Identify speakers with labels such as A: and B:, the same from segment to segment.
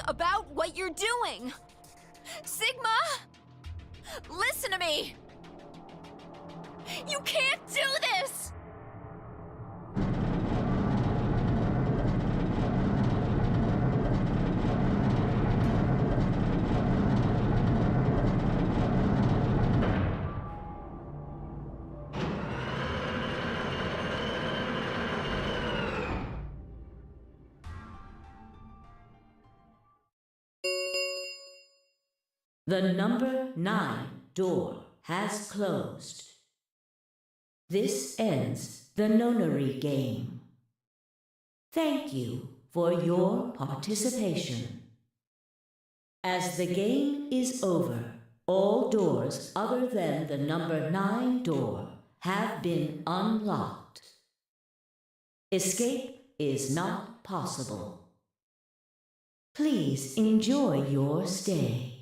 A: about what you're doing! Sigma! Listen to me! You can't do this!
B: The number 9 door has closed. This ends the nonary game. Thank you for your participation. As the game is over, all doors other than the number 9 door have been unlocked. Escape is not possible. Please enjoy your stay.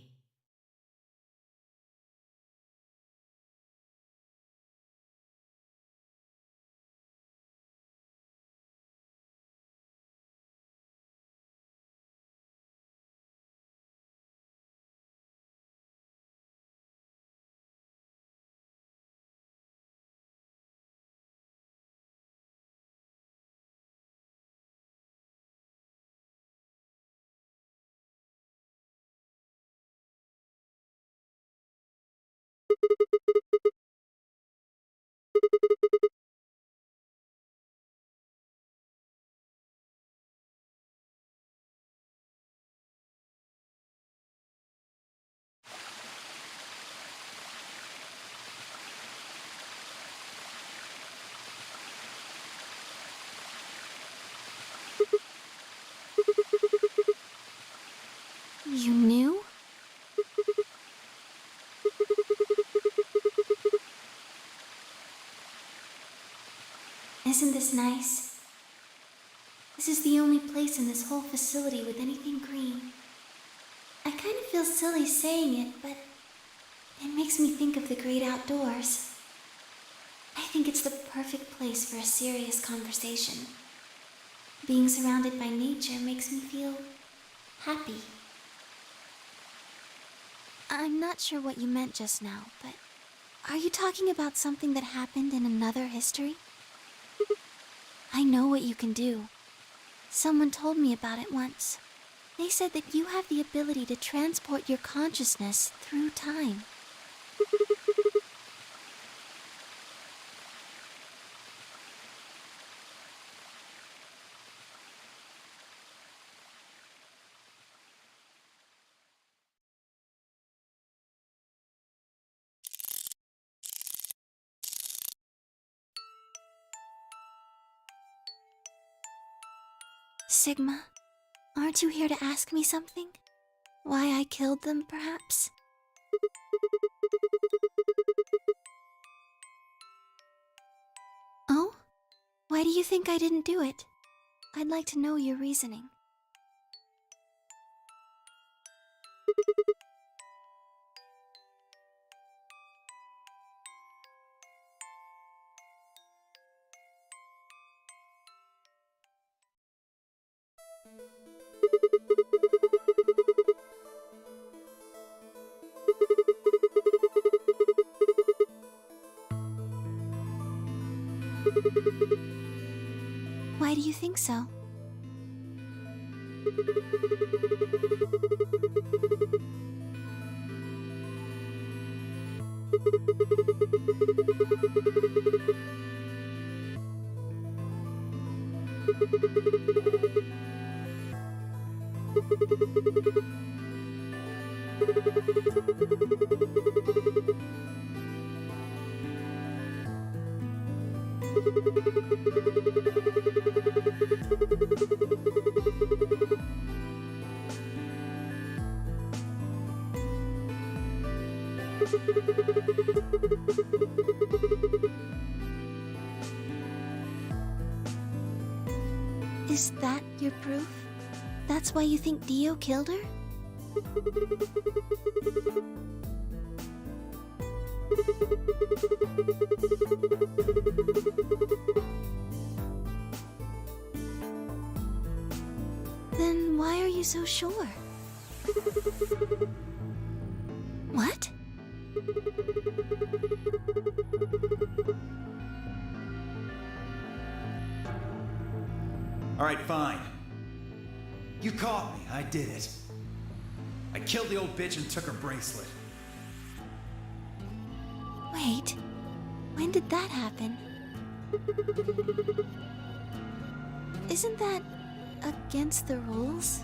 A: You knew?
C: Isn't this nice? This is the only place in this whole facility with anything green. I kind of feel silly saying it, but it makes me think of the great outdoors. I think it's the perfect place for a serious conversation. Being surrounded by nature makes me feel happy.
D: I'm not sure what you meant just now, but are you talking about something that happened in another history? I know what you can do. Someone told me about it once. They said that you have the ability to transport your consciousness through time. Sigma, aren't you here to ask me something? Why I killed them, perhaps? Oh? Why do you think I didn't do it? I'd like to know your reasoning. Why do you think so? Is that your proof? That's why you think Dio killed her? Then why are you so sure? What?
E: All right, fine. You caught me. I did it. I killed the old bitch and took her bracelet.
D: Wait. When did that happen? Isn't that against the rules?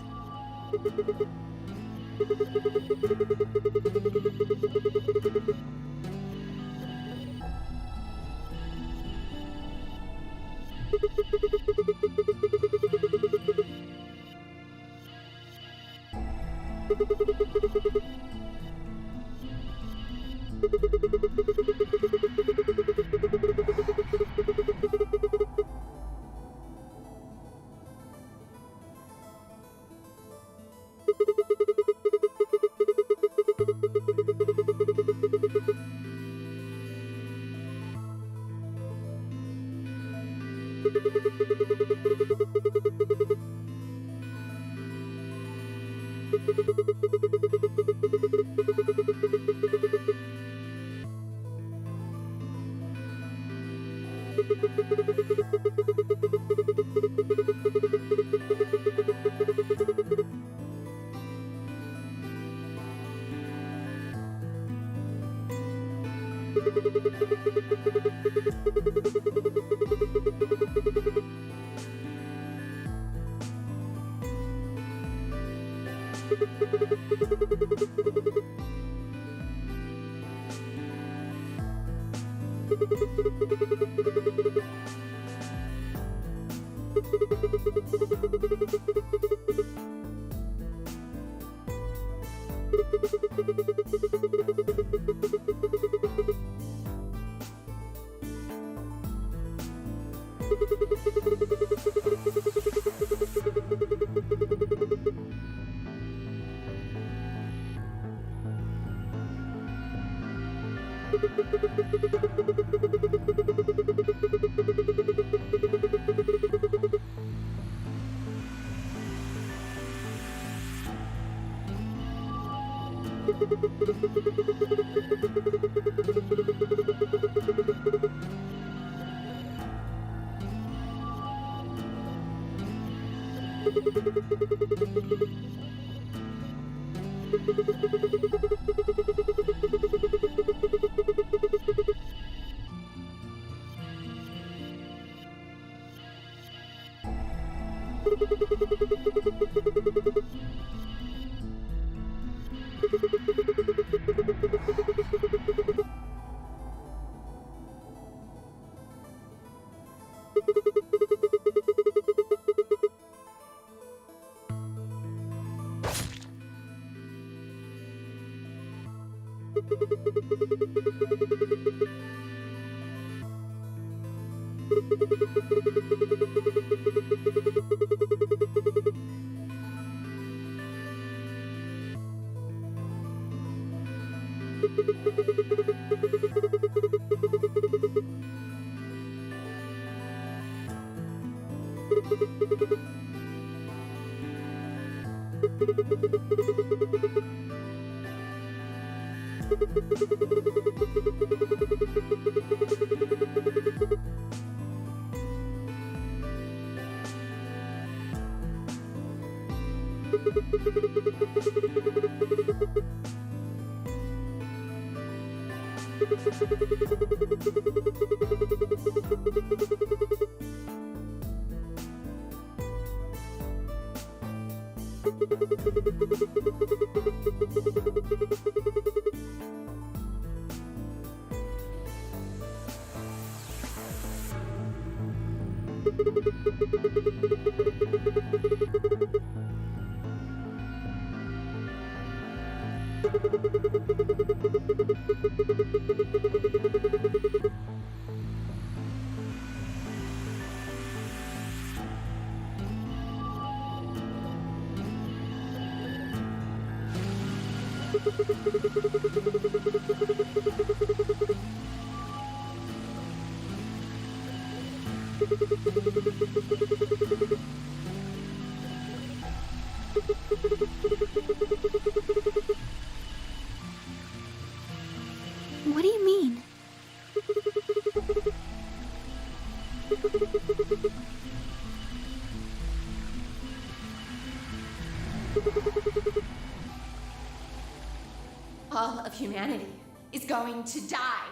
A: All of humanity is going to die.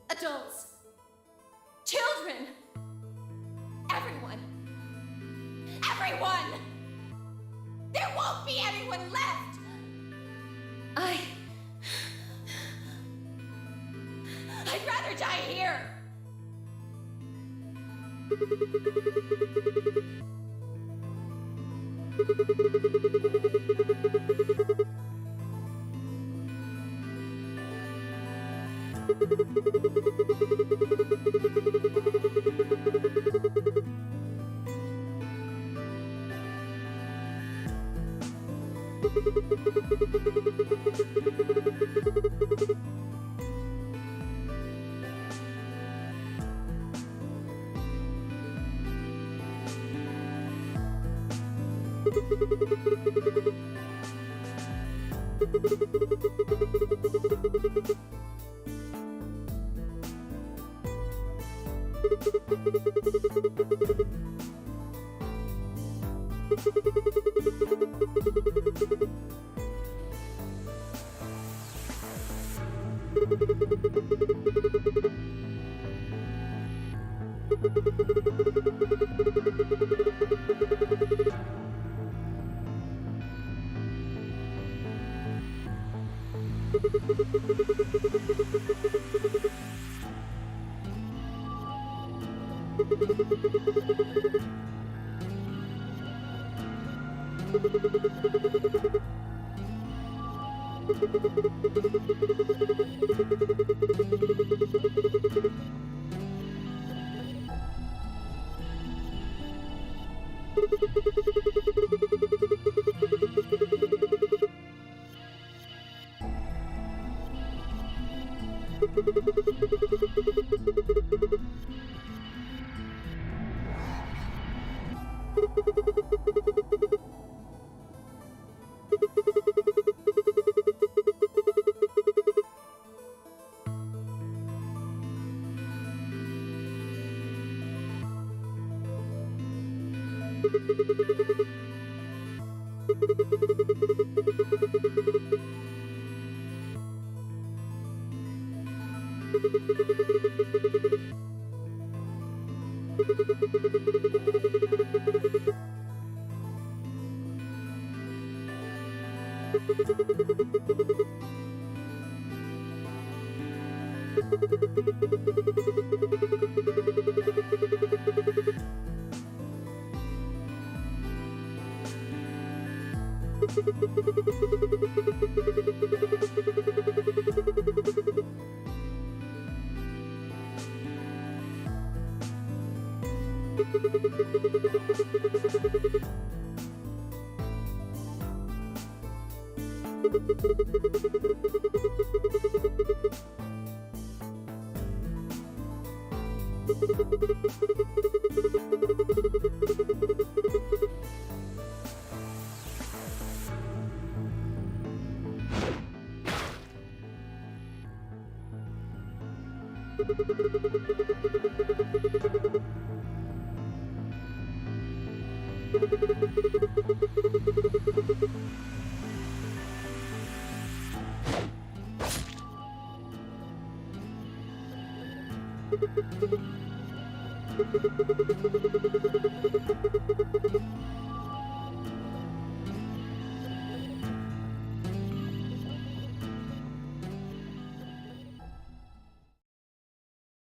A: Adults, children, everyone. Everyone! There won't be anyone left! I'd rather die here!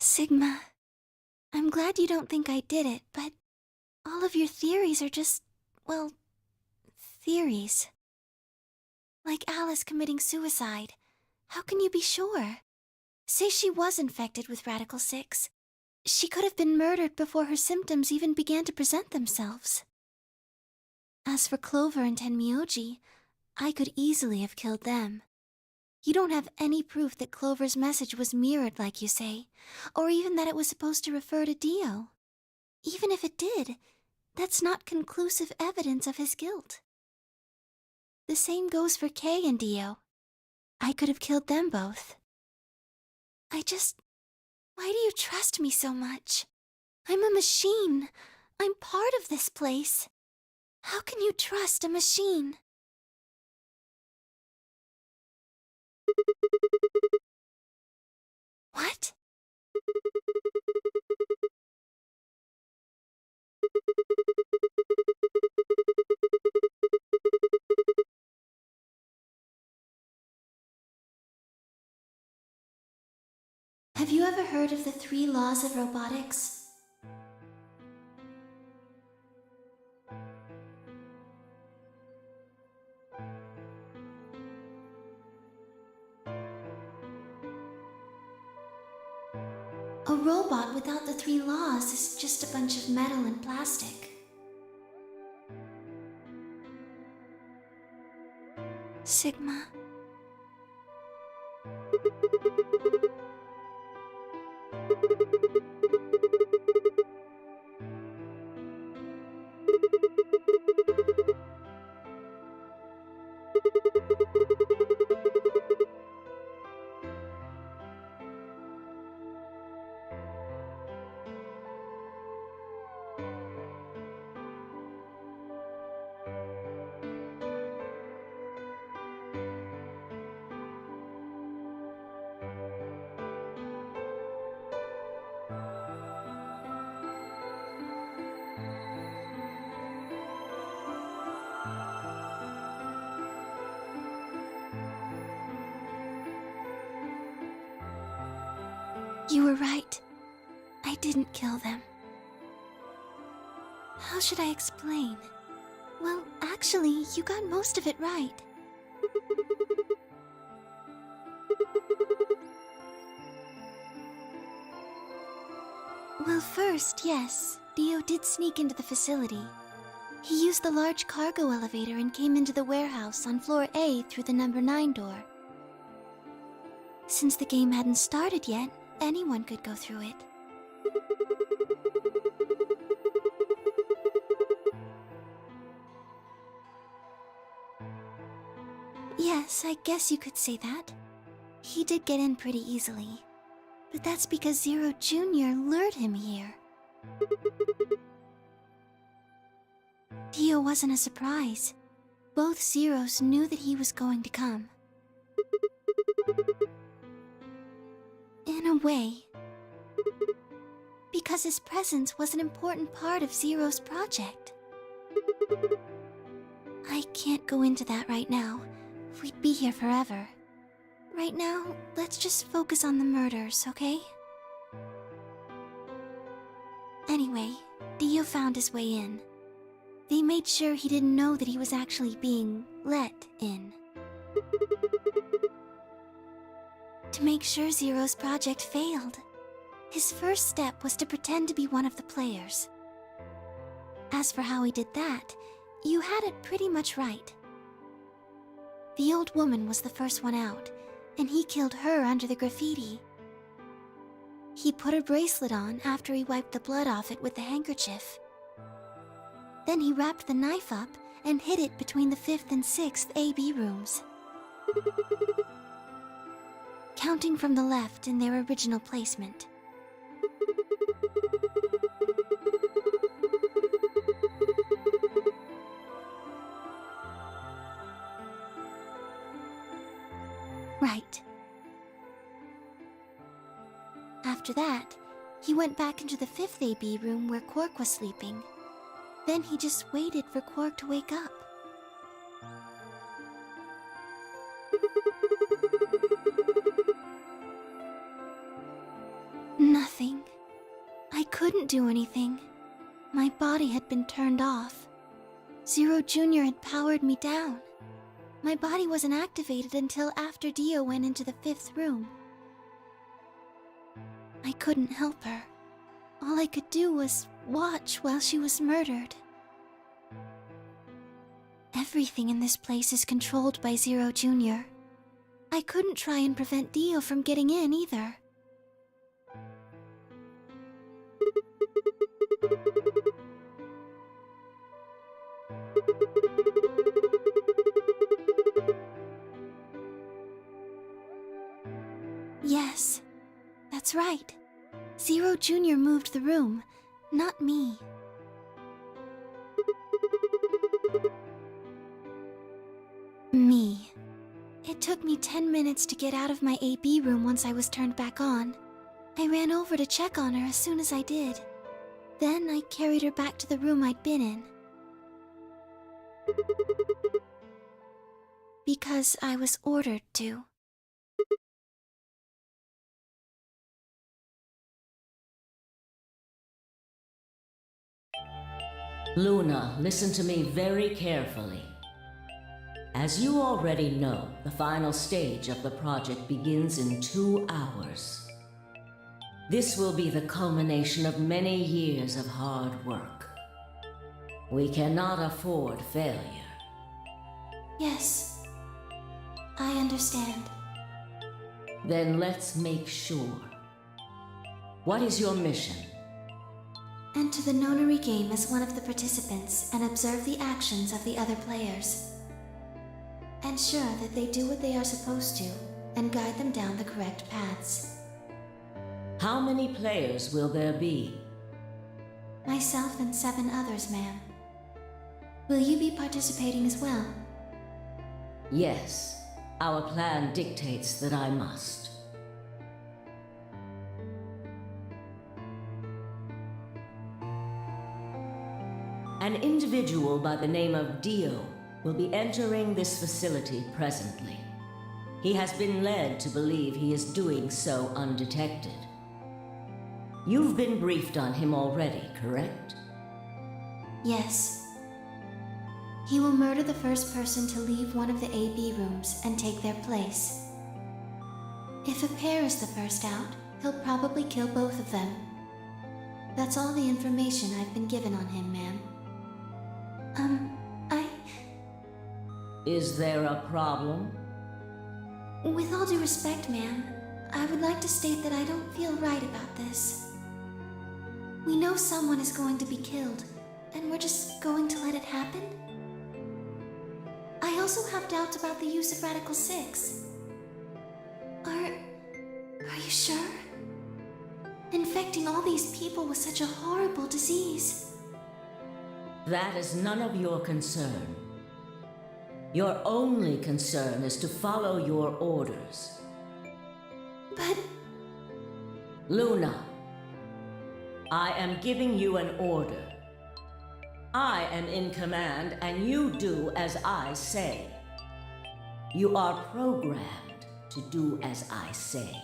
D: Sigma, I'm glad you don't think I did it, but all of your theories are just, well, theories. Like Alice committing suicide. How can you be sure? Say she was infected with Radical 6. She could have been murdered before her symptoms even began to present themselves. As for Clover and Tenmyoji, I could easily have killed them. You don't have any proof that Clover's message was mirrored like you say, or even that it was supposed to refer to Dio. Even if it did, that's not conclusive evidence of his guilt. The same goes for Kay and Dio. I could have killed them both. Why do you trust me so much? I'm a machine. I'm part of this place. How can you trust a machine? What?
C: Have you ever heard of the 3 laws of robotics? A robot without the 3 laws is just a bunch of metal and plastic.
D: Sigma. You were right. I didn't kill them. How should I explain? Well, actually, you got most of it right. Well, first, yes, Dio did sneak into the facility. He used the large cargo elevator and came into the warehouse on floor A through the number 9 door. Since the game hadn't started yet, anyone could go through it. Yes, I guess you could say that. He did get in pretty easily. But that's because Zero Jr. lured him here. Dio wasn't a surprise. Both Zeros knew that he was going to come. In a way. Because his presence was an important part of Zero's project. I can't go into that right now. We'd be here forever. Right now, let's just focus on the murders, okay? Anyway, Dio found his way in. They made sure he didn't know that he was actually being let in. To make sure Zero's project failed, his first step was to pretend to be one of the players. As for how he did that, you had it pretty much right. The old woman was the first one out, and he killed her under the graffiti. He put her bracelet on after he wiped the blood off it with the handkerchief. Then he wrapped the knife up and hid it between the 5th and 6th AB rooms. Counting from the left in their original placement. Right. After that, he went back into the 5th AB room where Quark was sleeping. Then he just waited for Quark to wake up. Nothing. I couldn't do anything. My body had been turned off. Zero Jr. had powered me down. My body wasn't activated until after Dio went into the 5th room. I couldn't help her. All I could do was watch while she was murdered. Everything in this place is controlled by Zero Jr. I couldn't try and prevent Dio from getting in either. Yes, that's right. Zero Jr. moved the room, not me. took me 10 minutes to get out of my AB room once I was turned back on. I ran over to check on her as soon as I did. Then I carried her back to the room I'd been in. Because I was ordered to.
B: Luna, listen to me very carefully. As you already know, the final stage of the project begins in 2 hours. This will be the culmination of many years of hard work. We cannot afford failure.
C: Yes, I understand.
B: Then let's make sure. What is your mission?
C: Enter the nonary game as one of the participants and observe the actions of the other players. Ensure that they do what they are supposed to and guide them down the correct paths.
B: How many players will there be?
C: Myself and 7 others, ma'am. Will you be participating as well?
B: Yes, our plan dictates that I must. An individual by the name of Dio will be entering this facility presently. He has been led to believe he is doing so undetected. You've been briefed on him already, correct?
C: Yes. He will murder the first person to leave one of the AB rooms and take their place. If a pair is the first out, he'll probably kill both of them. That's all the information I've been given on him, ma'am.
B: Is there a problem?
C: With all due respect, ma'am, I would like to state that I don't feel right about this. We know someone is going to be killed, and we're just going to let it happen? I also have doubts about the use of Radical 6. Are you sure? Infecting all these people with such a horrible disease.
B: That is none of your concern. Your only concern is to follow your orders.
C: But...
B: Luna, I am giving you an order. I am in command, and you do as I say. You are programmed to do as I say.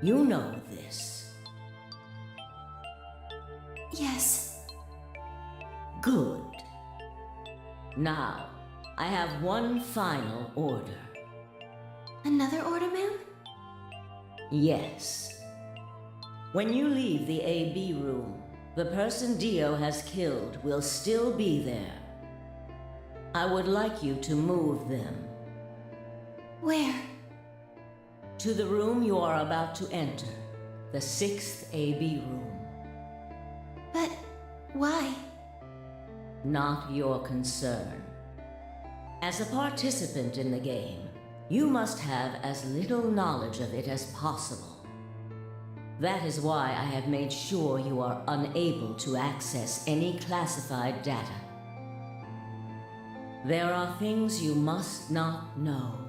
B: You know this.
C: yes.
B: Good. Now, I have one final order.
C: Another order, ma'am?
B: Yes. When you leave the AB room, the person Dio has killed will still be there. I would like you to move them.
C: Where?
B: To the room you are about to enter, the 6th AB room.
C: But why?
B: Not your concern. As a participant in the game, you must have as little knowledge of it as possible. That is why I have made sure you are unable to access any classified data. There are things you must not know.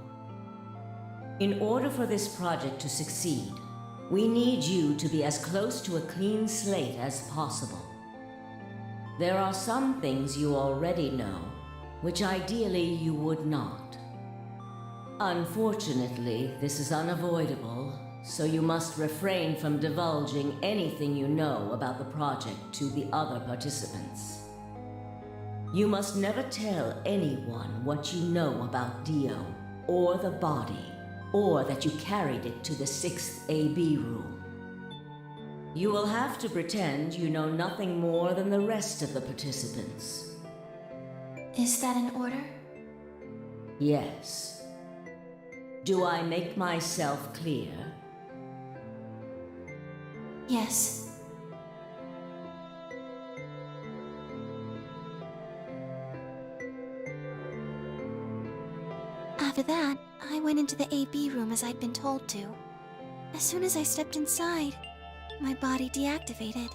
B: In order for this project to succeed, we need you to be as close to a clean slate as possible. There are some things you already know, which ideally you would not. Unfortunately, this is unavoidable, so you must refrain from divulging anything you know about the project to the other participants. You must never tell anyone what you know about Dio, or the body, or that you carried it to the 6th AB room. You will have to pretend you know nothing more than the rest of the participants.
C: Is that an order?
B: Yes. Do I make myself clear?
C: Yes.
D: After that, I went into the AB room as I'd been told to. As soon as I stepped inside, my body deactivated.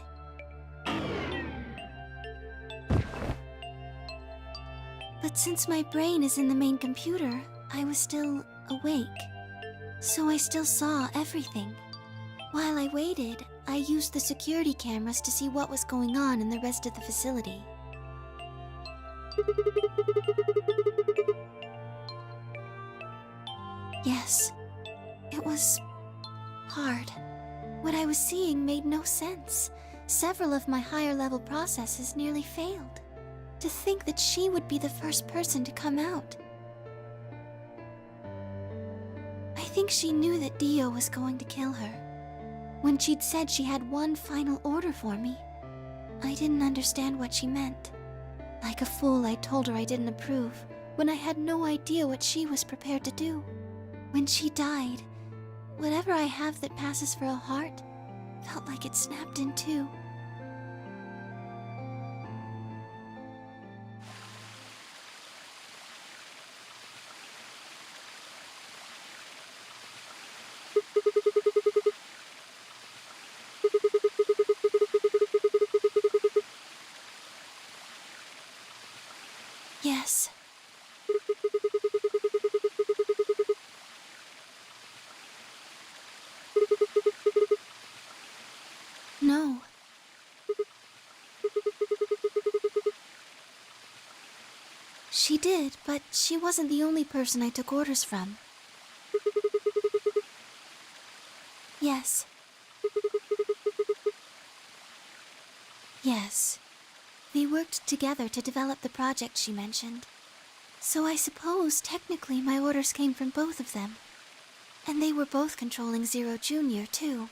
D: But since my brain is in the main computer, I was still awake, so I still saw everything. While I waited, I used the security cameras to see what was going on in the rest of the facility. Yes, it was hard. What I was seeing made no sense. Several of my higher-level processes nearly failed. To think that she would be the first person to come out. I think she knew that Dio was going to kill her. When she'd said she had one final order for me, I didn't understand what she meant. Like a fool, I told her I didn't approve, when I had no idea what she was prepared to do. When she died, whatever I have that passes for a heart felt like it snapped in two. Yes. No. She did, but she wasn't the only person I took orders from. Yes. Yes. They worked together to develop the project she mentioned. So I suppose, technically, my orders came from both of them. And they were both controlling Zero Jr., too.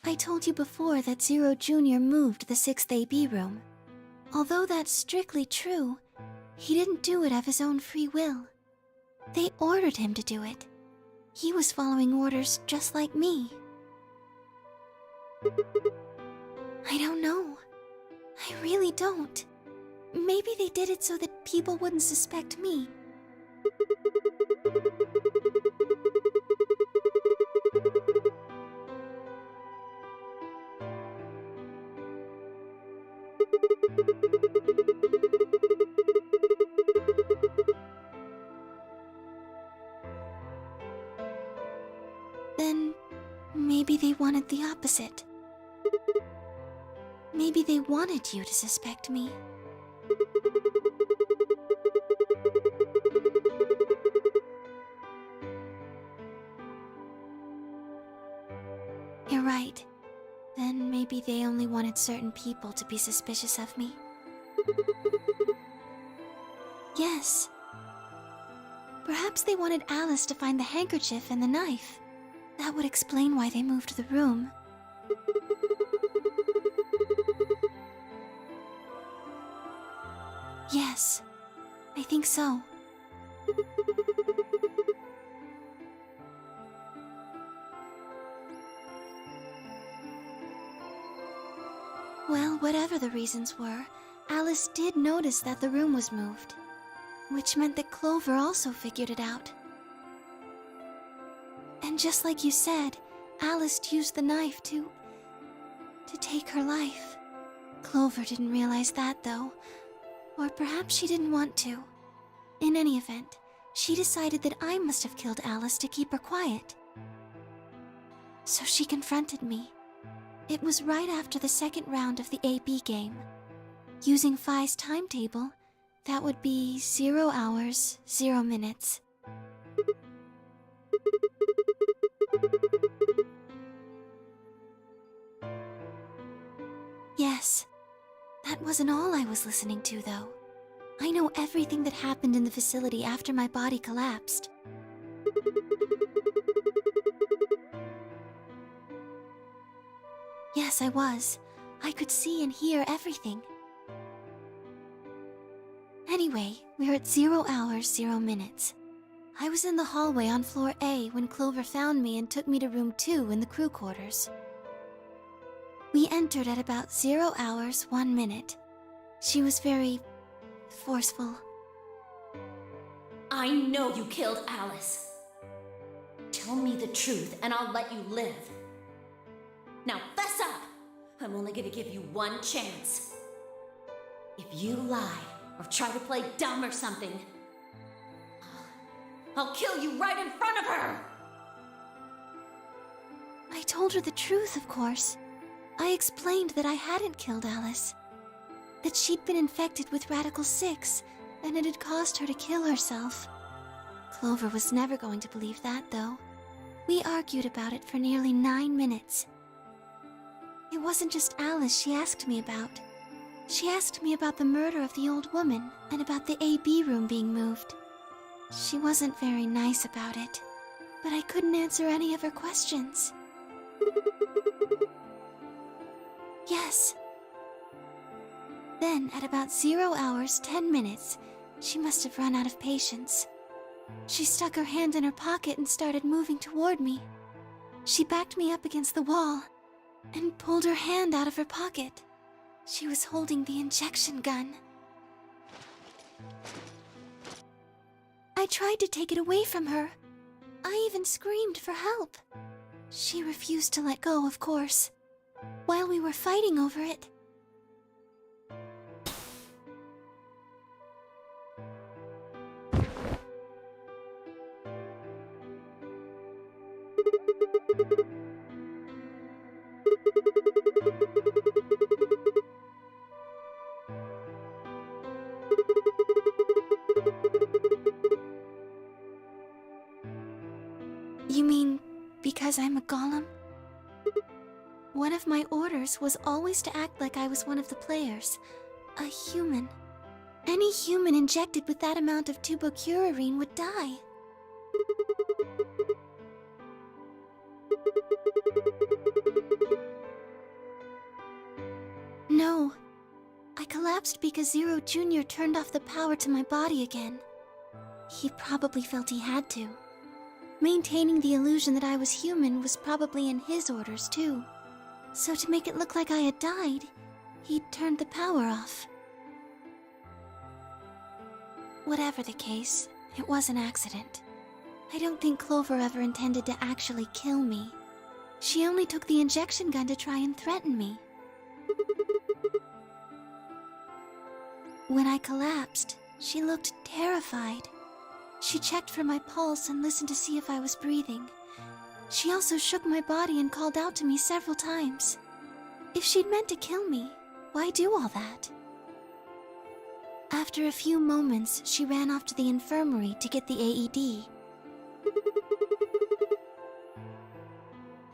D: I told you before that Zero Jr. moved the 6th AB room. Although that's strictly true, he didn't do it of his own free will. They ordered him to do it. He was following orders just like me. I don't know. I really don't. Maybe they did it so that people wouldn't suspect me. Then, maybe they wanted the opposite. Maybe they wanted you to suspect me. You're right. Then maybe they only wanted certain people to be suspicious of me. Yes. Perhaps they wanted Alice to find the handkerchief and the knife. That would explain why they moved the room. Yes, I think so. Well, whatever the reasons were, Alice did notice that the room was moved, which meant that Clover also figured it out. And just like you said, Alice used the knife to take her life. Clover didn't realize that, though. Or perhaps she didn't want to. In any event, she decided that I must have killed Alice to keep her quiet. So she confronted me. It was right after the second round of the AB game. Using Phi's timetable, that would be 0 hours, 0 minutes. Yes. That wasn't all I was listening to, though. I know everything that happened in the facility after my body collapsed. Yes, I was. I could see and hear everything. Anyway, we're at 0 hours, 0 minutes. I was in the hallway on floor A when Clover found me and took me to room 2 in the crew quarters. We entered at about 0 hours, 1 minute. She was very forceful.
B: I know you killed Alice. Tell me the truth and I'll let you live. Now fess up! I'm only gonna give you one chance. If you lie or try to play dumb or something,
A: I'll kill you right in front of her!
D: I told her the truth, of course. I explained that I hadn't killed Alice. That she'd been infected with Radical 6, and it had caused her to kill herself. Clover was never going to believe that, though. We argued about it for nearly 9 minutes. It wasn't just Alice she asked me about. She asked me about the murder of the old woman and about the AB room being moved. She wasn't very nice about it, but I couldn't answer any of her questions. Yes. Then, at about 0 hours, 10 minutes, she must have run out of patience. She stuck her hand in her pocket and started moving toward me. She backed me up against the wall and pulled her hand out of her pocket. She was holding the injection gun. I tried to take it away from her. I even screamed for help. She refused to let go, of course. While we were fighting over it, You mean because I'm a golem? One of my orders was always to act like I was one of the players, a human. Any human injected with that amount of tubocurarine would die. No. I collapsed because Zero Jr. turned off the power to my body again. He probably felt he had to. Maintaining the illusion that I was human was probably in his orders, too. So to make it look like I had died, he turned the power off. Whatever the case, it was an accident. I don't think Clover ever intended to actually kill me. She only took the injection gun to try and threaten me. When I collapsed, she looked terrified. She checked for my pulse and listened to see if I was breathing. She also shook my body and called out to me several times. If she'd meant to kill me, why do all that? After a few moments, she ran off to the infirmary to get the AED.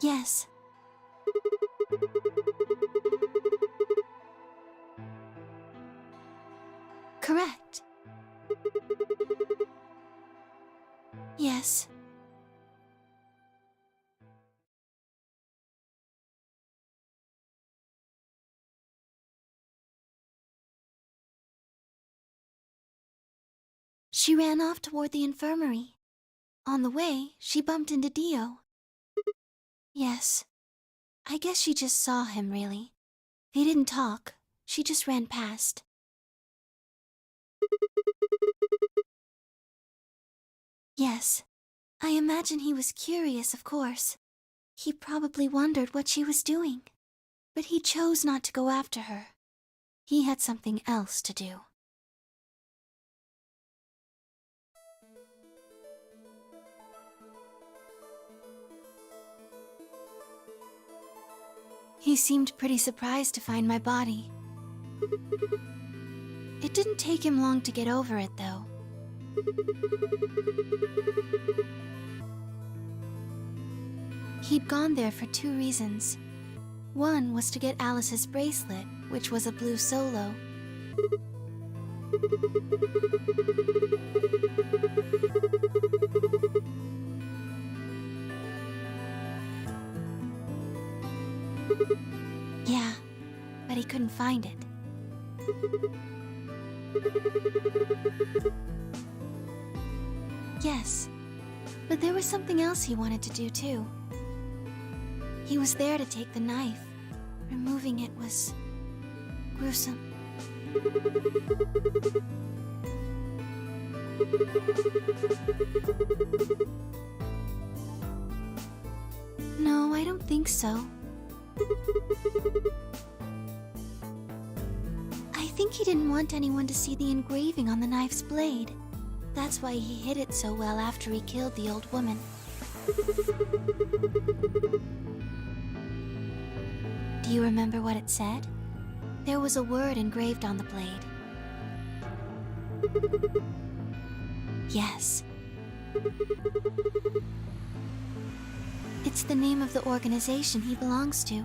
D: Yes. Correct. Yes. She ran off toward the infirmary. On the way, she bumped into Dio. Yes. I guess she just saw him, really. They didn't talk. She just ran past. Yes. I imagine he was curious, of course. He probably wondered what she was doing. But he chose not to go after her. He had something else to do. He seemed pretty surprised to find my body. It didn't take him long to get over it, though. He'd gone there for 2 reasons. One was to get Alice's bracelet, which was a blue solo. Yeah, but he couldn't find it. Yes, but there was something else he wanted to do too. He was there to take the knife. Removing it was gruesome. No, I don't think so. I think he didn't want anyone to see the engraving on the knife's blade. That's why he hid it so well after he killed the old woman. Do you remember what it said? There was a word engraved on the blade. Yes. It's the name of the organization he belongs to.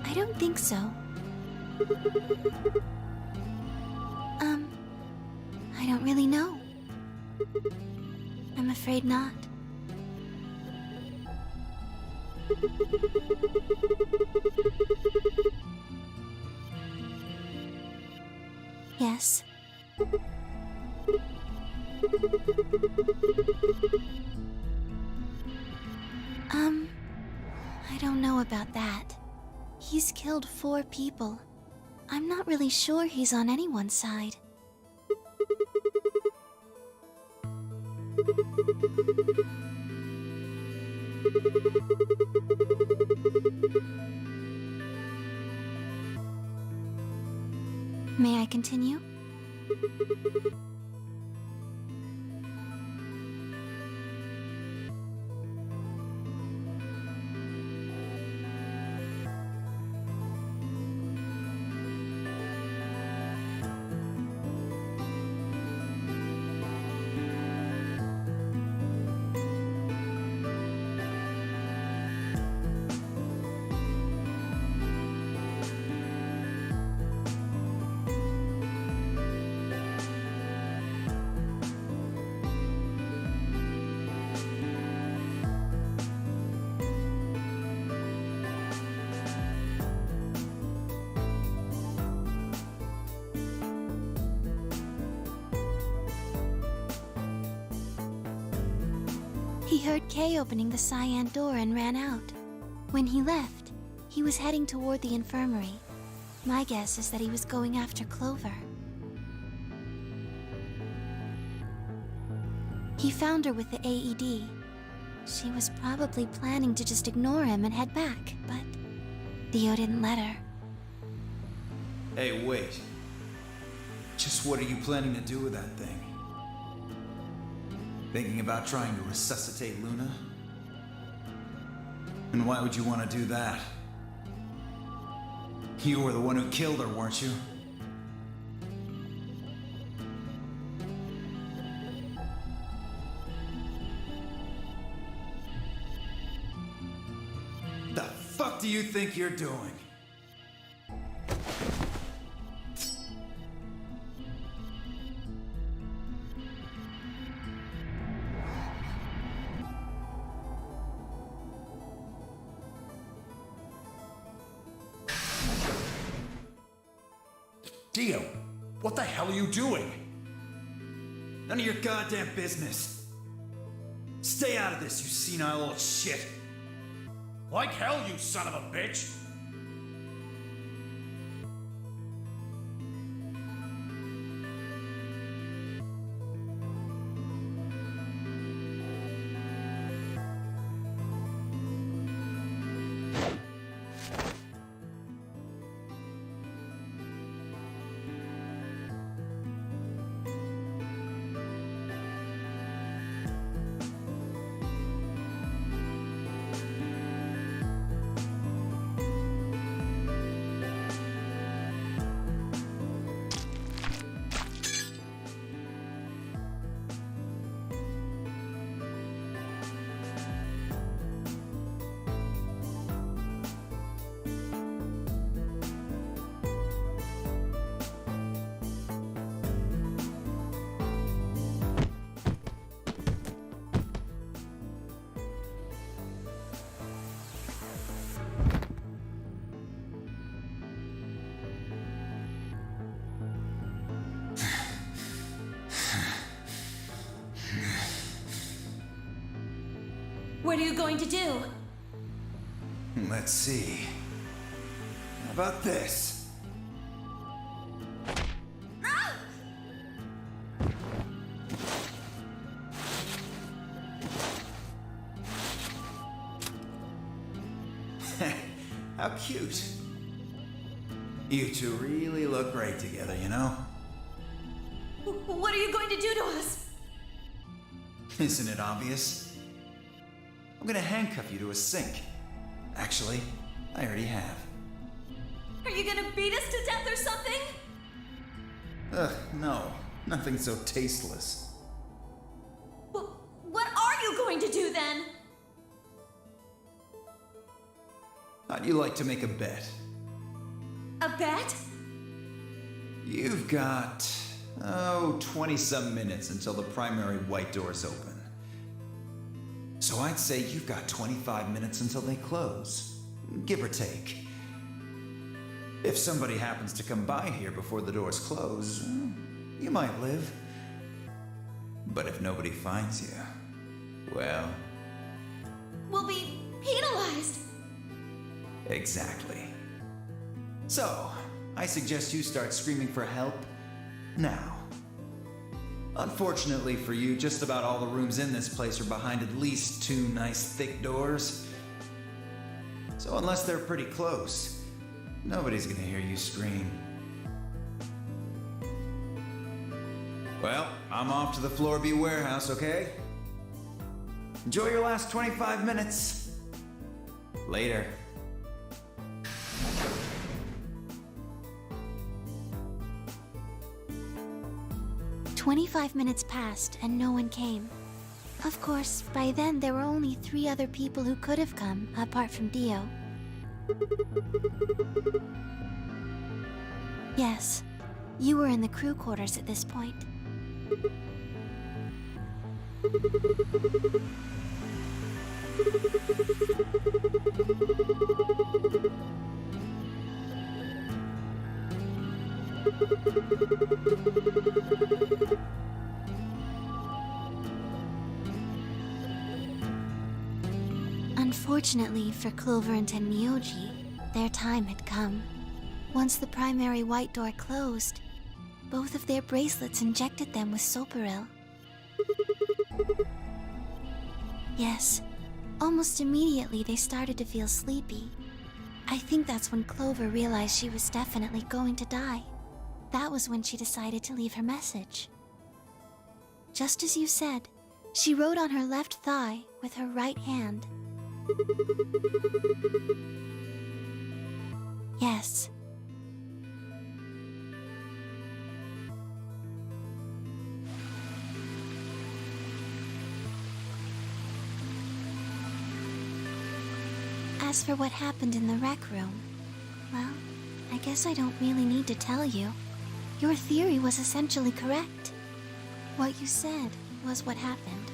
D: I don't think so. I don't really know. I'm afraid not. Yes. I don't know about that. He's killed 4 people. I'm not really sure he's on anyone's side. May I continue? He heard Kay opening the cyan door and ran out. When he left, he was heading toward the infirmary. My guess is that he was going after Clover. He found her with the AED. She was probably planning to just ignore him and head back, but Theo didn't let her.
E: Hey, wait. Just what are you planning to do with that thing? Thinking about trying to resuscitate Luna? And why would you want to do that? You were the one who killed her, weren't you? The fuck do you think you're doing?
F: Dio, what the hell are you doing?
E: None of your goddamn business. Stay out of this, you senile old shit.
F: Like hell, you son of a bitch!
A: What are you going to do?
E: Let's see. How about this? How cute. You two really look great together, you know?
A: What are you going to do to us?
E: Isn't it obvious? I'm gonna handcuff you to a sink. Actually, I already have.
A: Are you gonna beat us to death or something?
E: Ugh, no. Nothing so tasteless.
A: What are you going to do then?
E: How'd you like to make a bet?
A: A bet?
E: You've got, 20-some minutes until the primary white doors open. So I'd say you've got 25 minutes until they close, give or take. If somebody happens to come by here before the doors close, you might live. But if nobody finds you, well...
A: We'll be penalized.
E: Exactly. So, I suggest you start screaming for help now. Unfortunately for you, just about all the rooms in this place are behind at least 2 nice thick doors. So unless they're pretty close, nobody's gonna hear you scream. Well, I'm off to the Floorby warehouse, okay? Enjoy your last 25 minutes. Later.
D: 25 minutes passed and no one came. Of course, by then there were only 3 other people who could have come, apart from Dio. Yes, you were in the crew quarters at this point. Unfortunately for Clover and Tenmyoji, their time had come. Once the primary white door closed, both of their bracelets injected them with Soparil. Yes, almost immediately they started to feel sleepy. I think that's when Clover realized she was definitely going to die. That was when she decided to leave her message. Just as you said, she wrote on her left thigh with her right hand. Yes. As for what happened in the rec room, well, I guess I don't really need to tell you. Your theory was essentially correct. What you said was what happened.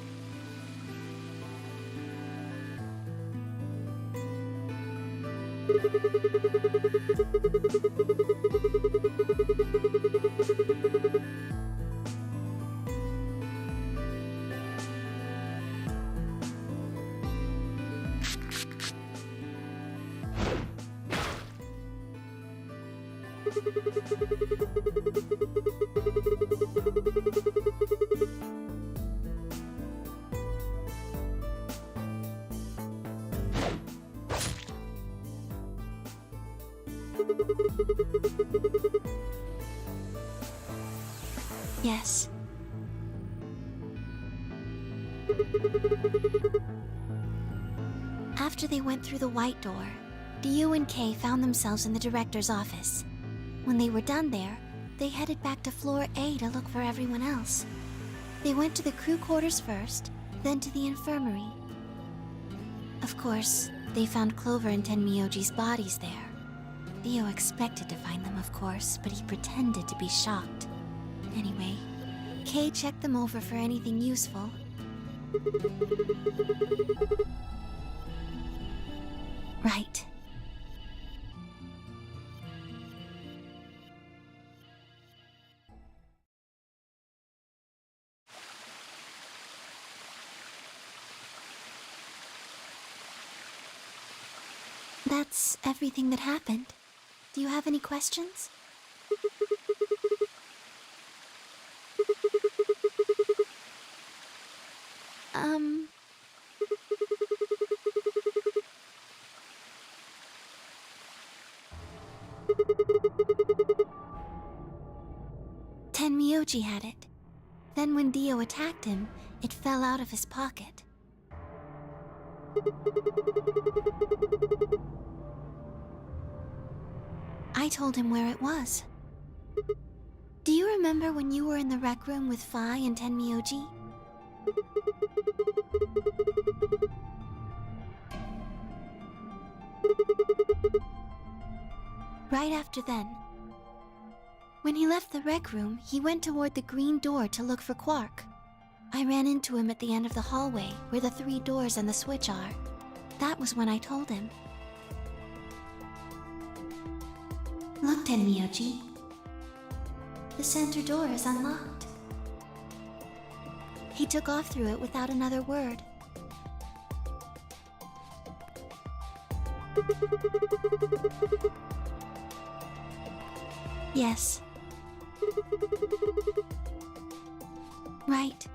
D: Yes. After they went through the white door, Dio and Kay found themselves in the director's office. When they were done there, they headed back to floor A to look for everyone else. They went to the crew quarters first, then to the infirmary. Of course, they found Clover and Tenmyoji's bodies there. Dio expected to find them, of course, but he pretended to be shocked. Anyway, Kay checked them over for anything useful. Right. That's everything that happened. Do you have any questions? Myoji had it. Then when Dio attacked him, it fell out of his pocket. I told him where it was. Do you remember when you were in the rec room with Fi and Tenmyoji? Right after then. When he left the rec room, he went toward the green door to look for Quark. I ran into him at the end of the hallway, where the 3 doors and the switch are. That was when I told him.
C: Look, Tenmyoji. The center door is unlocked.
D: He took off through it without another word. Yes. Right.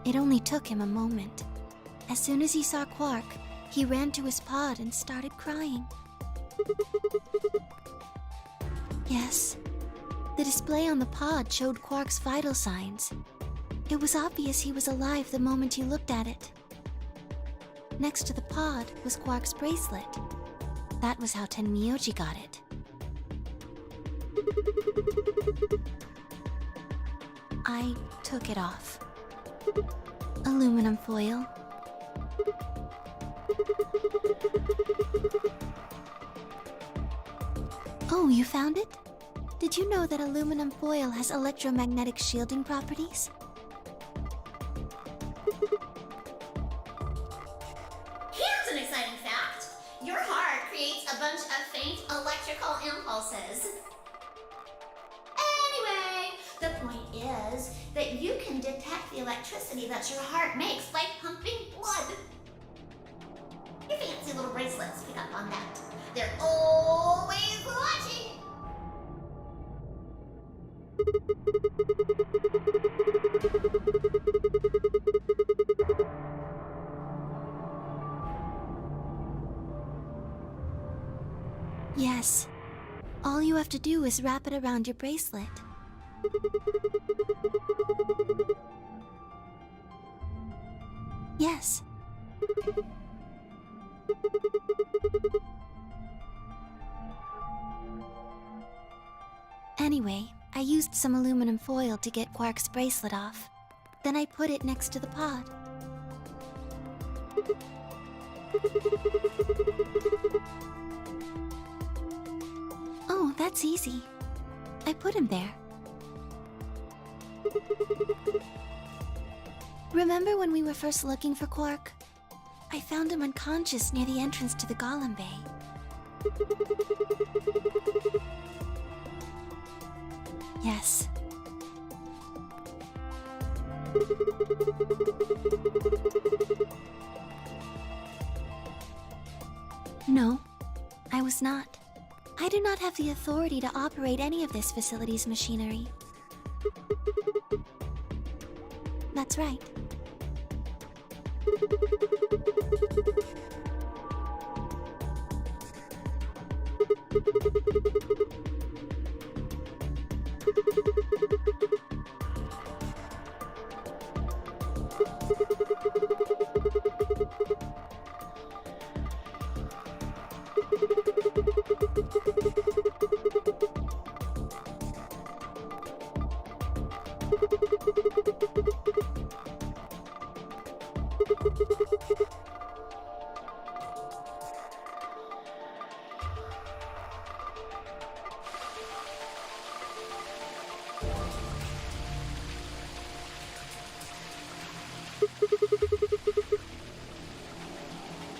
D: It only took him a moment. As soon as he saw Quark, he ran to his pod and started crying. Yes. The display on the pod showed Quark's vital signs. It was obvious he was alive the moment he looked at it. Next to the pod was Quark's bracelet. That was how Tenmyoji got it. I took it off. Aluminum foil. Oh, you found it? Did you know that aluminum foil has electromagnetic shielding properties?
G: Here's an exciting fact. Your heart creates a bunch of faint electrical impulses. Anyway, the point is that you can detect the electricity that your heart makes by pumping blood. Your fancy little bracelets pick up on that. They're always watching.
D: Yes. All you have to do is wrap it around your bracelet. Yes. Anyway, I used some aluminum foil to get Quark's bracelet off. Then I put it next to the pod. Oh, that's easy. I put him there. Remember when we were first looking for Quark? I found him unconscious near the entrance to the Golem Bay. Yes. No, I was not. I do not have the authority to operate any of this facility's machinery. That's right.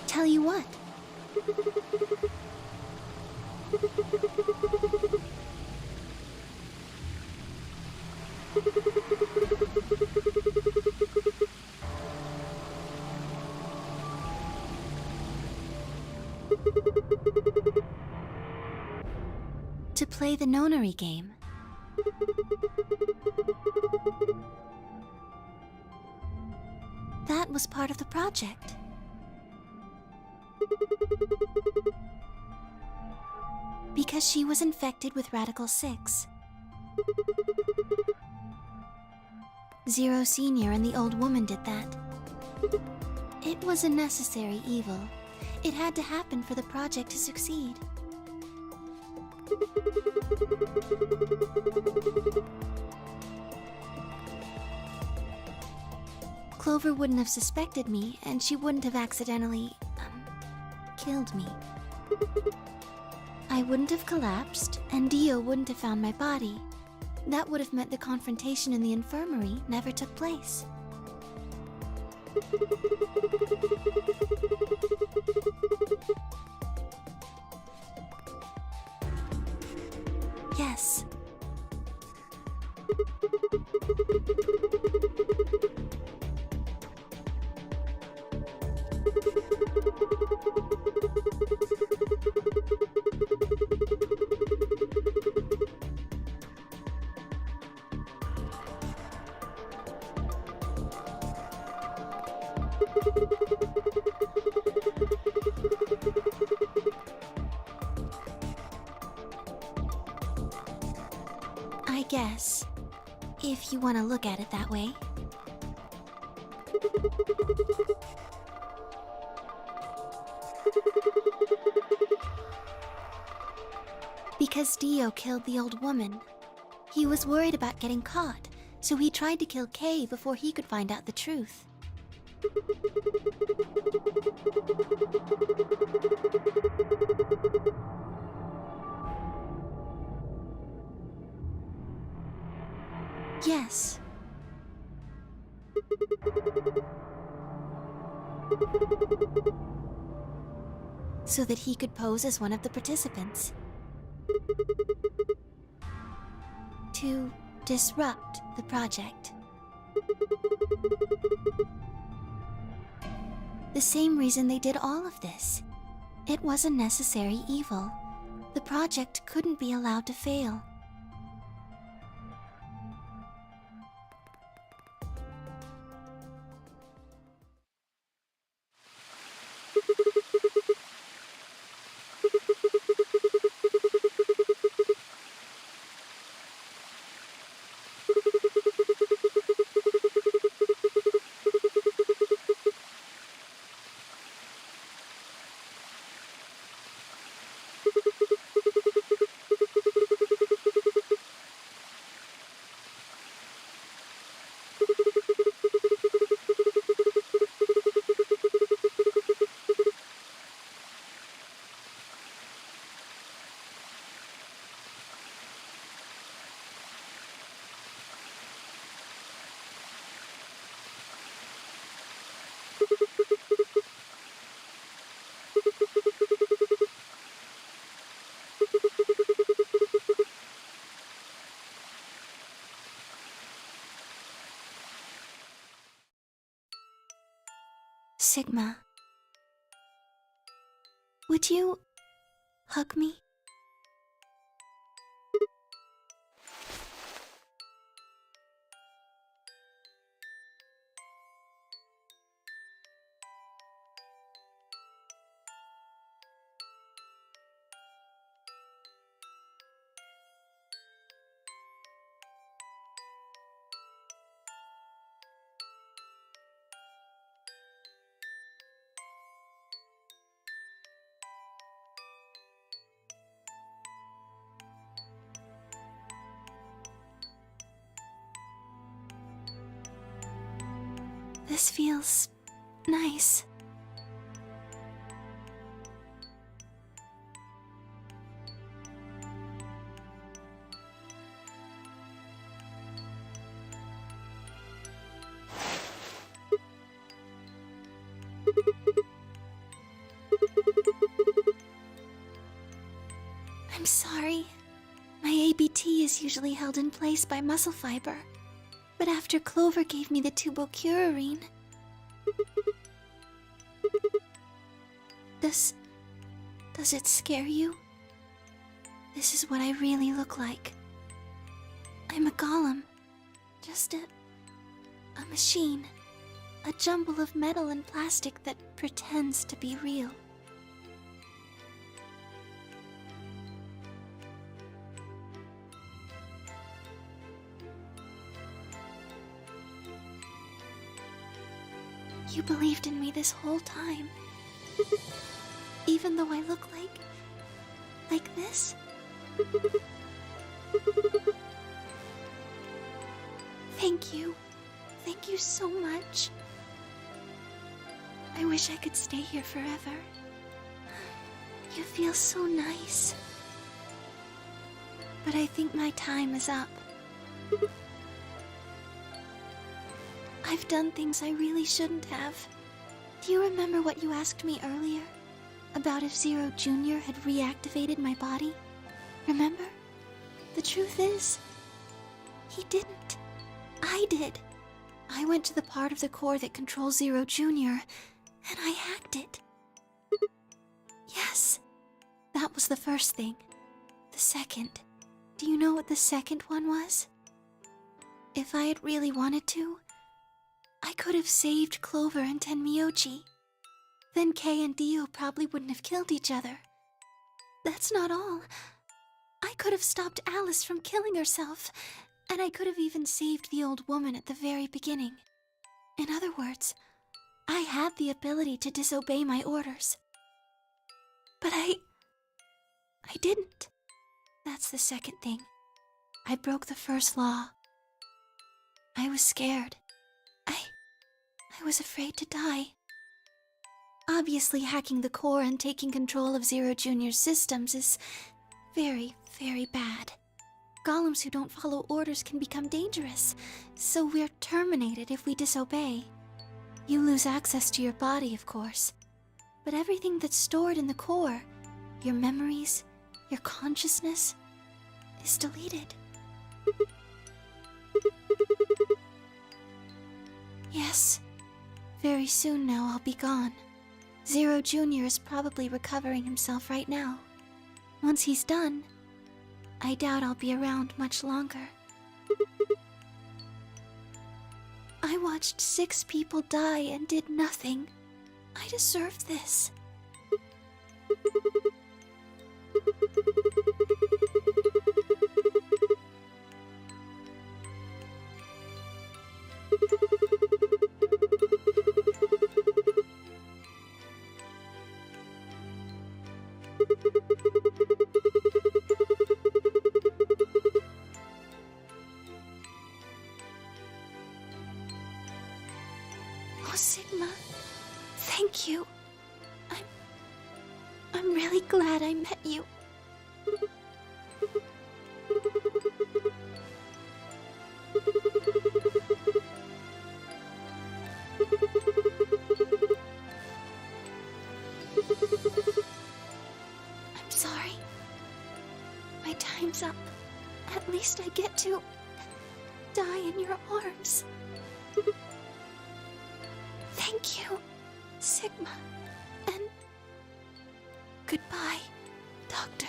D: Tell you what. To play the nonary game. That was part of the project. Because she was infected with Radical 6. Zero Senior and the old woman did that. It was a necessary evil. It had to happen for the project to succeed. Clover wouldn't have suspected me, and she wouldn't have accidentally, killed me. I wouldn't have collapsed, and Dio wouldn't have found my body. That would have meant the confrontation in the infirmary never took place. Yes. I guess, if you want to look at it that way. Because Dio killed the old woman. He was worried about getting caught, so he tried to kill Kay before he could find out the truth. Yes. So that he could pose as one of the participants. To disrupt the project. The same reason they did all of this. It was a necessary evil. The project couldn't be allowed to fail. Sigma, would you hug me? This feels nice. I'm sorry. My ABT is usually held in place by muscle fiber. But after Clover gave me the tubocurarine... Does it scare you? This is what I really look like. I'm a golem. Just a machine. A jumble of metal and plastic that pretends to be real. You believed in me this whole time. Even though I look like this? Thank you. Thank you so much. I wish I could stay here forever. You feel so nice. But I think my time is up. I've done things I really shouldn't have. Do you remember what you asked me earlier? About if Zero Jr. had reactivated my body? Remember? The truth is, he didn't. I did. I went to the part of the core that controls Zero Jr., and I hacked it. Yes, that was the first thing. The second. Do you know what the second one was? If I had really wanted to, I could have saved Clover and Tenmyoji. Then Kei and Dio probably wouldn't have killed each other. That's not all. I could have stopped Alice from killing herself, and I could have even saved the old woman at the very beginning. In other words, I had the ability to disobey my orders. But I didn't. That's the second thing. I broke the first law. I was scared. I was afraid to die. Obviously, hacking the core and taking control of Zero Jr.'s systems is very, very bad. Golems who don't follow orders can become dangerous, so we're terminated if we disobey. You lose access to your body, of course, but everything that's stored in the core, your memories, your consciousness, is deleted. Yes, very soon now I'll be gone. Zero Jr. is probably recovering himself right now. Once he's done, I doubt I'll be around much longer. I watched 6 people die and did nothing. I deserve this. Oh, Sigma, thank you. I'm really glad I met you. I'm sorry. My time's up. At least I get to die in your arms. Thank you, Sigma. And goodbye, Doctor.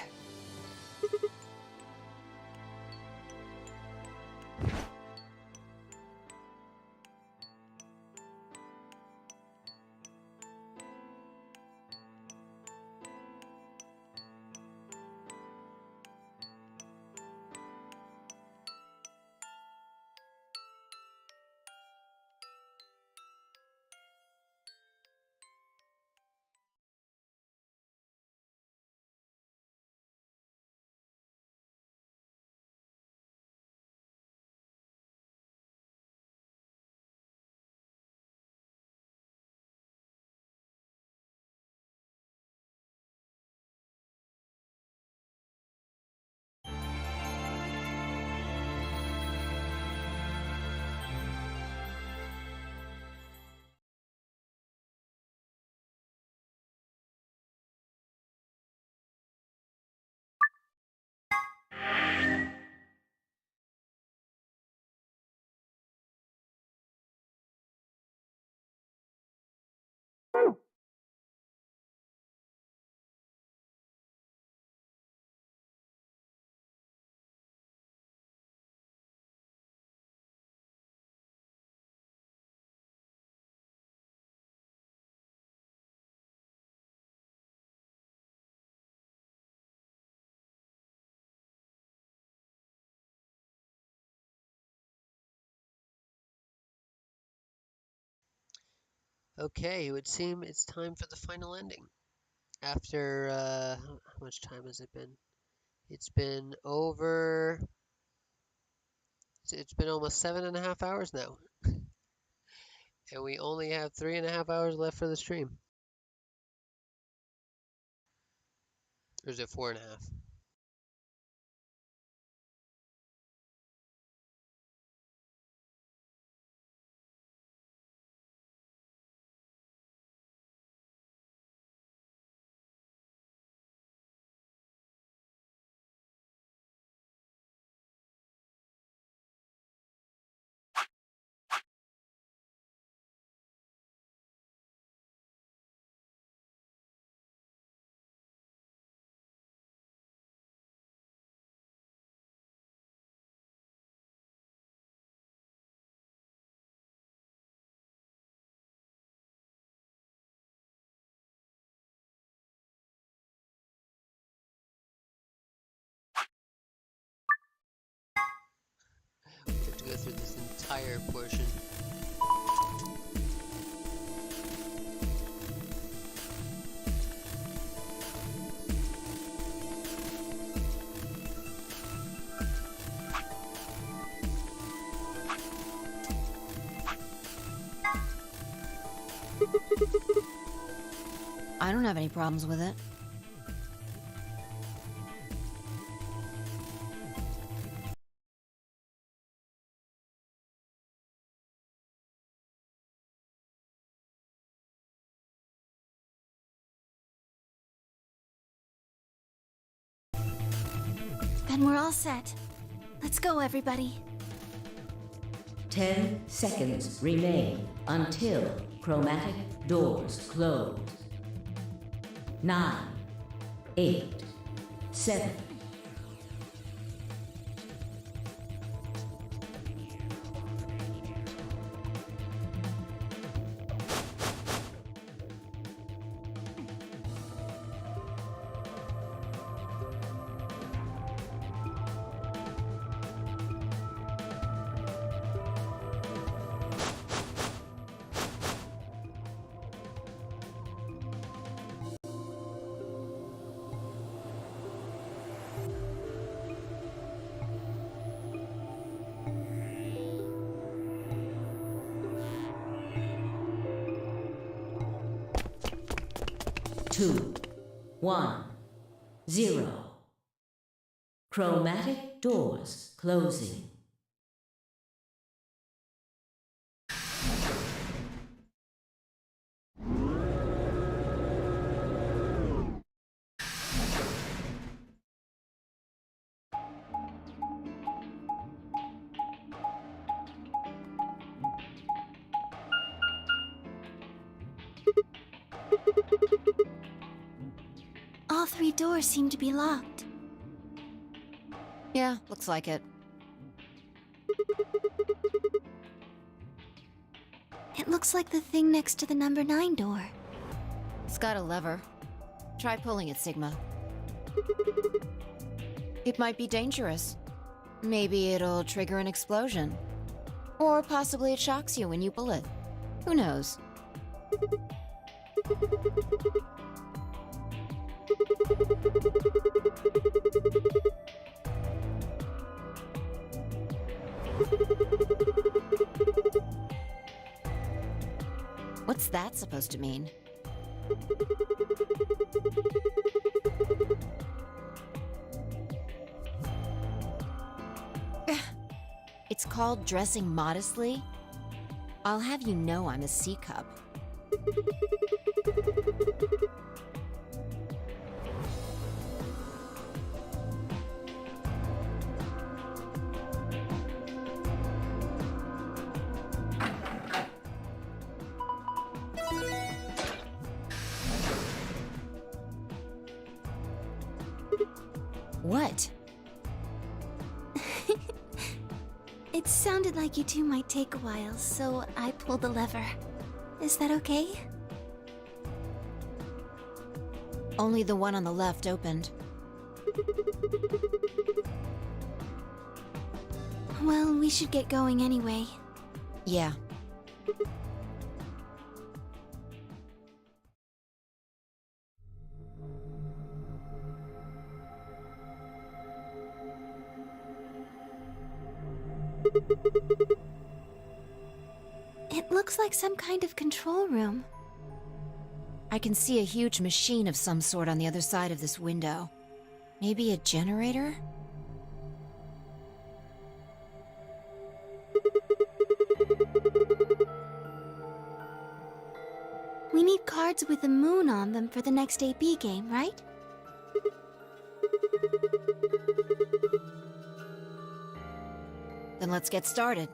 H: Okay, it would seem it's time for the final ending. After, how much time has it been? It's been over... It's been almost 7.5 hours now. And we only have 3.5 hours left for the stream. Or is it 4.5? We have to go through this entire portion.
I: I don't have any problems with it.
D: Then we're all set. Let's go, everybody.
B: 10 seconds remain until chromatic doors close. 9, 8, 7. Two, 1, 0. Chromatic doors closing.
D: All 3 doors seem to be locked.
I: Yeah, looks like it.
D: It looks like the thing next to the number 9 door.
I: It's got a lever. Try pulling it, Sigma. It might be dangerous. Maybe it'll trigger an explosion. Or possibly it shocks you when you pull it. Who knows? What's that supposed to mean? It's called dressing modestly. I'll have you know I'm a C-cup. What?
D: It sounded like you two might take a while, so I pulled the lever. Is that okay?
I: Only the one on the left opened.
D: Well, we should get going anyway.
I: Yeah.
D: It looks like some kind of control room.
I: I can see a huge machine of some sort on the other side of this window. Maybe a generator?
D: We need cards with the moon on them for the next AB game, right?
I: Then let's get started.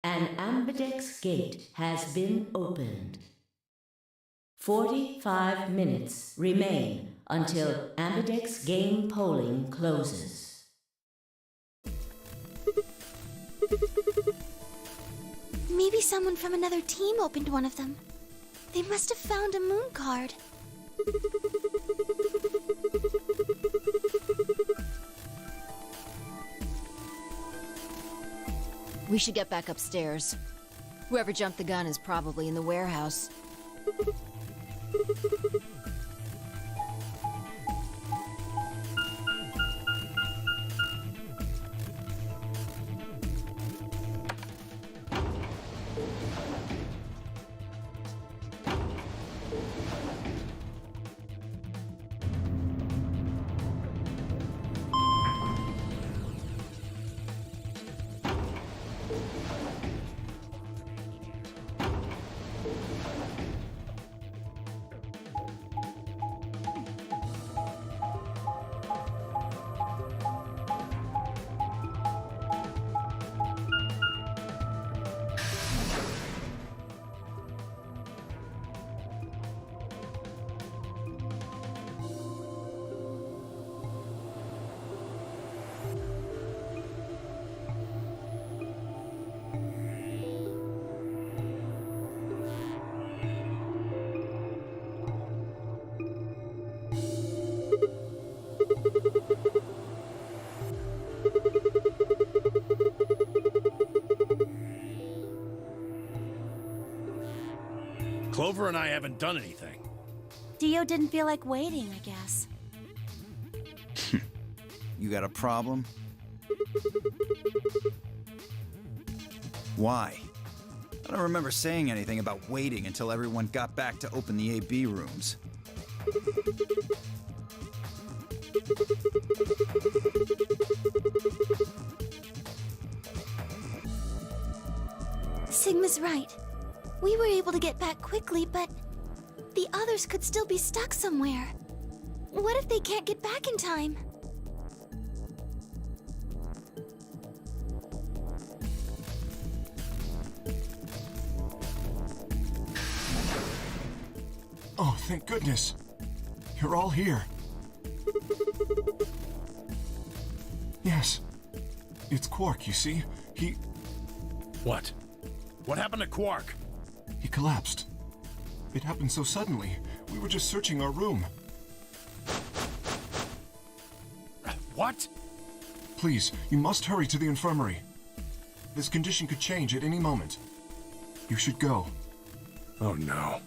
B: An ambidex gate has been opened. 45 minutes remain until ambidex game polling closes.
D: Maybe someone from another team opened one of them. They must have found a moon card.
I: We should get back upstairs. Whoever jumped the gun is probably in the warehouse.
F: Clover and I haven't done anything.
D: Dio didn't feel like waiting, I guess.
E: You got a problem? Why? I don't remember saying anything about waiting until everyone got back to open the AB rooms.
D: Sigma's right. We were able to get back quickly, but the others could still be stuck somewhere. What if they can't get back in time?
J: Oh, thank goodness. You're all here. Yes. It's Quark, you see?
F: What? What happened to Quark?
J: He collapsed. It happened so suddenly. We were just searching our room.
F: What?
J: Please, you must hurry to the infirmary. This condition could change at any moment. You should go.
F: Oh no.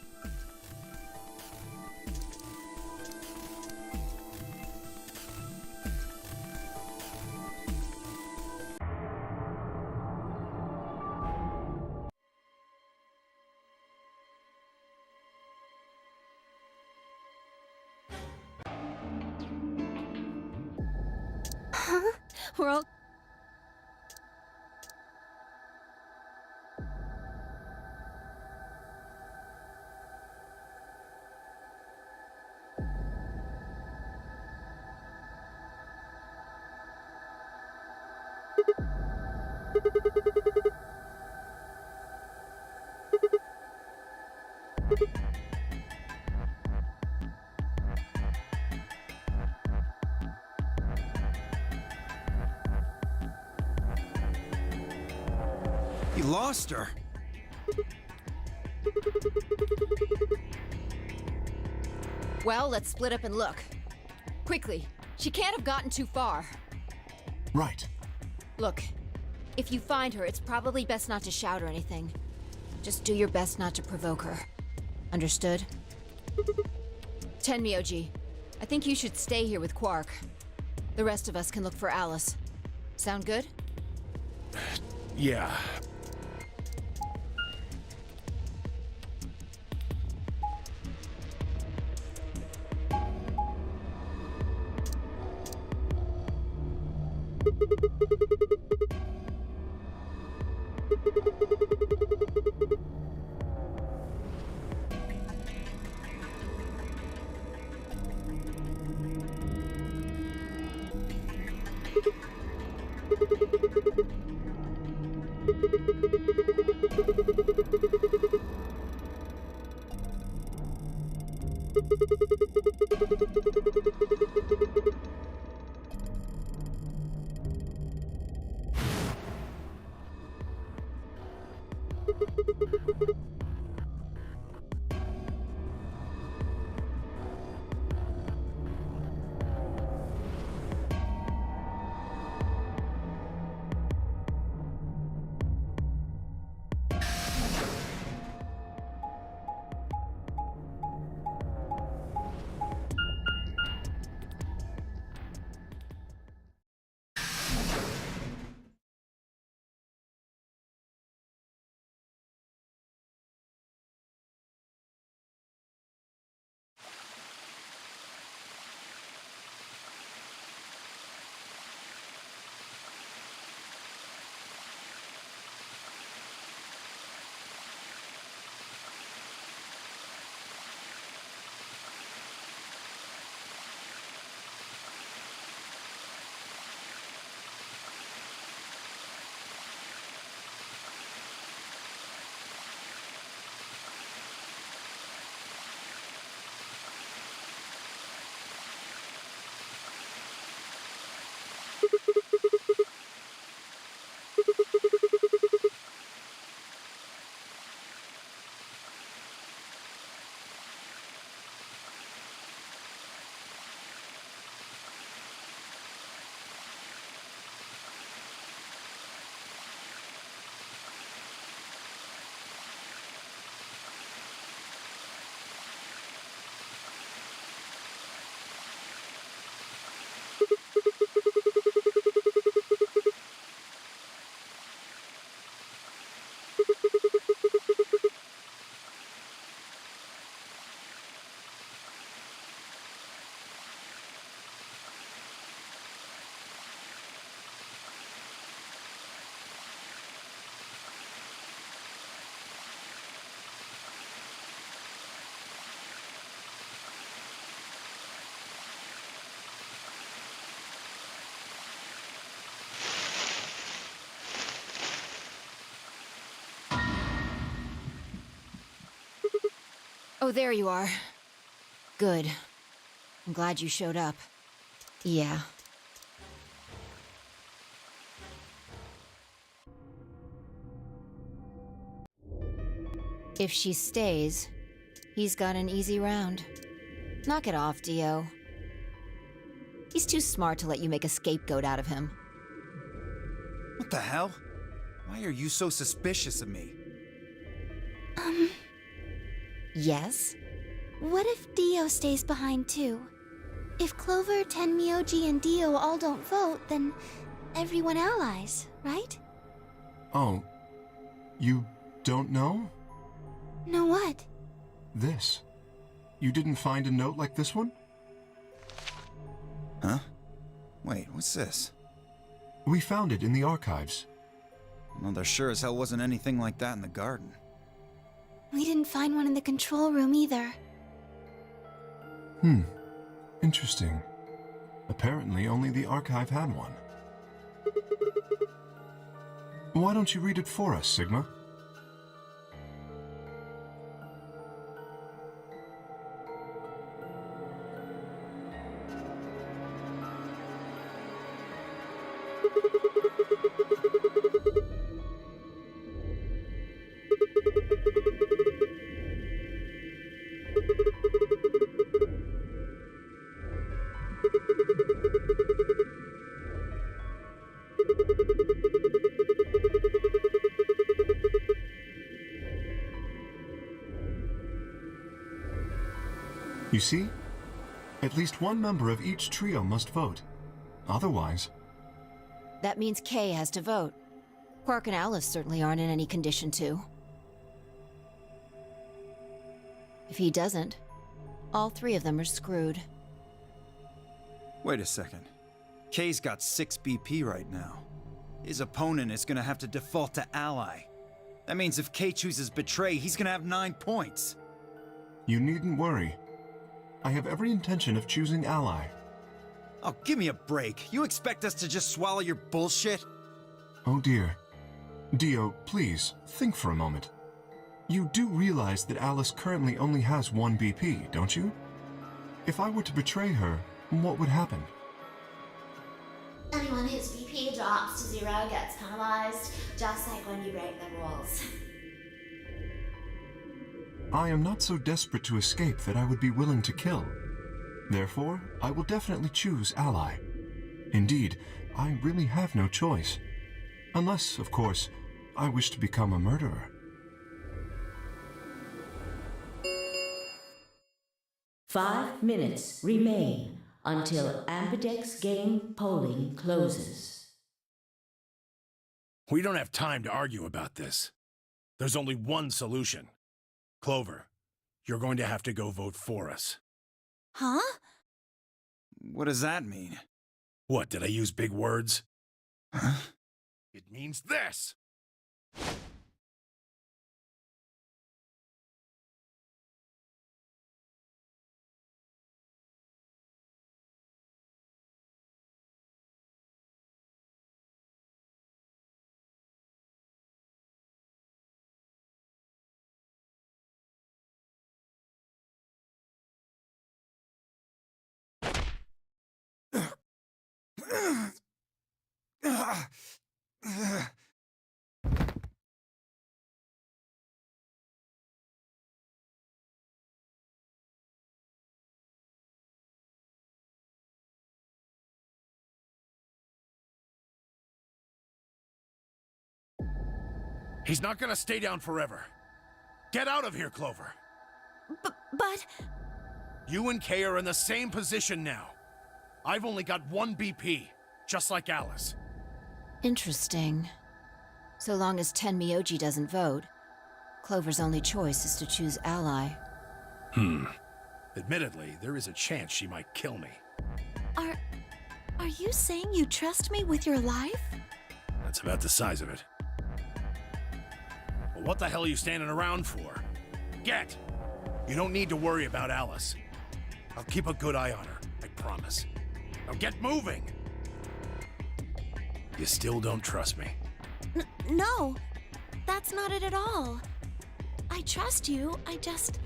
D: We're all...
E: You lost her.
I: Well, let's split up and look. Quickly. She can't have gotten too far.
J: Right.
I: Look, if you find her, it's probably best not to shout or anything. Just do your best not to provoke her. Understood? Tenmyoji, I think you should stay here with Quark. The rest of us can look for Alice. Sound good?
F: Yeah.
I: Oh, there you are. Good. I'm glad you showed up. Yeah. If she stays, he's got an easy round. Knock it off, Dio. He's too smart to let you make a scapegoat out of him.
E: What the hell? Why are you so suspicious of me?
I: Yes?
D: What if Dio stays behind too? If Clover, Tenmyoji, and Dio all don't vote, then everyone allies, right?
J: Oh, you don't know?
D: Know what?
J: This. You didn't find a note like this one?
E: Huh? Wait, what's this?
J: We found it in the archives.
E: Well, there sure as hell wasn't anything like that in the garden.
D: We didn't find one in the control room either.
J: Interesting. Apparently, only the archive had one. Why don't you read it for us, Sigma? You see? At least one member of each trio must vote. Otherwise...
I: That means Kay has to vote. Quark and Alice certainly aren't in any condition to. If he doesn't, all three of them are screwed.
E: Wait a second. Kay's got 6 BP right now. His opponent is gonna have to default to ally. That means if Kay chooses betray, he's gonna have 9 points.
J: You needn't worry. I have every intention of choosing ally.
E: Oh, give me a break. You expect us to just swallow your bullshit?
J: Oh dear. Dio, please, think for a moment. You do realize that Alice currently only has 1 BP, don't you? If I were to betray her, what would happen?
G: Anyone whose BP drops to 0 gets penalized, just like when you break the rules.
J: I am not so desperate to escape that I would be willing to kill. Therefore, I will definitely choose ally. Indeed, I really have no choice. Unless, of course, I wish to become a murderer.
B: Five minutes remain until Ambidex game polling closes.
F: We don't have time to argue about this. There's only one solution. Clover, you're going to have to go vote for us.
D: Huh?
E: What does that mean?
F: What, did I use big words?
E: Huh?
F: It means this! He's not gonna stay down forever. Get out of here, Clover.
D: But...
F: You and Kay are in the same position now. I've only got 1 BP, just like Alice.
I: Interesting. So long as Tenmyoji doesn't vote, Clover's only choice is to choose ally.
F: Admittedly, there is a chance she might kill me.
D: Are you saying you trust me with your life?
F: That's about the size of it. Well, what the hell are you standing around for? Get! You don't need to worry about Alice. I'll keep a good eye on her, I promise. Now get moving! You still don't trust me?
D: No, that's not it at all. I trust you, I just...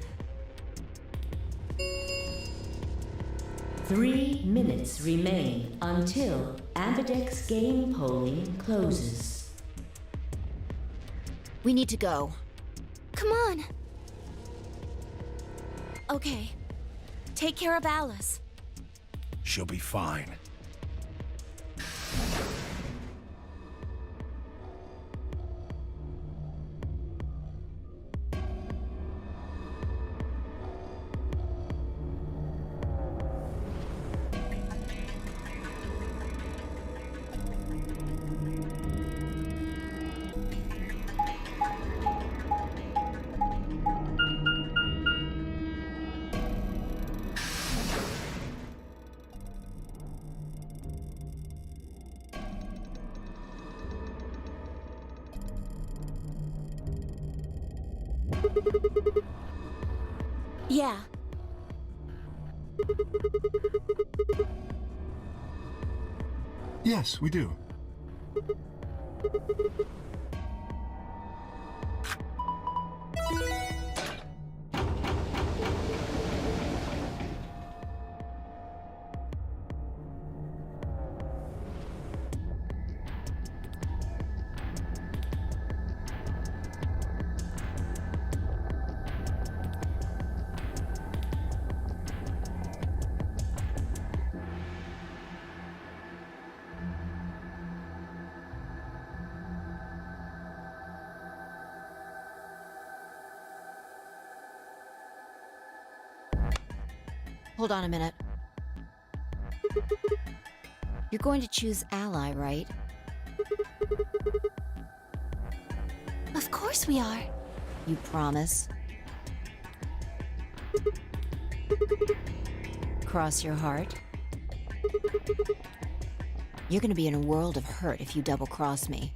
B: 3 minutes remain until Ambidex game polling closes.
I: We need to go.
D: Come on. Okay. Take care of Alice.
F: She'll be fine.
D: Yeah.
J: Yes, we do.
I: Hold on a minute. You're going to choose ally, right?
D: Of course we are.
I: You promise? Cross your heart? You're gonna be in a world of hurt if you double-cross me.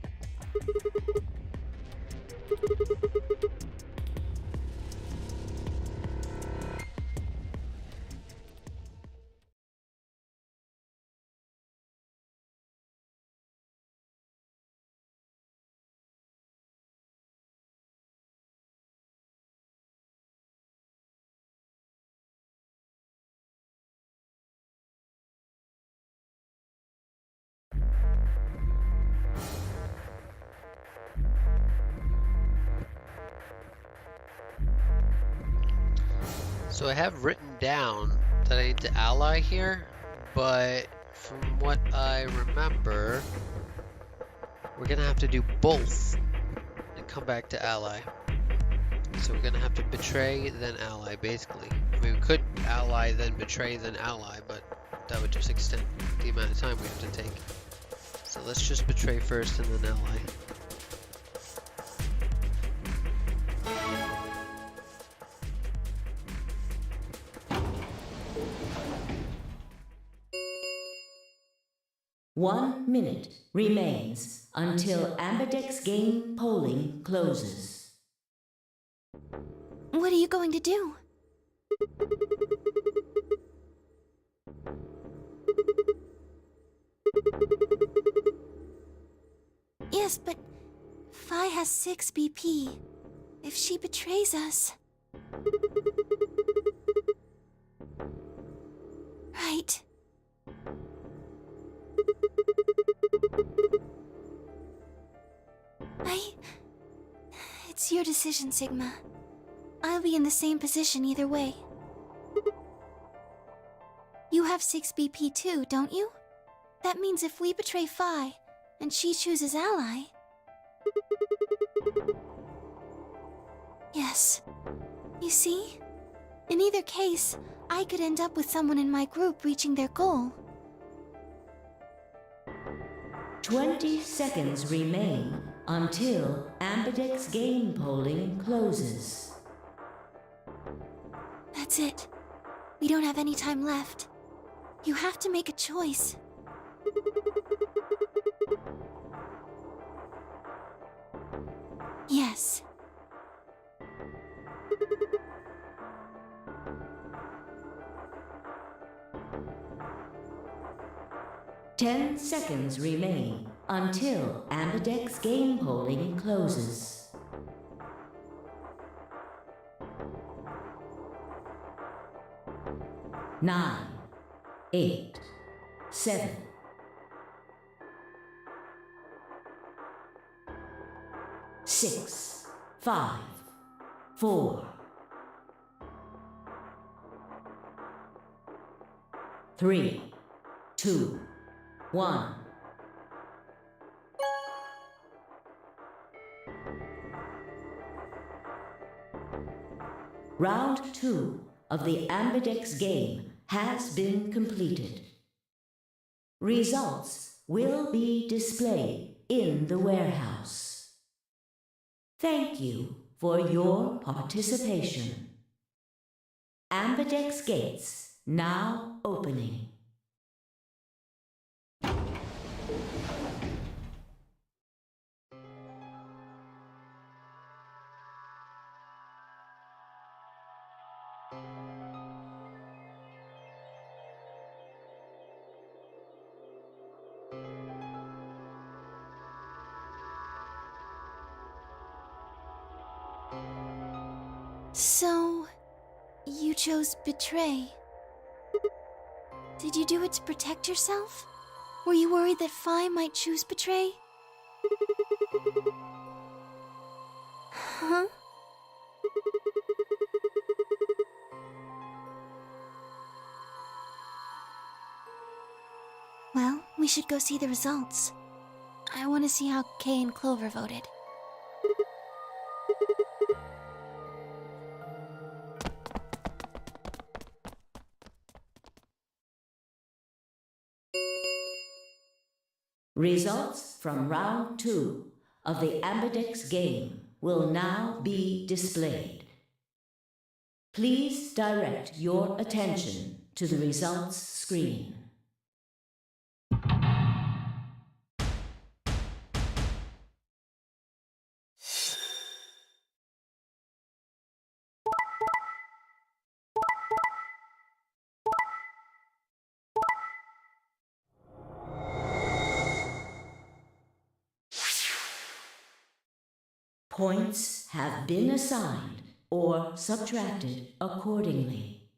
H: So I have written down that I need to ally here, but from what I remember, we're gonna have to do both and come back to ally. So we're gonna have to betray, then ally, basically. I mean, we could ally, then betray, then ally, but that would just extend the amount of time we have to take. So let's just betray first and then ally.
B: One minute remains until Ambidex game polling closes.
D: What are you going to do? Yes, but Phi has 6 BP. If she betrays us... Right. It's your decision, Sigma. I'll be in the same position either way. You have 6 BP too, don't you? That means if we betray Phi, and she chooses ally... Yes. You see? In either case, I could end up with someone in my group reaching their goal.
B: 20 seconds remain until Ambidex game polling closes.
D: That's it. We don't have any time left. You have to make a choice. Yes.
B: Ten seconds remain until Ambidex game polling closes. 9, 8, 7, 6, 5, 4, 3, 2, 1. Round 2 of the Ambidex game has been completed. Results will be displayed in the warehouse. Thank you for your participation. Ambidex gates now opening.
D: So, you chose betray. Did you do it to protect yourself? Were you worried that Phi might choose betray? Huh? Well, we should go see the results. I want to see how Kay and Clover voted.
B: Results from round 2 of the Ambidex game will now be displayed. Please direct your attention to the results screen. Points have been assigned or subtracted accordingly.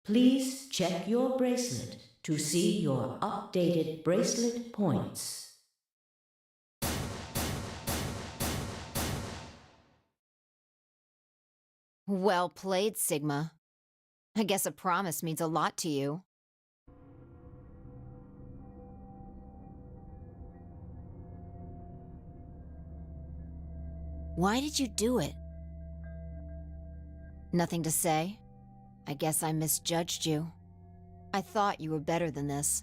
B: Please check your bracelet to see your updated bracelet points.
I: Well played, Sigma. I guess a promise means a lot to you. Why did you do it? Nothing to say? I guess I misjudged you. I thought you were better than this.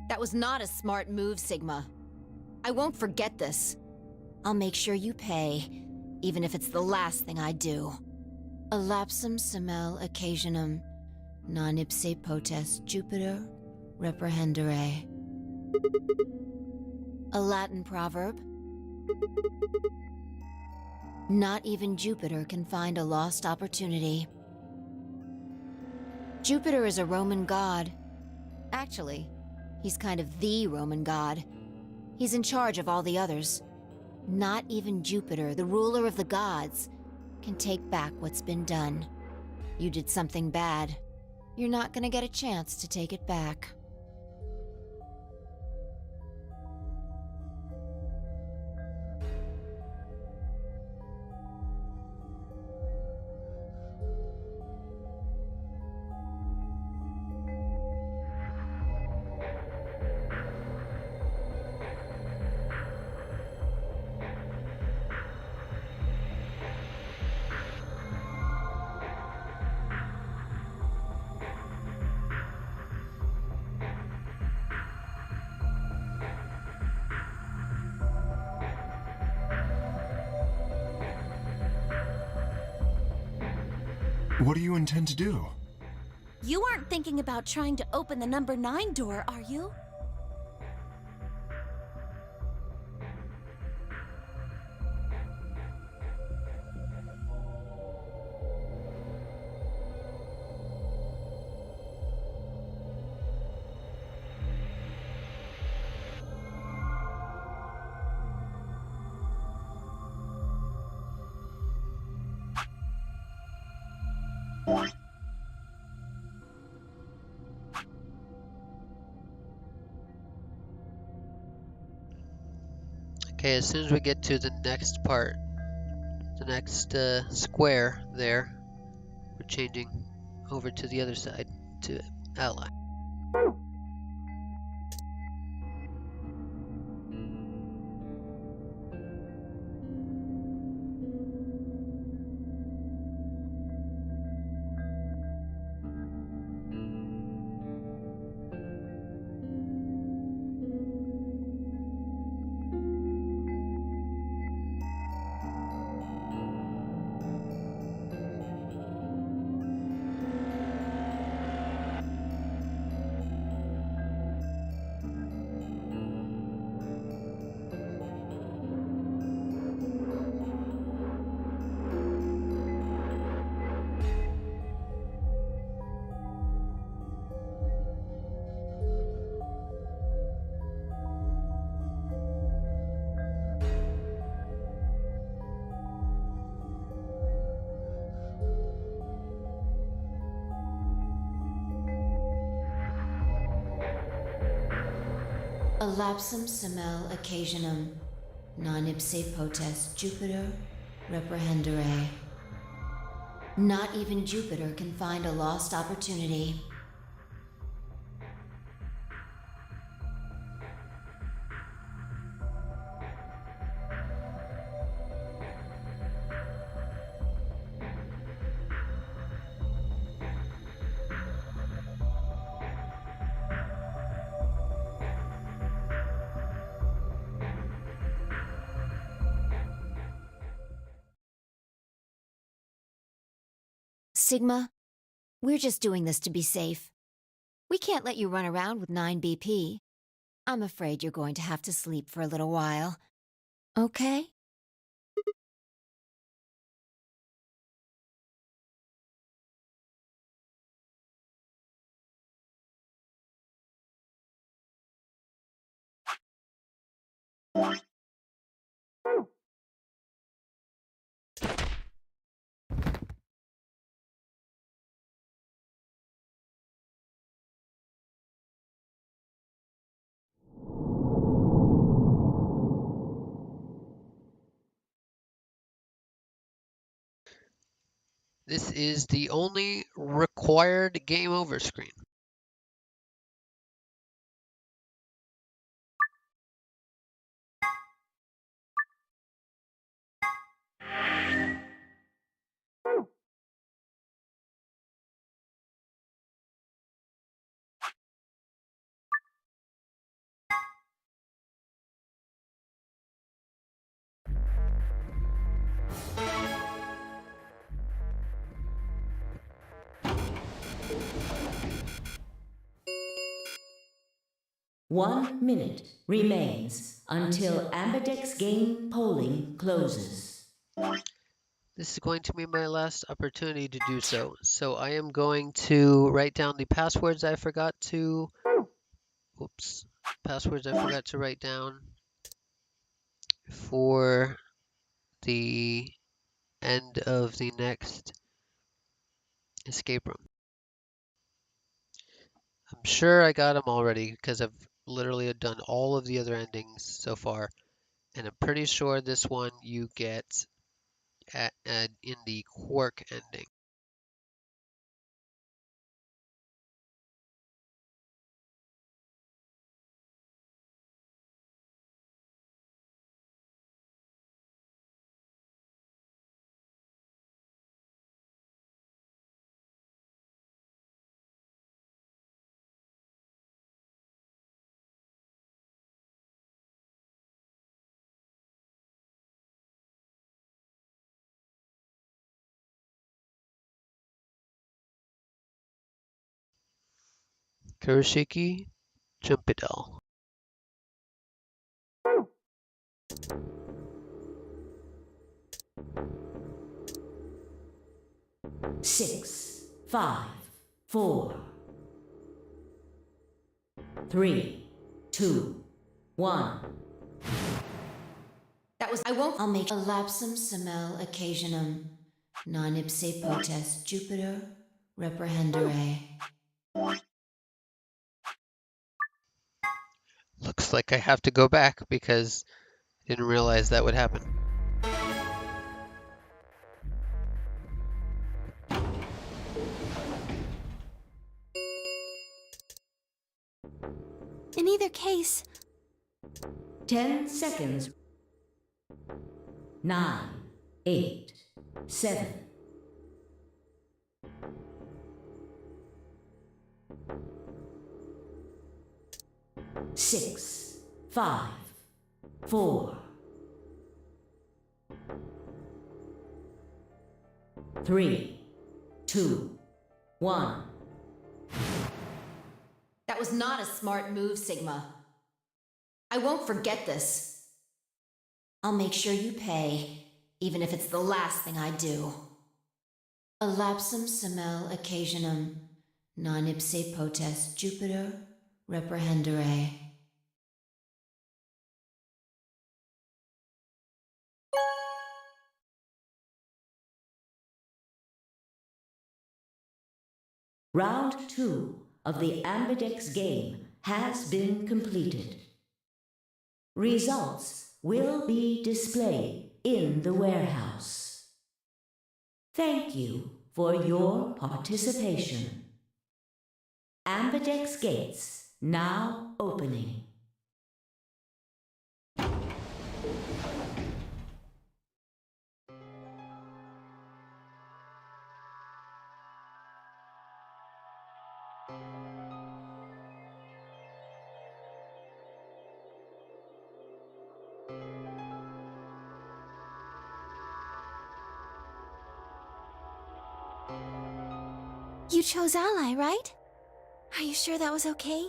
I: That was not a smart move, Sigma. I won't forget this. I'll make sure you pay, even if it's the last thing I do. A lapsum semel occasionum, non ipse potest Jupiter reprehendere. A Latin proverb. Not even Jupiter can find a lost opportunity. Jupiter is a Roman god. Actually, he's kind of the Roman god. He's in charge of all the others. Not even Jupiter, the ruler of the gods, can take back what's been done. You did something bad. You're not gonna get a chance to take it back.
J: What do you intend to do?
D: You aren't thinking about trying to open the number 9 door, are you?
H: Okay, as soon as we get to the next part, the next square there, we're changing over to the other side to ally.
I: Elapsum semel occasionum, non ipse potest Jupiter reprehendere. Not even Jupiter can find a lost opportunity. Sigma, we're just doing this to be safe. We can't let you run around with 9 BP. I'm afraid you're going to have to sleep for a little while. Okay?
H: This is the only required game over screen.
B: One minute remains until Ambidex game polling closes.
H: This is going to be my last opportunity to do so. So I am going to write down the passwords I forgot to... Oops. Passwords I forgot to write down for the end of the next escape room. I'm sure I got them already because I've literally done all of the other endings so far. And I'm pretty sure this one you get in the Quark ending. Kuroshiki Jumpidal.
B: Six, 5, 4, 3, 2, 1.
I: That was. I won't. I'll make elapsum semel occasionum, non ipse potest Jupiter reprehendere.
H: Looks like I have to go back because Didn't realize that would happen.
D: In either case,
B: 10 seconds. 9, 8, 7. Six, 5, 4, 3, 2, 1.
I: That was not a smart move, Sigma. I won't forget this. I'll make sure you pay, even if it's the last thing I do. Elapsum semel occasionum, non ipse potest Jupiter reprehendere.
B: Round 2 of the Ambidex game has been completed. Results will be displayed in the warehouse. Thank you for your participation. Ambidex gates now opening.
D: you chose Ally, right? Are you sure that was okay?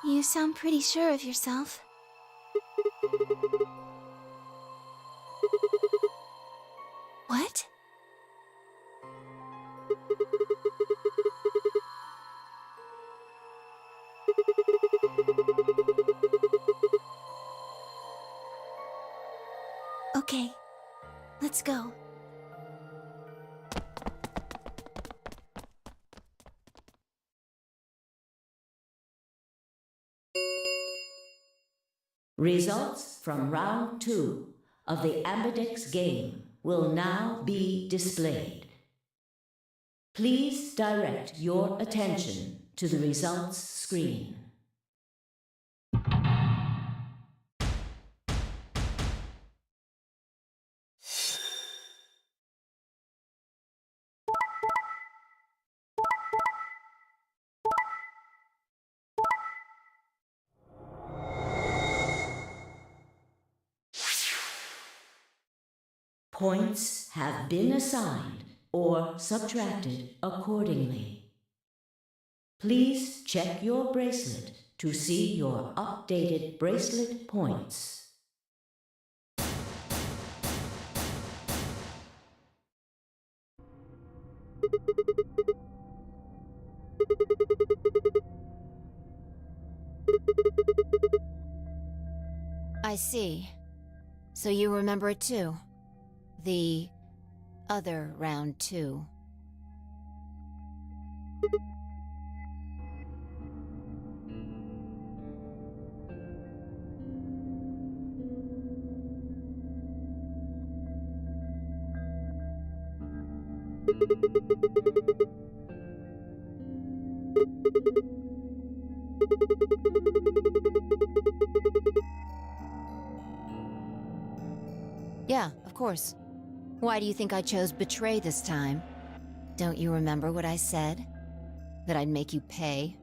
D: You sound pretty sure of yourself. What? Okay, let's go.
B: Results from round 2 of the Ambidex game will now be displayed. Please direct your attention to the results screen. Points have been assigned or subtracted accordingly. Please check your bracelet to see your updated bracelet points.
I: I see. So you remember it too? The other round 2. Yeah, of course. Why do you think I chose Betray this time? Don't you remember what I said? That I'd make you pay?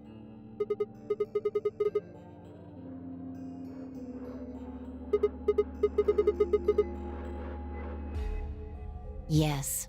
I: Yes.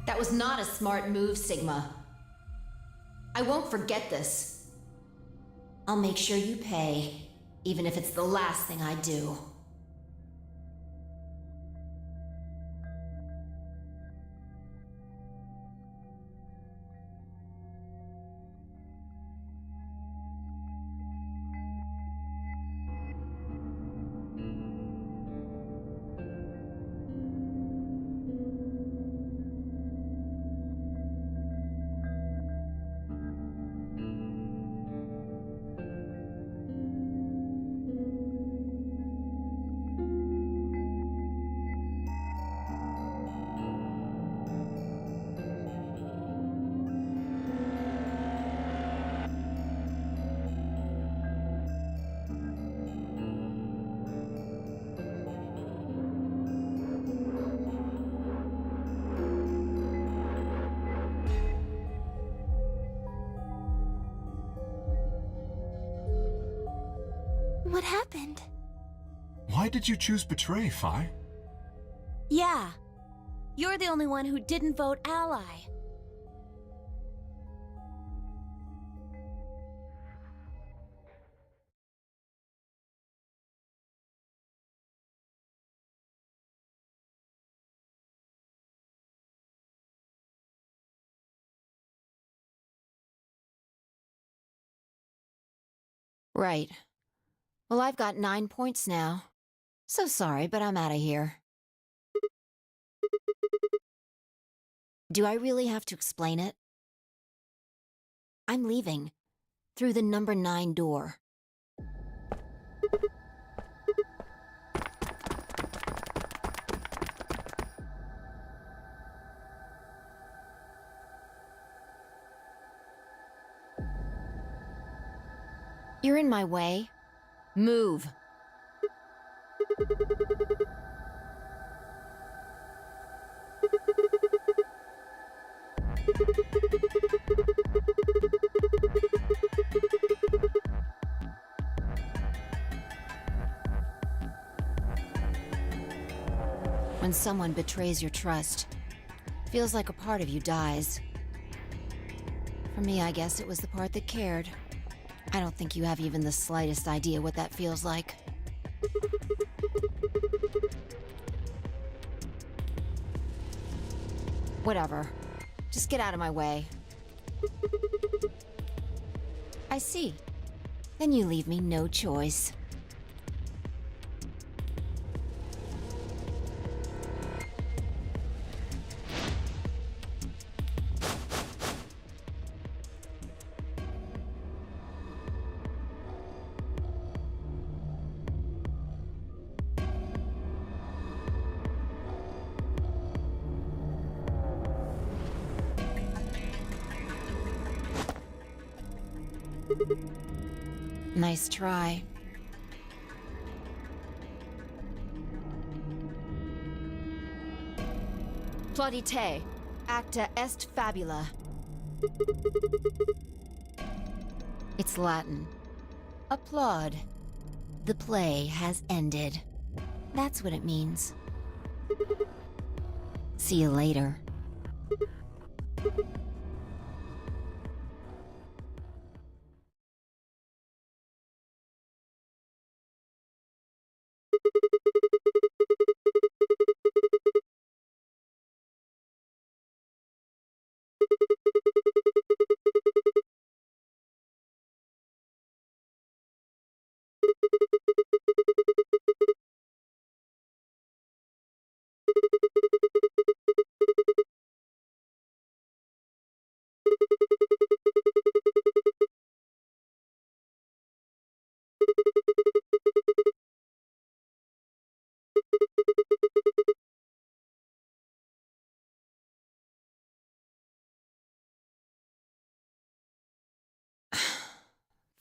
I: That was not a smart move, Sigma. I won't forget this. I'll make sure you pay, even if it's the last thing I do.
D: What happened?
J: Why did you choose betray, Phi?
B: Yeah. You're the only one who didn't vote ally.
I: Right. Well, I've got 9 points now. So sorry, but I'm out of here. Do I really have to explain it? I'm leaving. Through the number 9 door. You're in my way. Move. When someone betrays your trust, feels like a part of you dies. For me, I guess it was the part that cared. I don't think you have even the slightest idea what that feels like. Whatever. Just get out of my way. I see. Then you leave me no choice. Nice try. Plaudite, acta est fabula. It's Latin. Applaud. The play has ended. That's what it means. See you later.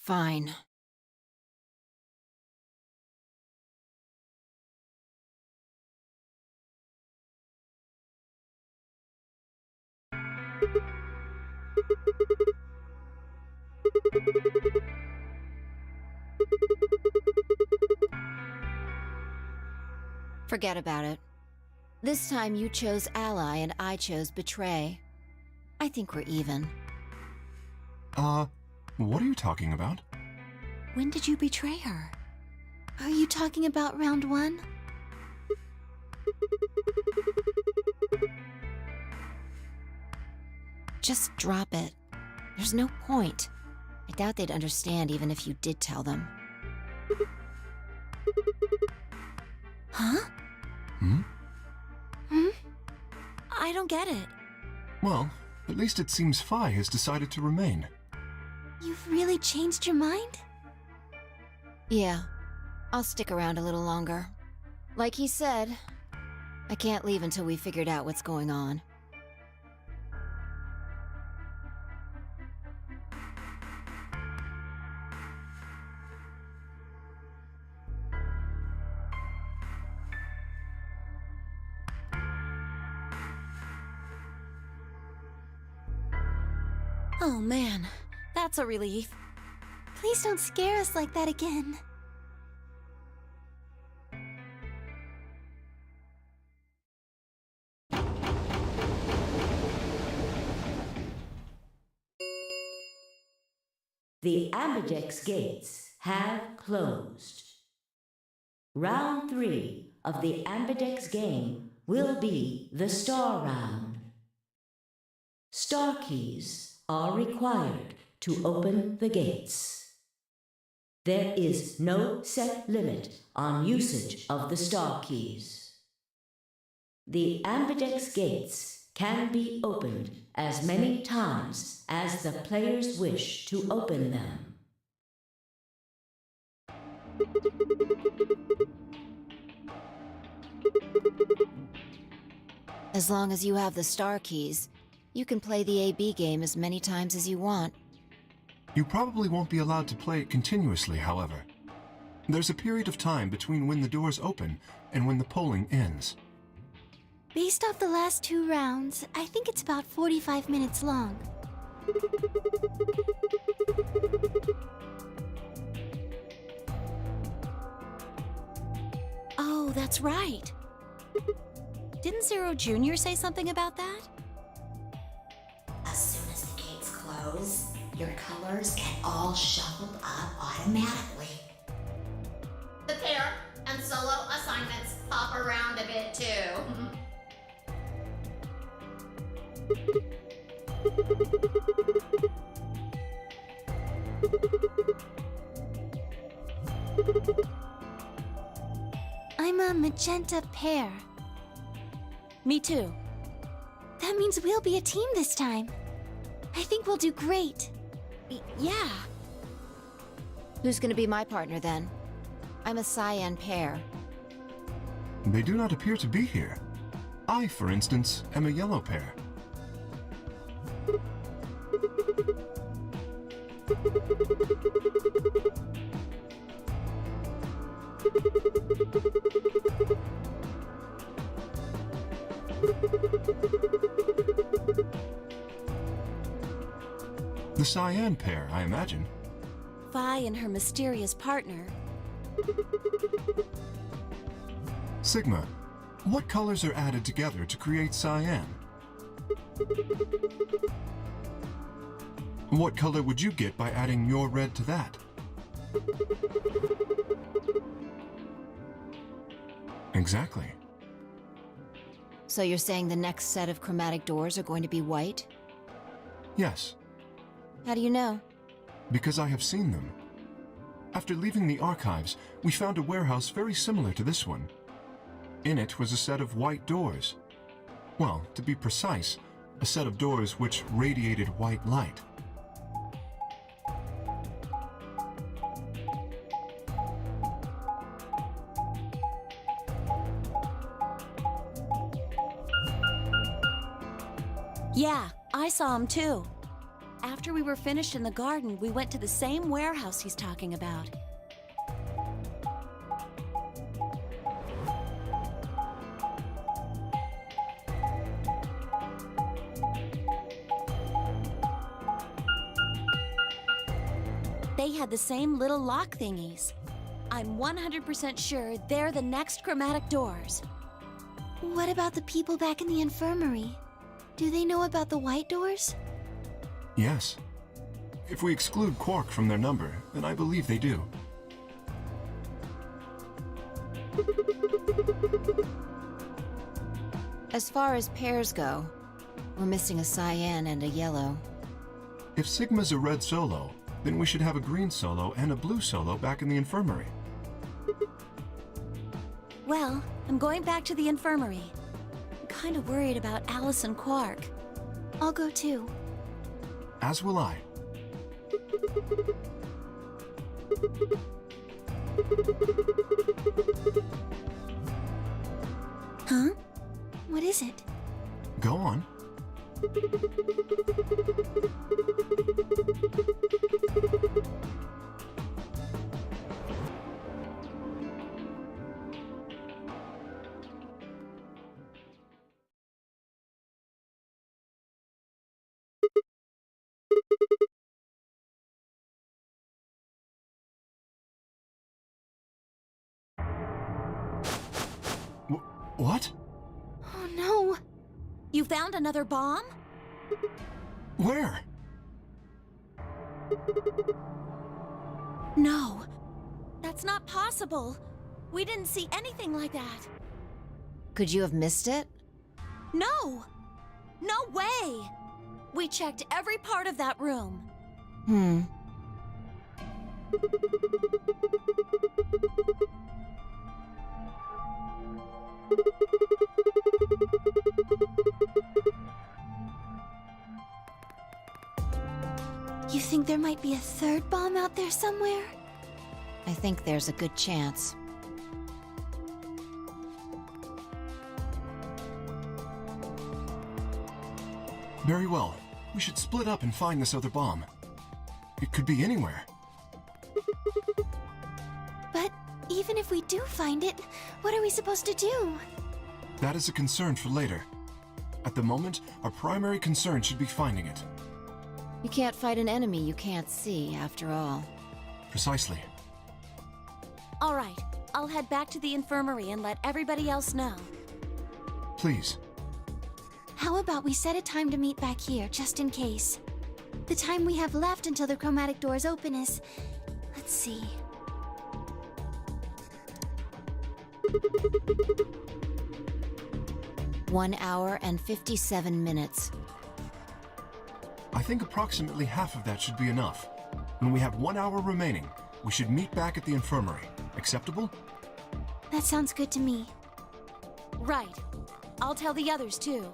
I: Fine. Forget about it. This time you chose ally and I chose betray. I think we're even.
J: What are you talking about?
D: When did you betray her? Are you talking about round 1?
I: Just drop it. There's no point. I doubt they'd understand even if you did tell them.
D: Huh?
J: Hmm?
D: I don't get it.
J: Well, at least it seems Phi has decided to remain.
D: You've really changed your mind?
I: Yeah, I'll stick around a little longer. Like he said, I can't leave until we figured out what's going on.
D: Oh man, that's a relief. Please don't scare us like that again.
B: The Ambidex gates have closed. Round 3 of the Ambidex game will be the Star Round. Star keys are required to open the gates. There is no set limit on usage of the star keys. The Ambidex gates can be opened as many times as the players wish to open them.
I: As long as you have the star keys, you can play the AB game as many times as you want.
J: You probably won't be allowed to play it continuously, however. There's a period of time between when the doors open and when the polling ends.
D: Based off the last 2 rounds, I think it's about 45 minutes long. Oh, that's right. Didn't Zero Jr. say something about that?
G: As soon as the gates close, your colors get all shuffled up automatically. The pair and solo assignments hop around a bit too.
D: I'm a magenta pair. Me too. That means we'll be a team this time. I think we'll do great. Yeah.
I: Who's gonna be my partner then? I'm a cyan pair.
J: They do not appear to be here. I, for instance, am a yellow pair. The cyan pair, I imagine.
D: Vi and her mysterious partner.
J: Sigma, what colors are added together to create cyan? What color would you get by adding your red to that? Exactly.
I: So you're saying the next set of chromatic doors are going to be white?
J: Yes,
I: How do you know?
J: because I have seen them. After leaving the archives, we found a warehouse very similar to this one. In it was a set of white doors. Well, to be precise, a set of doors which radiated white light.
D: Yeah, I saw him too. After we were finished in the garden, we went to the same warehouse he's talking about. They had the same little lock thingies. I'm 100% sure they're the next chromatic doors. What about the people back in the infirmary? Do they know about the white doors?
J: Yes. If we exclude Quark from their number, then I believe they do.
I: As far as pairs go, we're missing a cyan and a yellow.
J: If Sigma's a red solo, then we should have a green solo and a blue solo back in the infirmary.
D: Well, I'm going back to the infirmary. I'm kind of worried about Alice and Quark. I'll go too.
J: As will I.
D: Huh? What is it?
J: Go on. What?
D: Oh no! You found another bomb?
J: Where?
D: No. That's not possible. We didn't see anything like that.
I: Could you have missed it?
D: No! No way! We checked every part of that room. You think there might be a third bomb out there somewhere?
I: I think there's a good chance.
J: Very well. We should split up and find this other bomb. It could be anywhere.
D: But even if we do find it, what are we supposed to do?
J: That is a concern for later. At the moment, our primary concern should be finding it.
I: You can't fight an enemy you can't see, after all.
J: Precisely.
D: All right, I'll head back to the infirmary and let everybody else know.
J: Please.
D: How about we set a time to meet back here, just in case? The time we have left until the chromatic doors open is... let's see...
I: 1 hour and 57 minutes.
J: I think approximately half of that should be enough. When we have 1 hour remaining, we should meet back at the infirmary. Acceptable?
D: That sounds good to me. Right. I'll tell the others, too.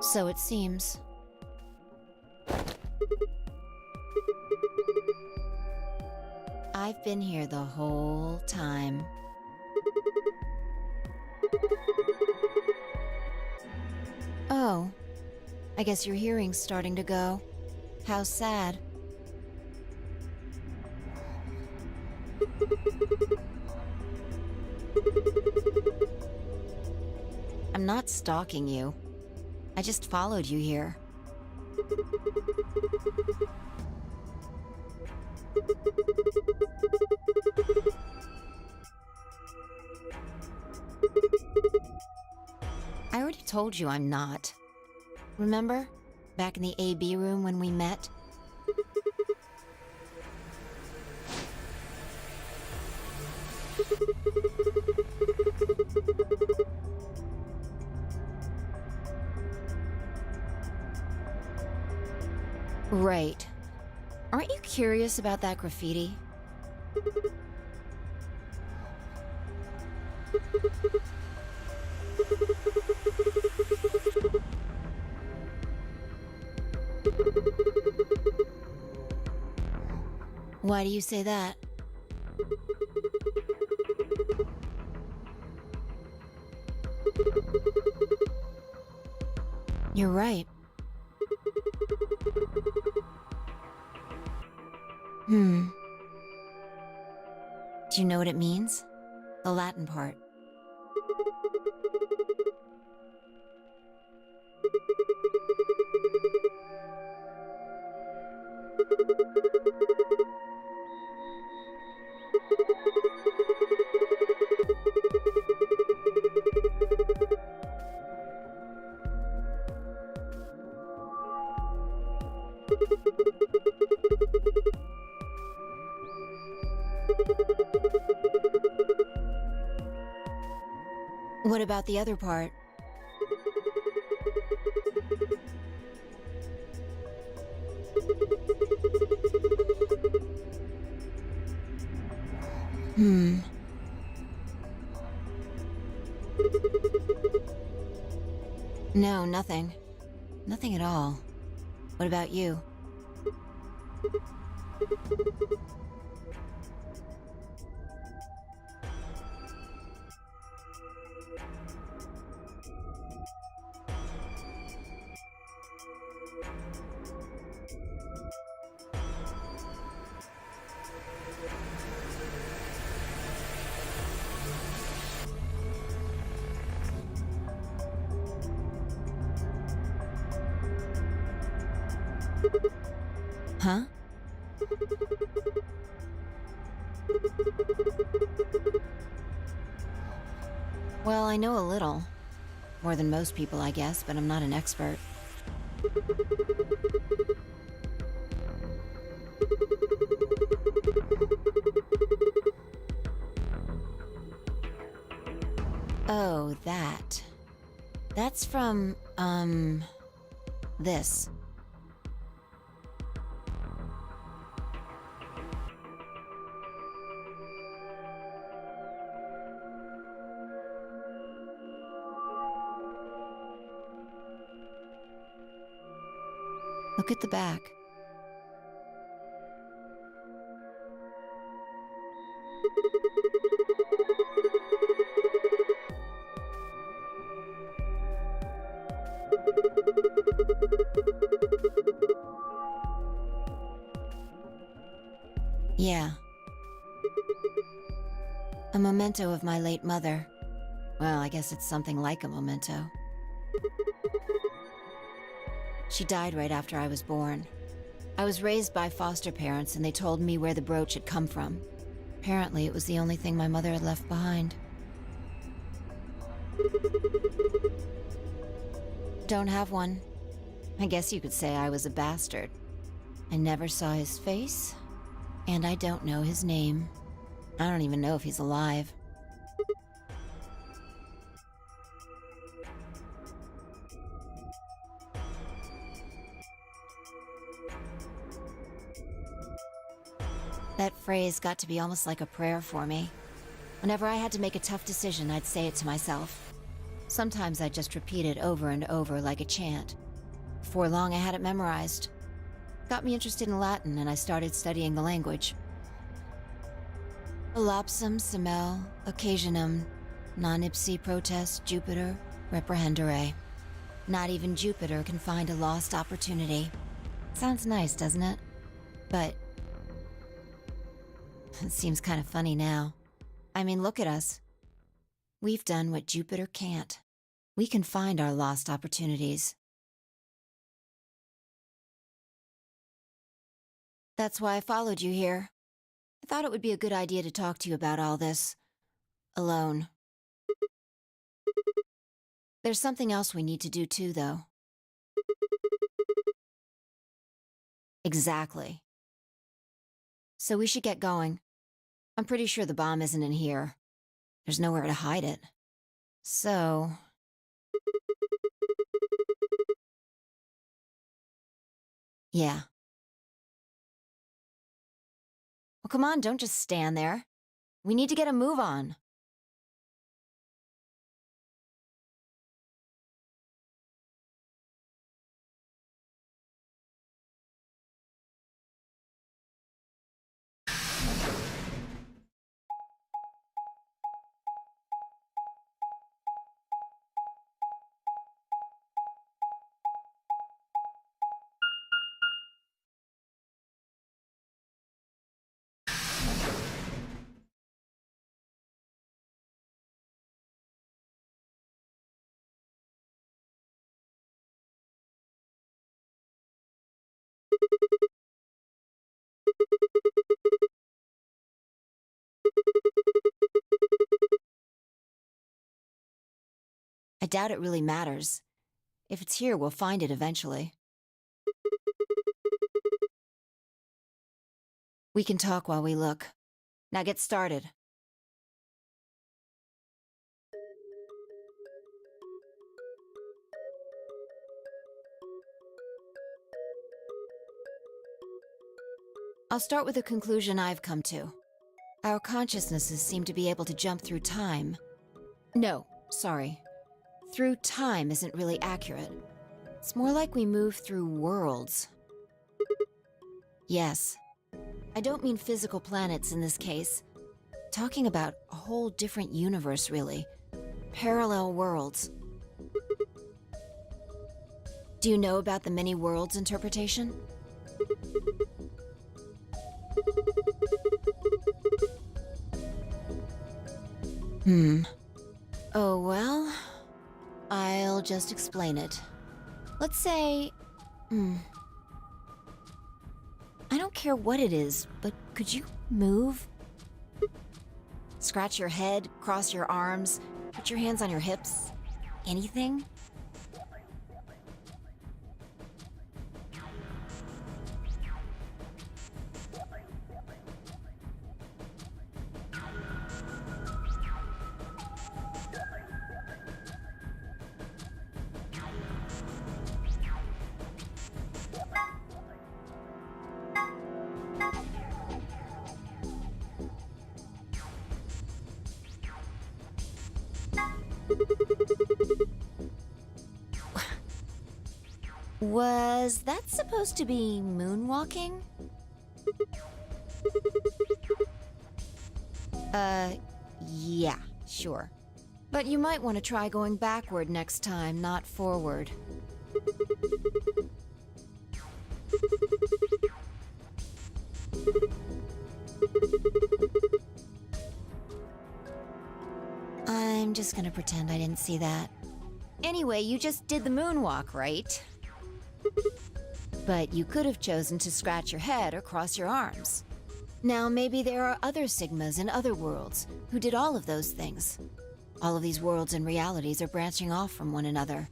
I: So it seems. I've been here the whole time. Oh, I guess your hearing's starting to go. How sad. I'm not stalking you. I just followed you here. told you I'm not. Remember? Back in the AB room when we met? Right. Aren't you curious about that graffiti? Why do you say that? You're right. Do you know what it means? The Latin part. What about the other part? No, nothing. Nothing at all. What about you? Huh? Well, I know a little. More than most people, I guess, but I'm not an expert. Oh, that. That's from, this. Look at the back. Yeah. A memento of my late mother. Well, I guess it's something like a memento. She died right after I was born. I was raised by foster parents, and they told me where the brooch had come from. Apparently, it was the only thing my mother had left behind. Don't have one. I guess you could say I was a bastard. I never saw his face, and I don't know his name. I don't even know if he's alive. That phrase got to be almost like a prayer for me. Whenever I had to make a tough decision, I'd say it to myself. Sometimes I'd just repeat it over and over like a chant. Before long, I had it memorized. Got me interested in Latin, and I started studying the language. Lapsum semel occasionum non ipsi protest Jupiter reprehendere. Not even Jupiter can find a lost opportunity. Sounds nice, doesn't it? But it seems kind of funny now. I mean, look at us. We've done what Jupiter can't. We can find our lost opportunities. That's why I followed you here. I thought it would be a good idea to talk to you about all this. Alone. There's something else we need to do too, though. Exactly. So we should get going. I'm pretty sure the bomb isn't in here. There's nowhere to hide it. So... yeah. Well, come on, don't just stand there. We need to get a move on. I doubt it really matters. If it's here, we'll find it eventually. We can talk while we look. Now get started. I'll start with a conclusion I've come to. Our consciousnesses seem to be able to jump through time. No, sorry. Through time isn't really accurate. It's more like we move through worlds. Yes. I don't mean physical planets in this case. Talking about a whole different universe, really. Parallel worlds. Do you know about the many worlds interpretation? Oh, well, I'll just explain it. Let's say, I don't care what it is, but could you move? Scratch your head, cross your arms, put your hands on your hips. Anything? Was that supposed to be moonwalking? Yeah, sure. But you might want to try going backward next time, not forward. I'm just gonna pretend I didn't see that. Anyway, you just did the moonwalk, right? But you could have chosen to scratch your head or cross your arms. Now, maybe there are other Sigmas in other worlds who did all of those things. All of these worlds and realities are branching off from one another.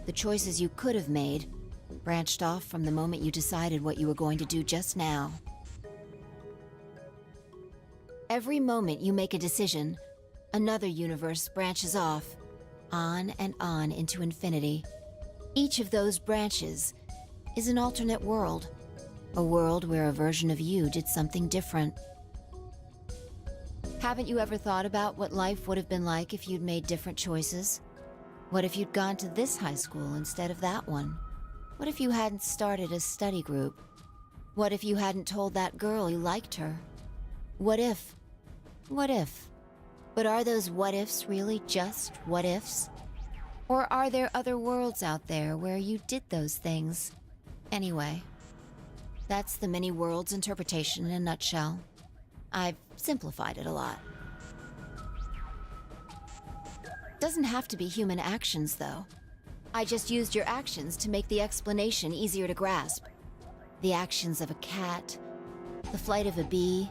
I: The choices you could have made branched off from the moment you decided what you were going to do just now. Every moment you make a decision, another universe branches off, on and on into infinity. Each of those branches is an alternate world. A world where a version of you did something different. Haven't you ever thought about what life would have been like if you'd made different choices? What if you'd gone to this high school instead of that one? What if you hadn't started a study group? What if you hadn't told that girl you liked her? What if? What if? But are those what ifs really just what ifs? Or are there other worlds out there where you did those things? Anyway, that's the many worlds interpretation in a nutshell. I've simplified it a lot. Doesn't have to be human actions, though. I just used your actions to make the explanation easier to grasp. The actions of a cat, the flight of a bee,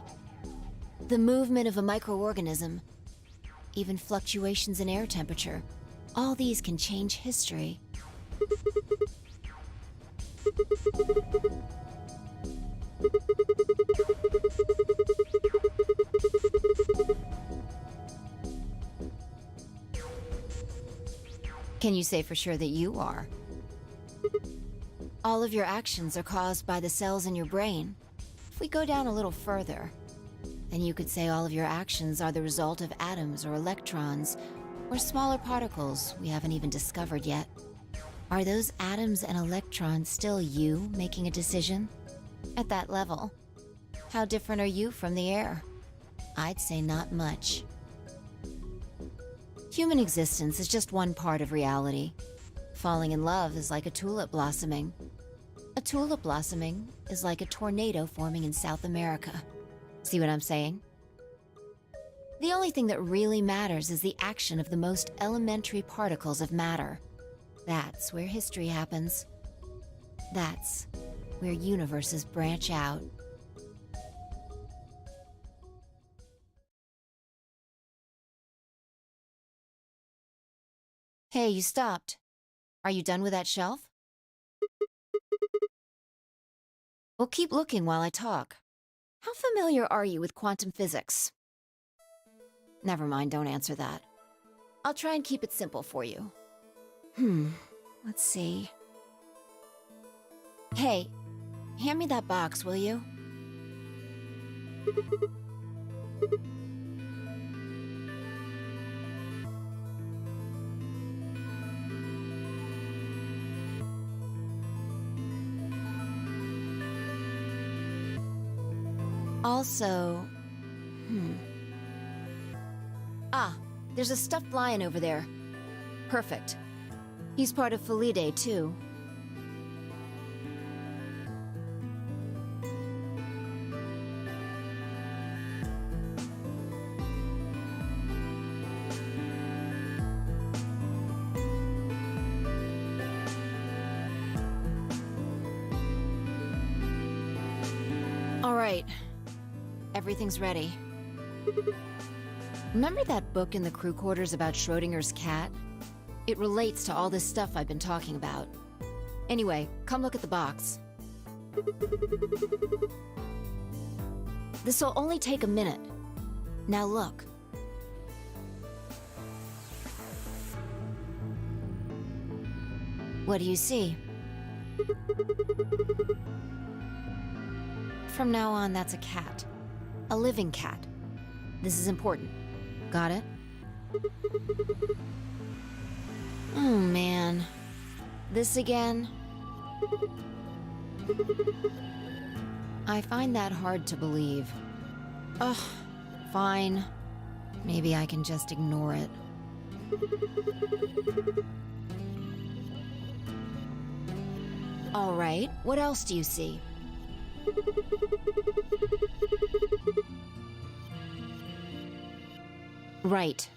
I: the movement of a microorganism, even fluctuations in air temperature. All these can change history. Can you say for sure that you are? All of your actions are caused by the cells in your brain. If we go down a little further, then you could say all of your actions are the result of atoms or electrons, or smaller particles we haven't even discovered yet. Are those atoms and electrons still you making a decision? At that level, how different are you from the air? I'd say not much. Human existence is just one part of reality. Falling in love is like a tulip blossoming. A tulip blossoming is like a tornado forming in South America. See what I'm saying? The only thing that really matters is the action of the most elementary particles of matter. That's where history happens. That's where universes branch out. Hey, you stopped. Are you done with that shelf? Well, keep looking while I talk. How familiar are you with quantum physics? Never mind, don't answer that. I'll try and keep it simple for you. Let's see. Hey, hand me that box, will you? Also, there's a stuffed lion over there. Perfect. He's part of Felidae, too. All right. Everything's ready. Remember that book in the crew quarters about Schrodinger's cat? It relates to all this stuff I've been talking about. Anyway, come look at the box. This'll only take a minute. Now look. What do you see? From now on, that's a cat. A living cat. This is important. Got it? Oh, man. This again? I find that hard to believe. Ugh, fine. Maybe I can just ignore it. All right, what else do you see? Right.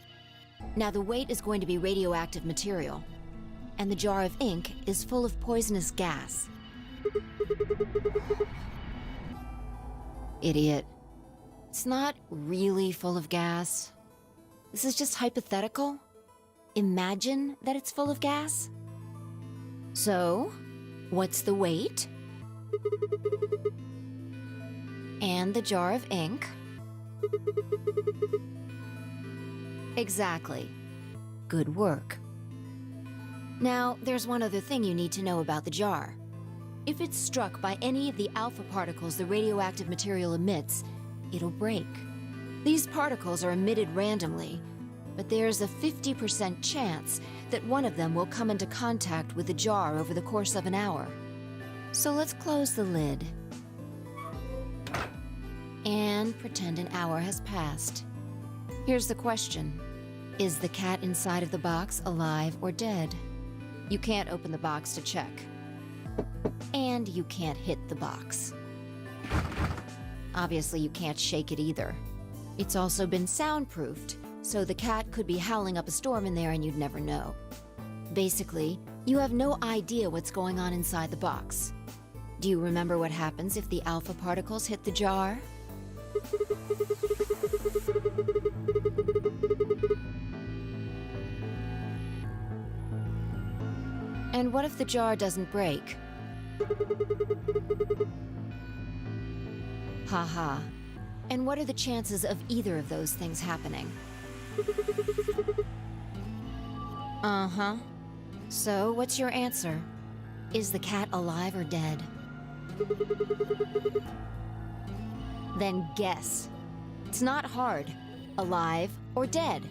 I: Now the weight is going to be radioactive material, and the jar of ink is full of poisonous gas. Idiot. It's not really full of gas. This is just hypothetical. Imagine that it's full of gas. So, what's the weight? And the jar of ink? Exactly. Good work. Now, there's one other thing you need to know about the jar. If it's struck by any of the alpha particles the radioactive material emits, it'll break. These particles are emitted randomly, but there's a 50% chance that one of them will come into contact with the jar over the course of an hour. So let's close the lid. And pretend an hour has passed. Here's the question. Is the cat inside of the box alive or dead? You can't open the box to check. And you can't hit the box. Obviously, you can't shake it either. It's also been soundproofed, so the cat could be howling up a storm in there and you'd never know. Basically, you have no idea what's going on inside the box. Do you remember what happens if the alpha particles hit the jar? And what if the jar doesn't break? Haha. And what are the chances of either of those things happening? Uh-huh. So, what's your answer? Is the cat alive or dead? Then guess. It's not hard. Alive or dead?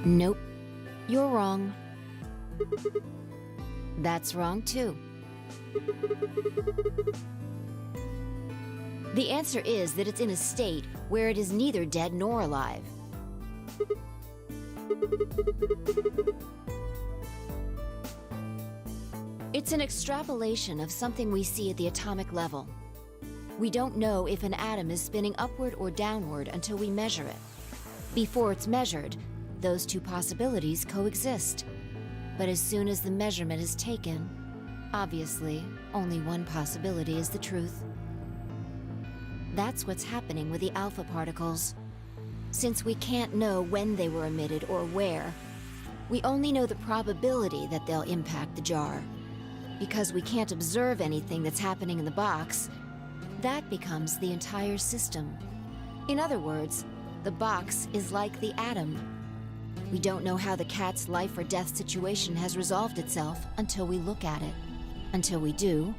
I: Nope. You're wrong. That's wrong too. The answer is that it's in a state where it is neither dead nor alive. It's an extrapolation of something we see at the atomic level. We don't know if an atom is spinning upward or downward until we measure it. Before it's measured, those two possibilities coexist. But as soon as the measurement is taken, obviously, only one possibility is the truth. That's what's happening with the alpha particles. Since we can't know when they were emitted or where, we only know the probability that they'll impact the jar. Because we can't observe anything that's happening in the box, that becomes the entire system. In other words, the box is like the atom. We don't know how the cat's life or death situation has resolved itself until we look at it. Until we do,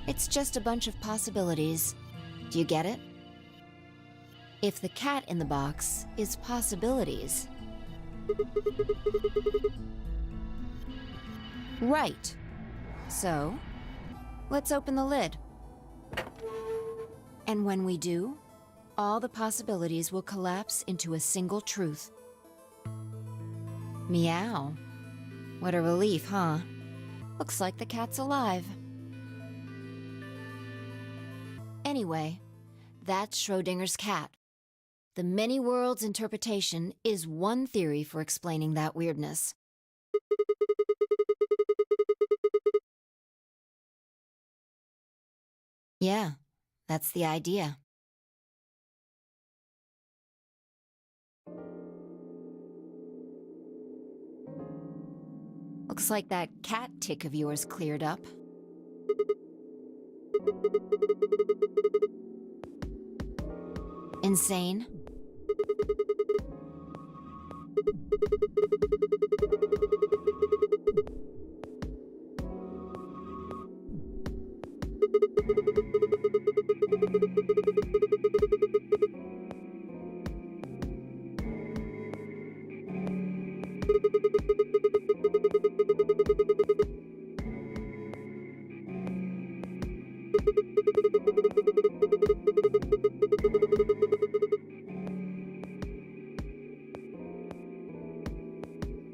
I: it's just a bunch of possibilities. Do you get it? If the cat in the box is possibilities. Right. So, let's open the lid. And when we do, all the possibilities will collapse into a single truth. Meow. What a relief, huh? Looks like the cat's alive. Anyway, that's Schrodinger's cat. The many worlds interpretation is one theory for explaining that weirdness. Yeah, that's the idea. Looks like that cat tick of yours cleared up. Insane?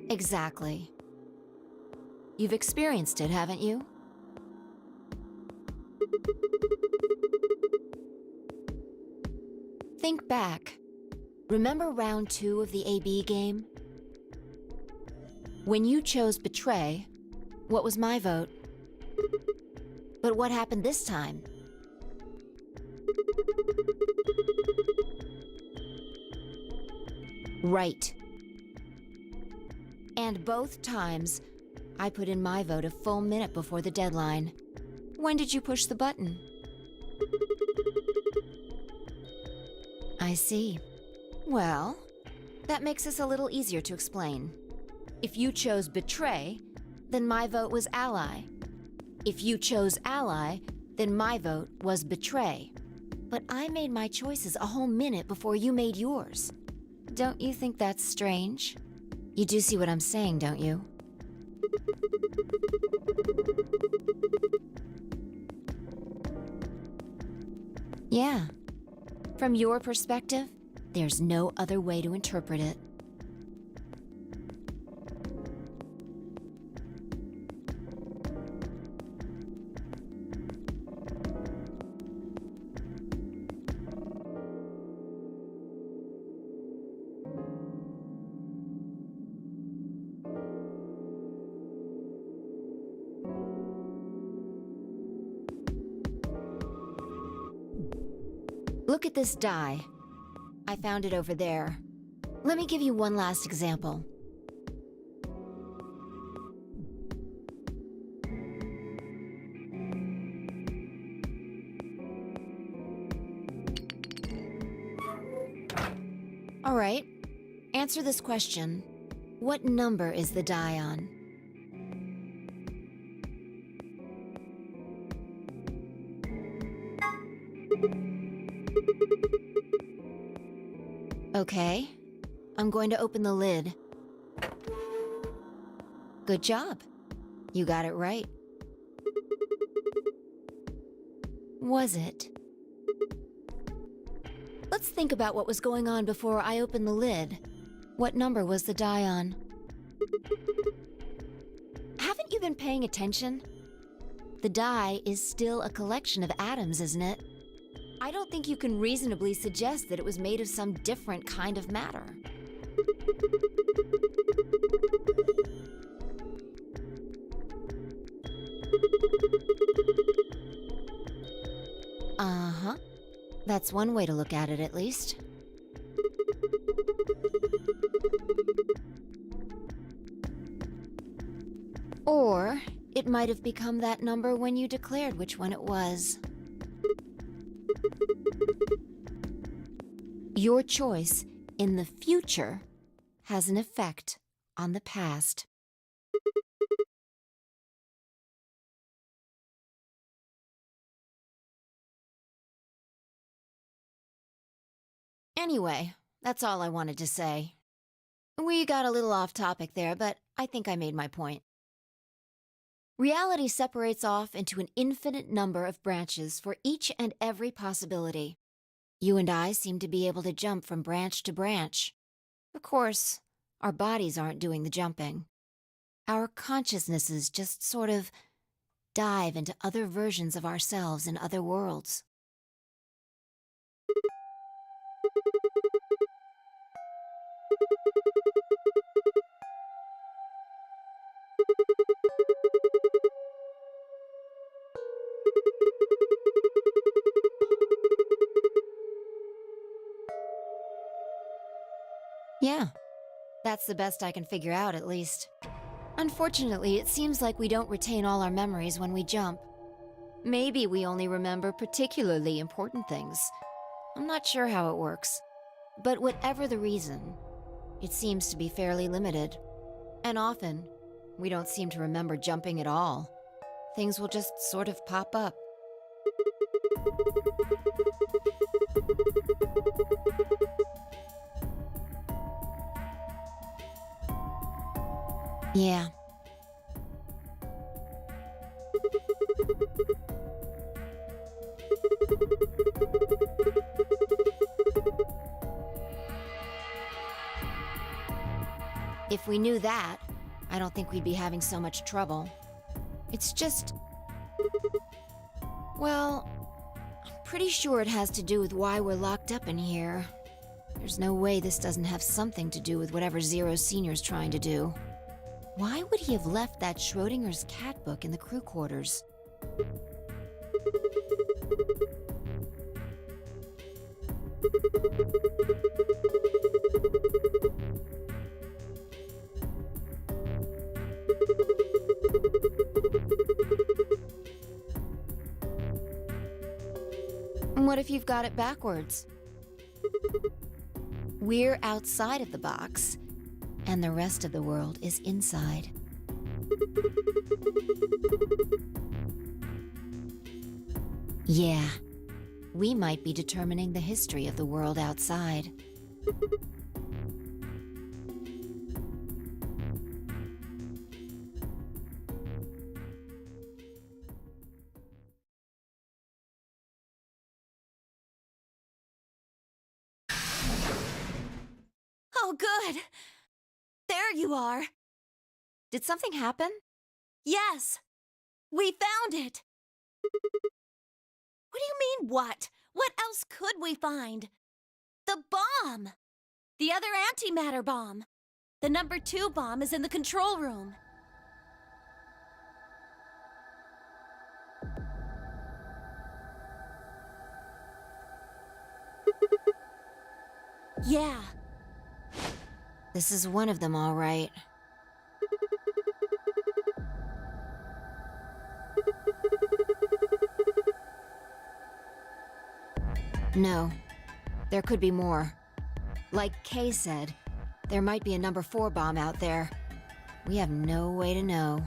I: Exactly. You've experienced it, haven't you? Think back. Remember round 2 of the AB game? When you chose Betray, what was my vote? But what happened this time? Right. And both times, I put in my vote a full minute before the deadline. When did you push the button? I see. Well, that makes this a little easier to explain. If you chose betray, then my vote was ally. If you chose ally, then my vote was betray. But I made my choices a whole minute before you made yours. Don't you think that's strange? You do see what I'm saying, don't you? Yeah. From your perspective, there's no other way to interpret it. Look at this die. I found it over there. Let me give you one last example. All right, answer this question. What number is the die on? Okay, I'm going to open the lid. Good job. You got it right. Was it? Let's think about what was going on before I opened the lid. What number was the die on? Haven't you been paying attention? The die is still a collection of atoms, isn't it? I don't think you can reasonably suggest that it was made of some different kind of matter. Uh-huh. That's one way to look at it, at least. Or it might have become that number when you declared which one it was. Your choice in the future has an effect on the past. Anyway, that's all I wanted to say. We got a little off topic there, but I think I made my point. Reality separates off into an infinite number of branches for each and every possibility. You and I seem to be able to jump from branch to branch. Of course, our bodies aren't doing the jumping. Our consciousnesses just sort of dive into other versions of ourselves in other worlds. Yeah, that's the best I can figure out, at least. Unfortunately, it seems like we don't retain all our memories when we jump. Maybe we only remember particularly important things. I'm not sure how it works. But whatever the reason, it seems to be fairly limited. And often, we don't seem to remember jumping at all. Things will just sort of pop up. Yeah. If we knew that, I don't think we'd be having so much trouble. It's just... well, I'm pretty sure it has to do with why we're locked up in here. There's no way this doesn't have something to do with whatever Zero Senior's trying to do. Why would he have left that Schrodinger's cat book in the crew quarters? What if you've got it backwards? We're outside of the box, and the rest of the world is inside. Yeah, we might be determining the history of the world outside.
D: Oh, good. There you are.
I: Did something happen?
D: Yes. We found it. What do you mean, what? What else could we find? The bomb! The other antimatter bomb. The number 2 bomb is in the control room. Yeah.
I: This is one of them, all right. No, there could be more. Like Kay said, there might be a number 4 bomb out there. We have no way to know.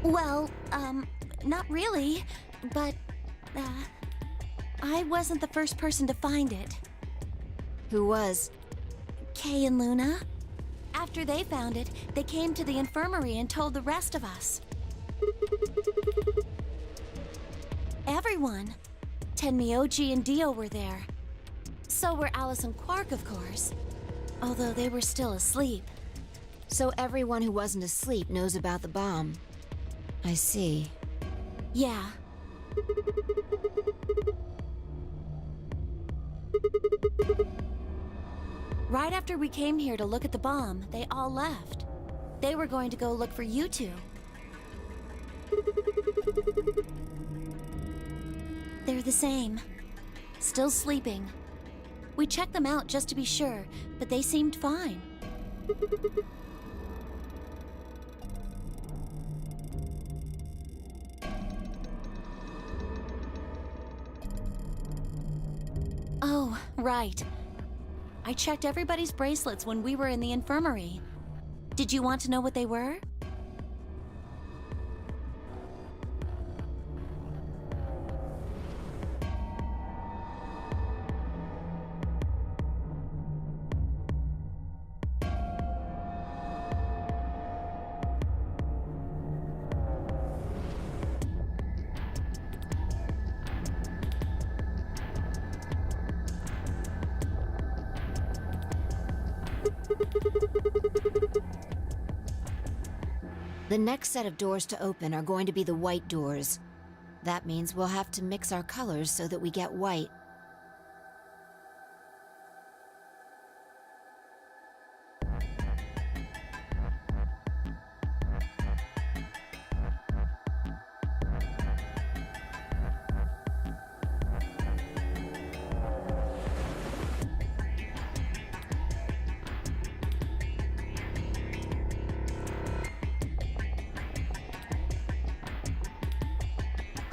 D: Well, not really, but, I wasn't the first person to find it.
I: Who was?
D: Kay and Luna. After they found it, they came to the infirmary and told the rest of us. Everyone. Tenmyoji and Dio were there. So were Alice and Quark, of course. Although they were still asleep.
I: So everyone who wasn't asleep knows about the bomb. I see.
D: Yeah. Right after we came here to look at the bomb, they all left. They were going to go look for you two. They're the same. Still sleeping. We checked them out just to be sure, but they seemed fine. Oh, right. I checked everybody's bracelets when we were in the infirmary. Did you want to know what they were?
I: The next set of doors to open are going to be the white doors. That means we'll have to mix our colors so that we get white.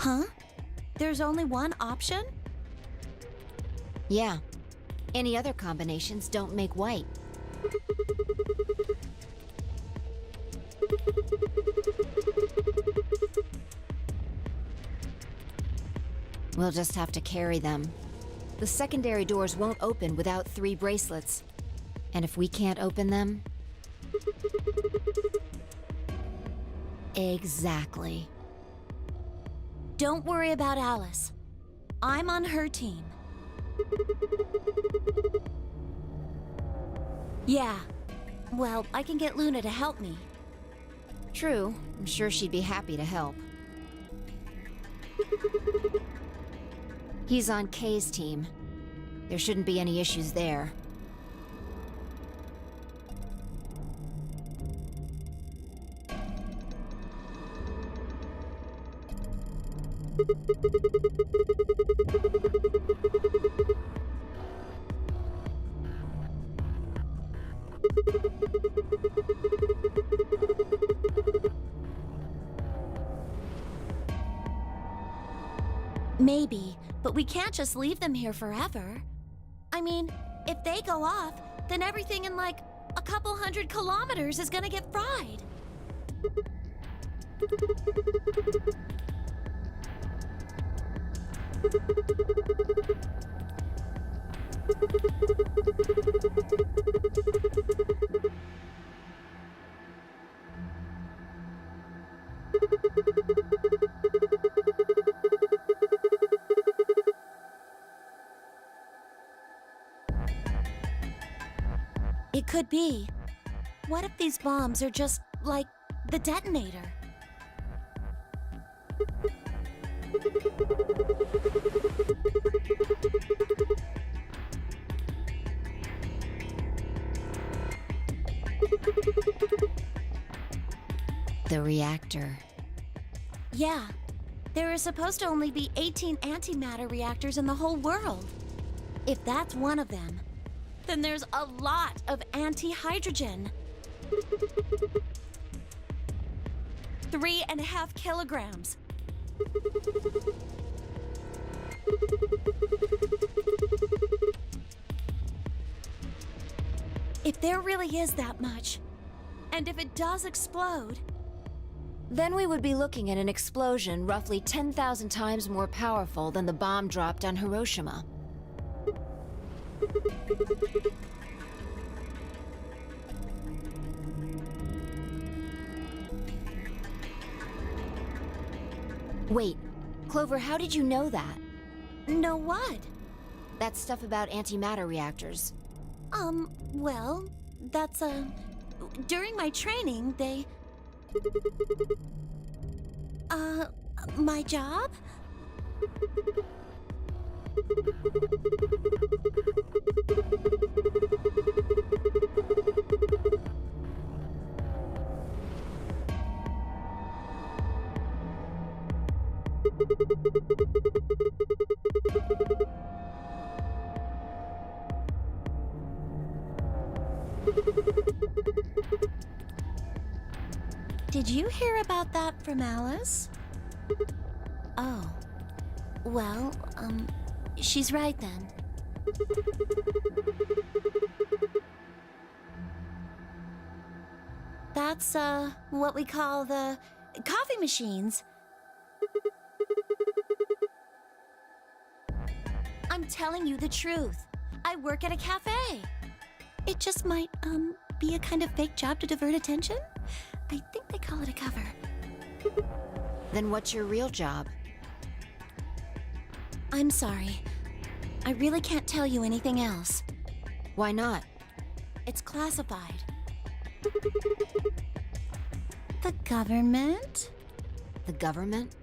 D: Huh? There's only one option?
I: Yeah. Any other combinations don't make white. We'll just have to carry them. The secondary doors won't open without 3 bracelets. And if we can't open them... Exactly.
D: Don't worry about Alice. I'm on her team. Yeah. Well, I can get Luna to help me.
I: True. I'm sure she'd be happy to help. He's on Kay's team. There shouldn't be any issues there.
D: Maybe, but we can't just leave them here forever. I mean, if they go off, then everything in like a couple 100 kilometers is gonna get fried. It could be. What if these bombs are just like the detonator?
I: The reactor.
D: Yeah. There are supposed to only be 18 antimatter reactors in the whole world. If that's one of them, then there's a lot of anti-hydrogen. 3.5 kilograms. If there really is that much, and if it does explode,
I: Then we would be looking at an explosion roughly 10,000 times more powerful than the bomb dropped on Hiroshima. Wait, Clover, how did you know that?
D: know what?
I: That stuff about antimatter reactors.
D: Well, that's, during my training, they... my job? Did you hear about that from Alice? Oh. Well, she's right then. That's, what we call the coffee machines. I'm telling you the truth. I work at a cafe. It just might, be a kind of fake job to divert attention. I think they call it a cover.
I: Then what's your real job?
D: I'm sorry. I really can't tell you anything else.
I: Why not?
D: It's classified. The government?
I: The government?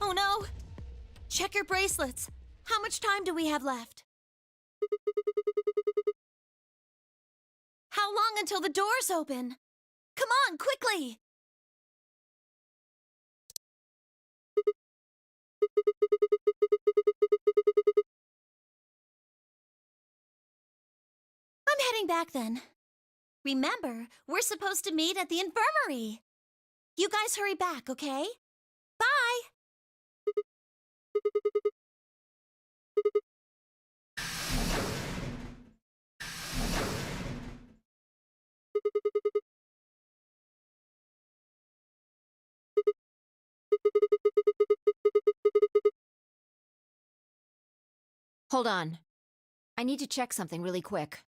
D: Oh no! Check your bracelets. How much time do we have left? How long until the doors open? Come on, quickly! I'm heading back then. Remember, we're supposed to meet at the infirmary. You guys hurry back, okay? Bye!
I: Hold on. I need to check something really quick.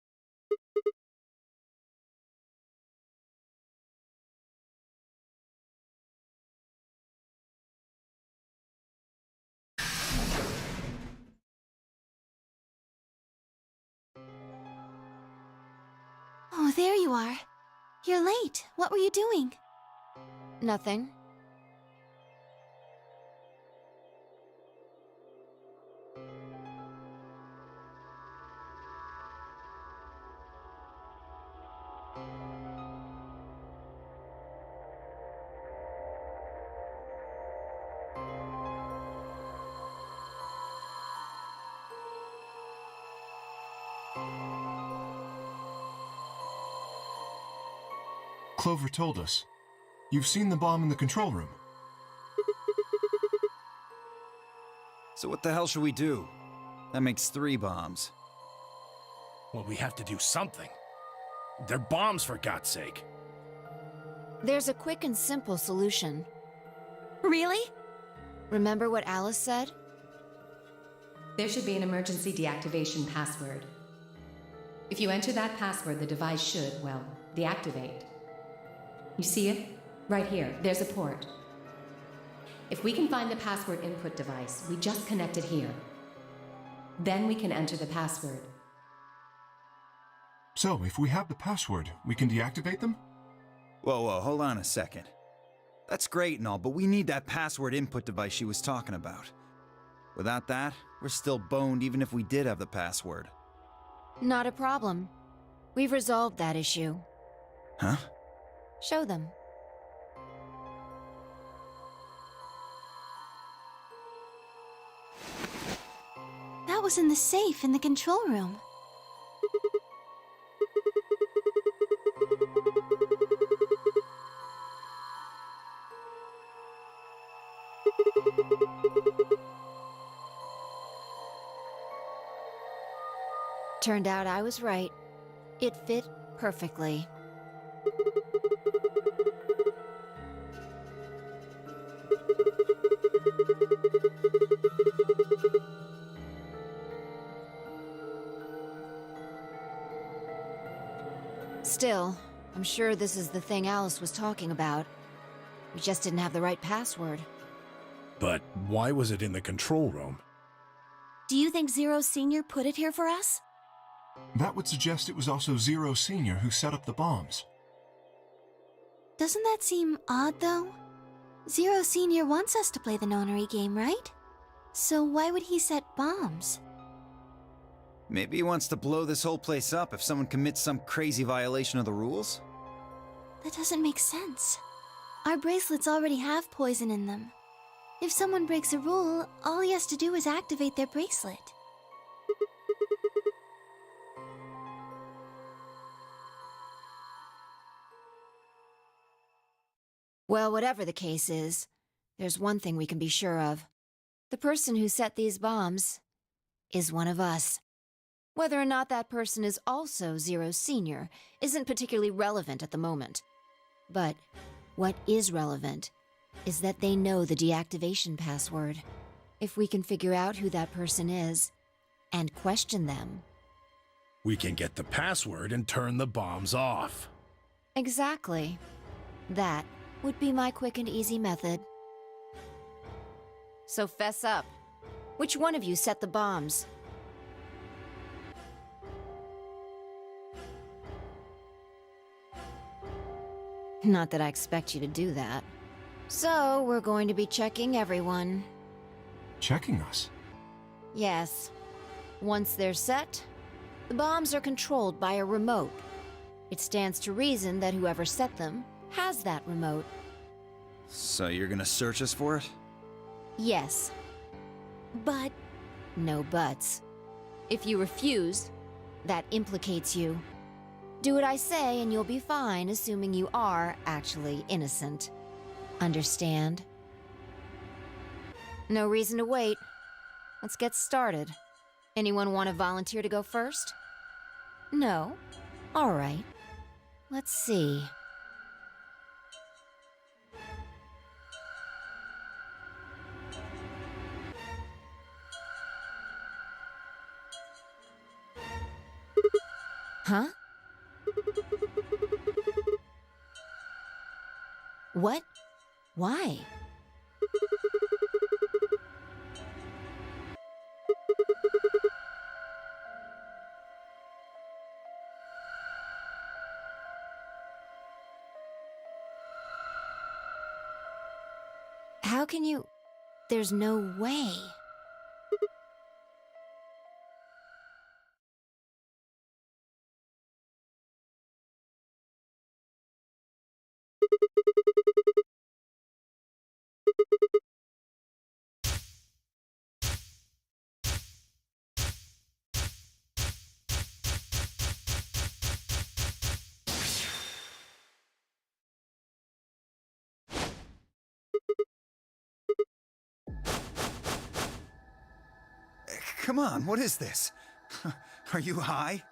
D: Oh, there you are. You're late. What were you doing?
I: Nothing.
J: Clover told us. You've seen the bomb in the control room.
E: So what the hell should we do? That makes 3 bombs.
F: Well, we have to do something. They're bombs, for God's sake.
I: There's a quick and simple solution.
D: Really?
I: Remember what Alice said?
K: There should be an emergency deactivation password. If you enter that password, the device should, well, deactivate. You see it? Right here. There's a port. If we can find the password input device, we just connect it here. Then we can enter the password.
J: So, if we have the password, we can deactivate them?
E: Whoa, hold on a second. That's great and all, but we need that password input device she was talking about. Without that, we're still boned even if we did have the password.
I: Not a problem. We've resolved that issue.
E: Huh?
I: Show them.
D: That was in the safe in the control room.
I: Turned out I was right. It fit perfectly. Still, I'm sure this is the thing Alice was talking about. We just didn't have the right password.
F: But why was it in the control room?
D: Do you think Zero Senior put it here for us?
J: That would suggest it was also Zero Senior who set up the bombs.
D: Doesn't that seem odd, though? Zero Senior wants us to play the nonary game, right? So why would he set bombs?
E: Maybe he wants to blow this whole place up if someone commits some crazy violation of the rules?
D: That doesn't make sense. Our bracelets already have poison in them. If someone breaks a rule, all he has to do is activate their bracelet.
I: Well, whatever the case is, there's one thing we can be sure of. The person who set these bombs is one of us. Whether or not that person is also Zero Senior isn't particularly relevant at the moment. But what is relevant is that they know the deactivation password. If we can figure out who that person is and question them.
F: We can get the password and turn the bombs off.
I: Exactly. That would be my quick and easy method. So fess up. Which one of you set the bombs? Not that I expect you to do that. So, we're going to be checking everyone.
J: Checking us?
I: Yes. Once they're set, the bombs are controlled by a remote. It stands to reason that whoever set them has that remote.
E: So you're gonna search us for it?
I: Yes.
D: But
I: No buts. If you refuse, that implicates you. Do what I say and you'll be fine, assuming you are actually innocent. Understand? No reason to wait. Let's get started. Anyone want to volunteer to go first? No? All right. Let's see. Huh? What? Why? How can you... There's no way.
E: Come on, what is this? Are you high?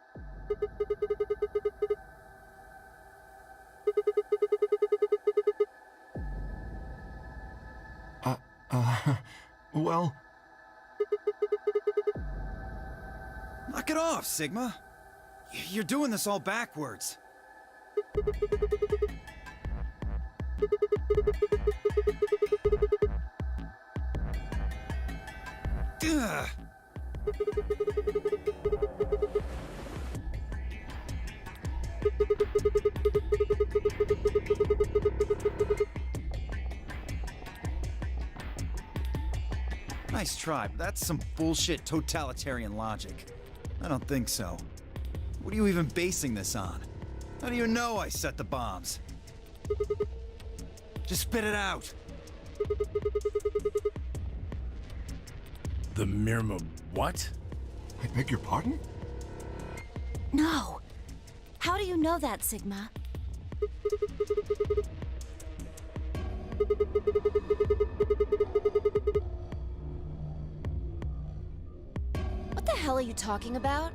J: Well...
E: Knock it off, Sigma. You're doing this all backwards. Ugh. Nice try, but that's some bullshit totalitarian logic. I don't think so. What are you even basing this on? How do you know I set the bombs? Just spit it out.
F: The Mirma what?
J: I beg your pardon?
D: No. How do you know that, Sigma?
I: What the hell are you talking about?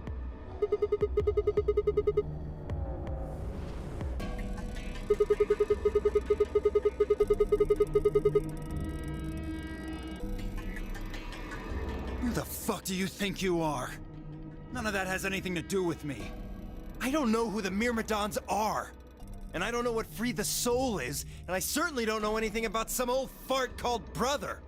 E: Who the fuck do you think you are? None of that has anything to do with me. I don't know who the Myrmidons are. And I don't know what Free the Soul is, and I certainly don't know anything about some old fart called Brother.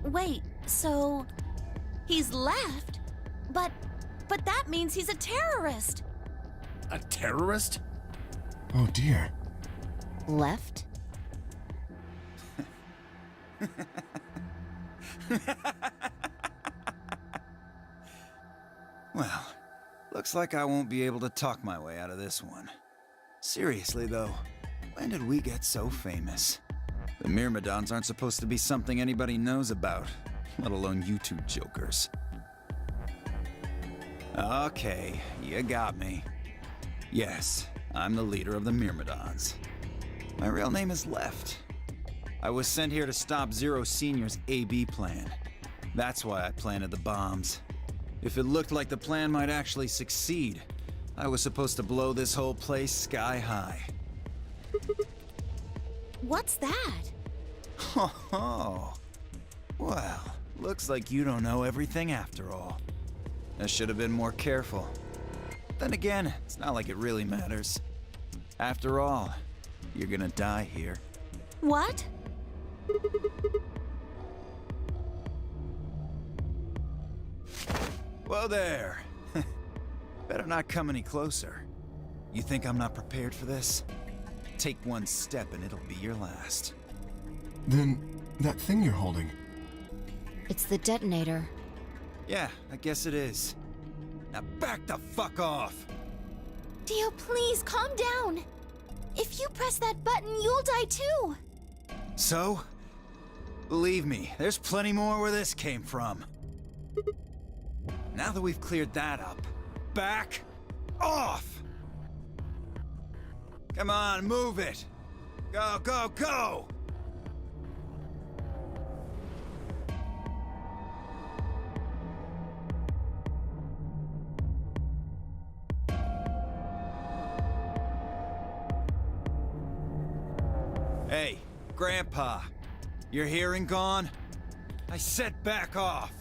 D: Wait, so he's left? But that means he's a terrorist.
F: A terrorist?
J: Oh dear.
I: Left?
E: Well, looks like I won't be able to talk my way out of this one. Seriously though, when did we get so famous? The Myrmidons aren't supposed to be something anybody knows about, let alone you two jokers. Okay, you got me. Yes, I'm the leader of the Myrmidons. My real name is Left. I was sent here to stop Zero Senior's AB plan. That's why I planted the bombs. If it looked like the plan might actually succeed, I was supposed to blow this whole place sky high.
D: What's that?
E: Ho ho! Well, looks like you don't know everything after all. I should have been more careful. Then again, it's not like it really matters. After all, you're gonna die here.
D: What?
E: Whoa there! Better not come any closer. You think I'm not prepared for this? Take one step and it'll be your last.
J: Then, that thing you're holding.
I: It's the detonator.
E: Yeah, I guess it is. Now back the fuck off!
D: Dio, please calm down. If you press that button, you'll die too.
E: So? Believe me, there's plenty more where this came from. Now that we've cleared that up, back off! Come on, move it! Go, go, go! Hey, Grandpa, your hearing gone? I said back off!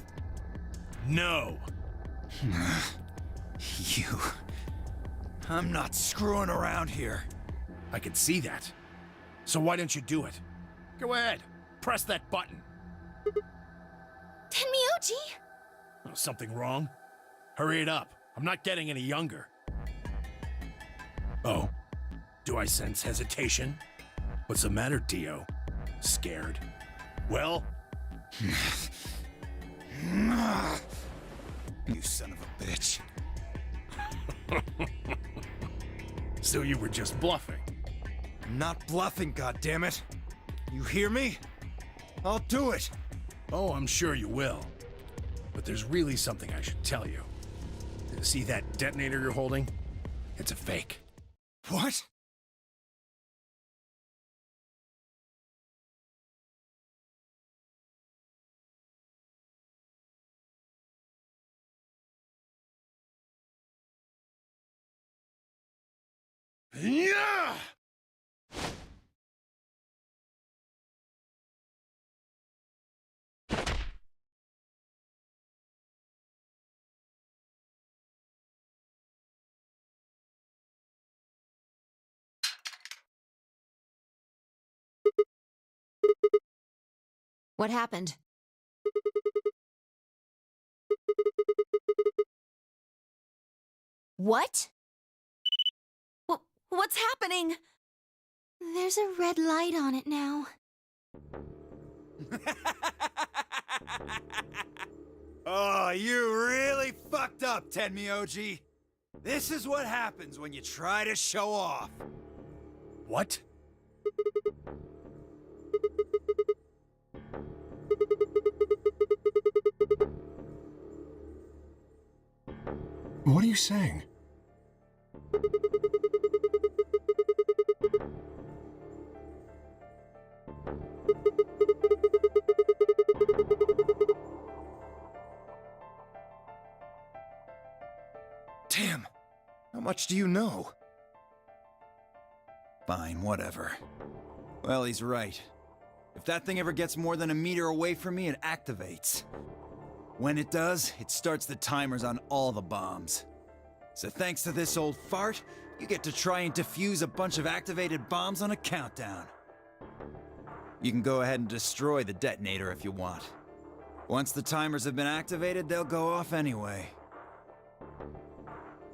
F: No.
E: You... I'm not screwing around here.
F: I can see that. So why don't you do it? Go ahead. Press that button.
D: Tenmyuji!
F: Oh, something wrong? Hurry it up. I'm not getting any younger. Oh? Do I sense hesitation? What's the matter, Dio? Scared? Well?
E: You son of a bitch.
F: So you were just bluffing.
E: I'm not bluffing, goddammit. You hear me? I'll do it.
F: Oh, I'm sure you will. But there's really something I should tell you. See that detonator you're holding? It's a fake.
E: What?
F: Yeah!
I: What happened? What? What's happening?
D: There's a red light on it now.
E: Oh, you really fucked up, Tenmyoji. This is what happens when you try to show off.
F: What?
J: What are you saying?
E: Damn, how much do you know? Fine, whatever. Well, he's right. If that thing ever gets more than a meter away from me, it activates. When it does, it starts the timers on all the bombs. So thanks to this old fart, you get to try and defuse a bunch of activated bombs on a countdown. You can go ahead and destroy the detonator if you want. Once the timers have been activated, they'll go off anyway.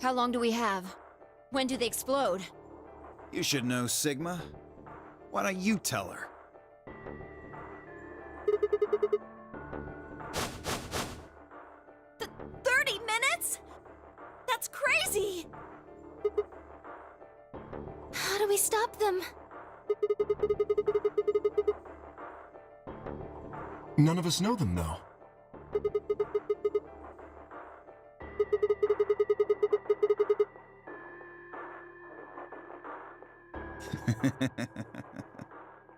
I: How long do we have? When do they explode?
E: You should know, Sigma. Why don't you tell her?
I: Th 30 minutes? That's crazy!
D: How do we stop them?
J: None of us know them, though.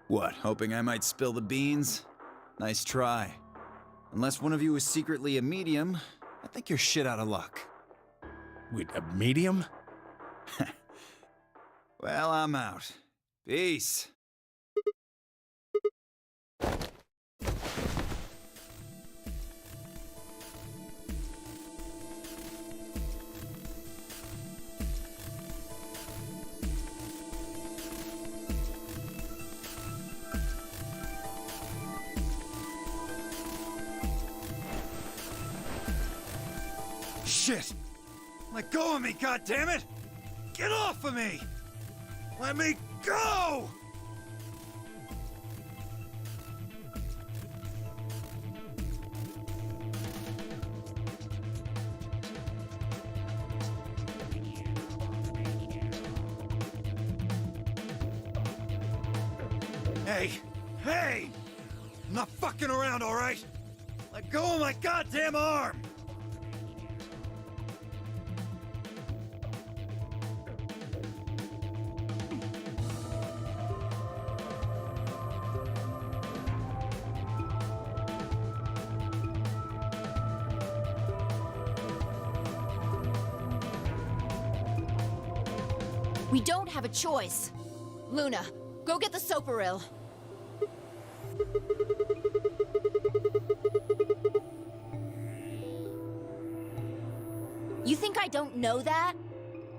E: What, hoping I might spill the beans? Nice try. Unless one of you is secretly a medium, I think you're shit out of luck.
F: Wait, a medium?
E: Well, I'm out. Peace. Shit! Let go of me, goddammit! Get off of me! Let me go! Hey! Hey! I'm not fucking around, alright? Let go of my goddamn arm!
I: We don't have a choice. Luna, go get the soparil. You think I don't know that?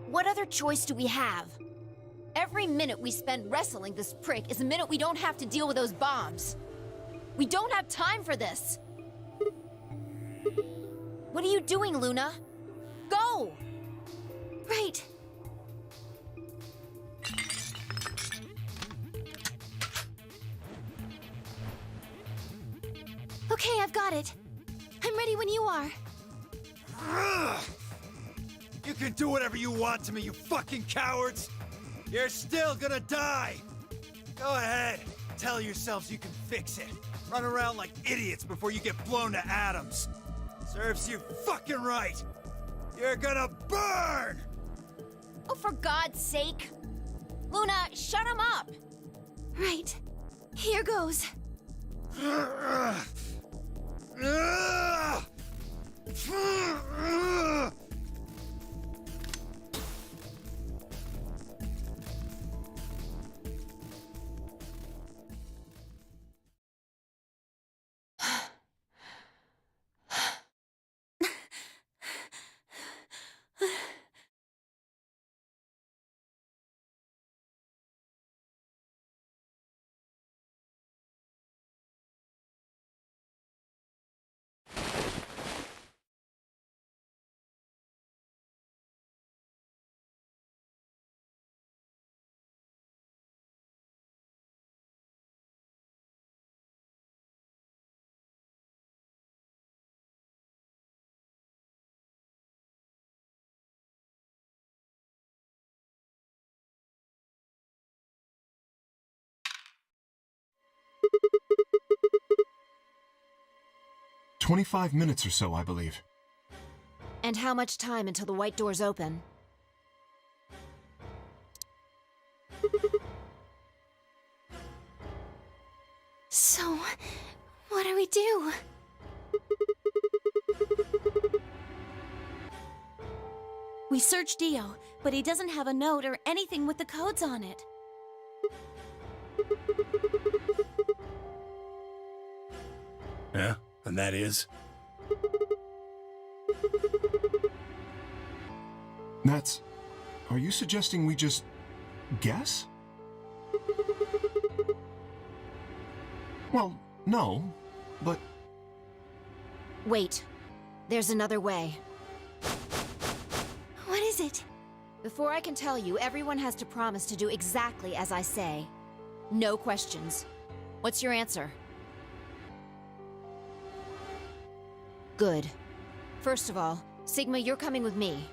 I: What other choice do we have? Every minute we spend wrestling this prick is a minute we don't have to deal with those bombs. We don't have time for this. What are you doing, Luna? Go!
D: Right. Okay, I've got it. I'm ready when you are.
E: You can do whatever you want to me, you fucking cowards! You're still gonna die! Go ahead, tell yourselves you can fix it. Run around like idiots before you get blown to atoms. Serves you fucking right! You're gonna burn!
I: Oh, for God's sake! Luna, shut him up!
D: Right. Here goes.
J: "25 minutes or so, I believe."
I: And how much time until the white doors open?
D: So, what do we do? We searched Dio, but he doesn't have a note or anything with the codes on it.
F: Yeah? And that is?
J: That's... Are you suggesting we just... guess? Well, no, but...
I: Wait. There's another way.
D: What is it?
I: Before I can tell you, everyone has to promise to do exactly as I say. No questions. What's your answer? Good. First of all, Sigma, you're coming with me.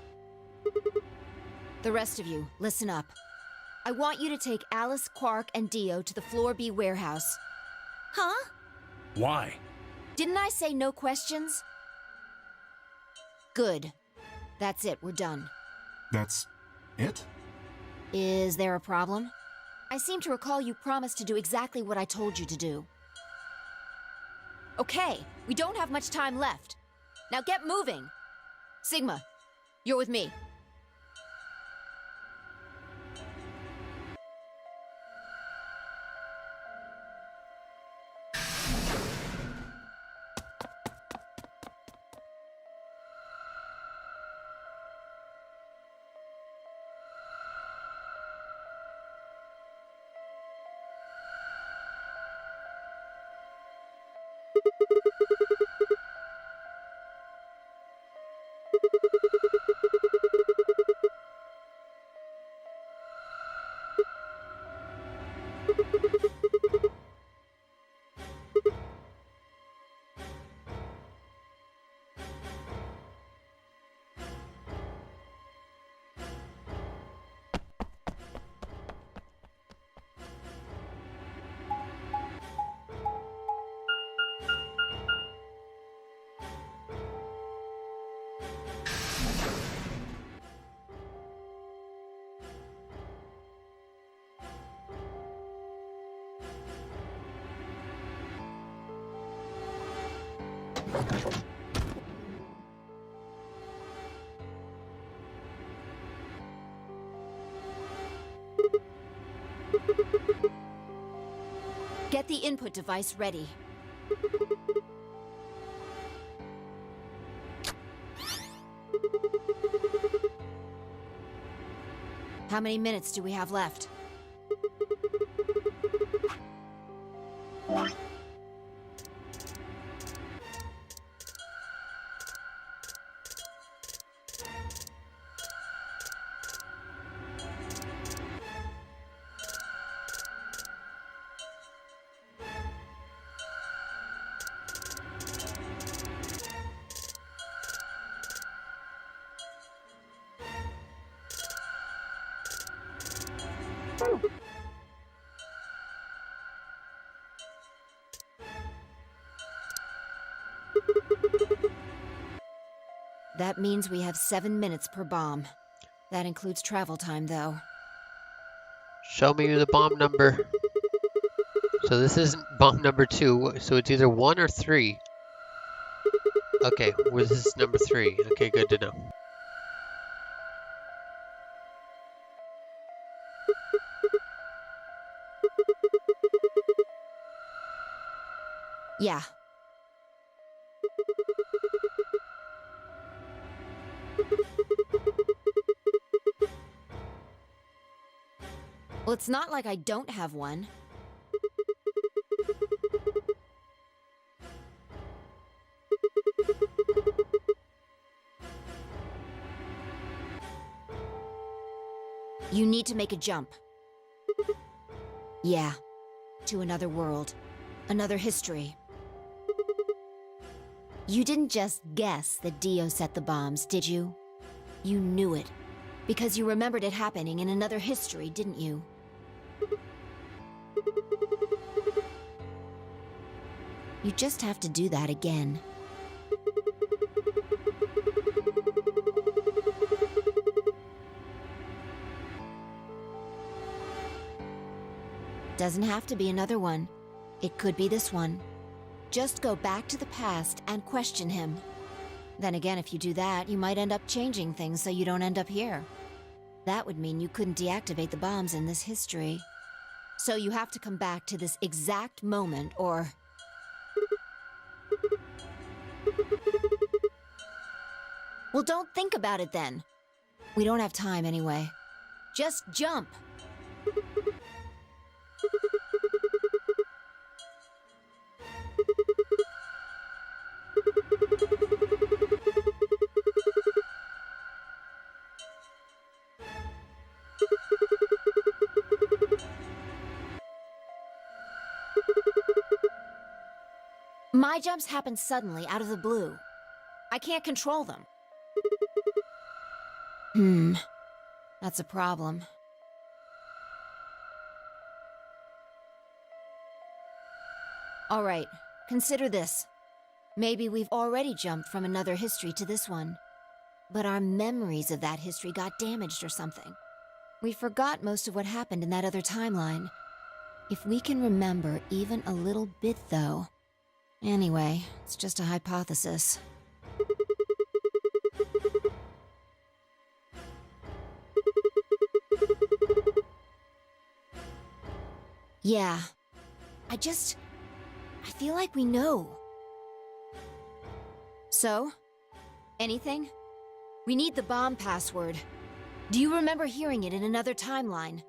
I: The rest of you, listen up. I want you to take Alice, Quark, and Dio to the Floor B warehouse.
D: Huh?
F: Why?
I: Didn't I say no questions? Good. That's it, we're done.
J: That's... it?
I: Is there a problem? I seem to recall you promised to do exactly what I told you to do. Okay, we don't have much time left. Now get moving! Sigma, you're with me. Get the input device ready. How many minutes do we have left? That means we have 7 minutes per bomb. That includes travel time, though.
H: Show me the bomb number. So this isn't bomb number 2, so it's either 1 or 3. Okay, well, this is number 3. Okay, good to know.
I: Yeah. Well, it's not like I don't have one. You need to make a jump. Yeah. To another world. Another history. You didn't just guess that Dio set the bombs, did you? You knew it. Because you remembered it happening in another history, didn't you? You just have to do that again. Doesn't have to be another one. It could be this one. Just go back to the past and question him. Then again, if you do that, you might end up changing things so you don't end up here. That would mean you couldn't deactivate the bombs in this history. So you have to come back to this exact moment, or... Well, don't think about it then. We don't have time anyway. Just jump. My jumps happen suddenly, out of the blue. I can't control them. That's a problem. All right, consider this. Maybe we've already jumped from another history to this one. But our memories of that history got damaged or something. We forgot most of what happened in that other timeline. If we can remember even a little bit, though... Anyway, it's just a hypothesis. Yeah. I feel like we know. So? Anything? We need the bomb password. Do you remember hearing it in another timeline?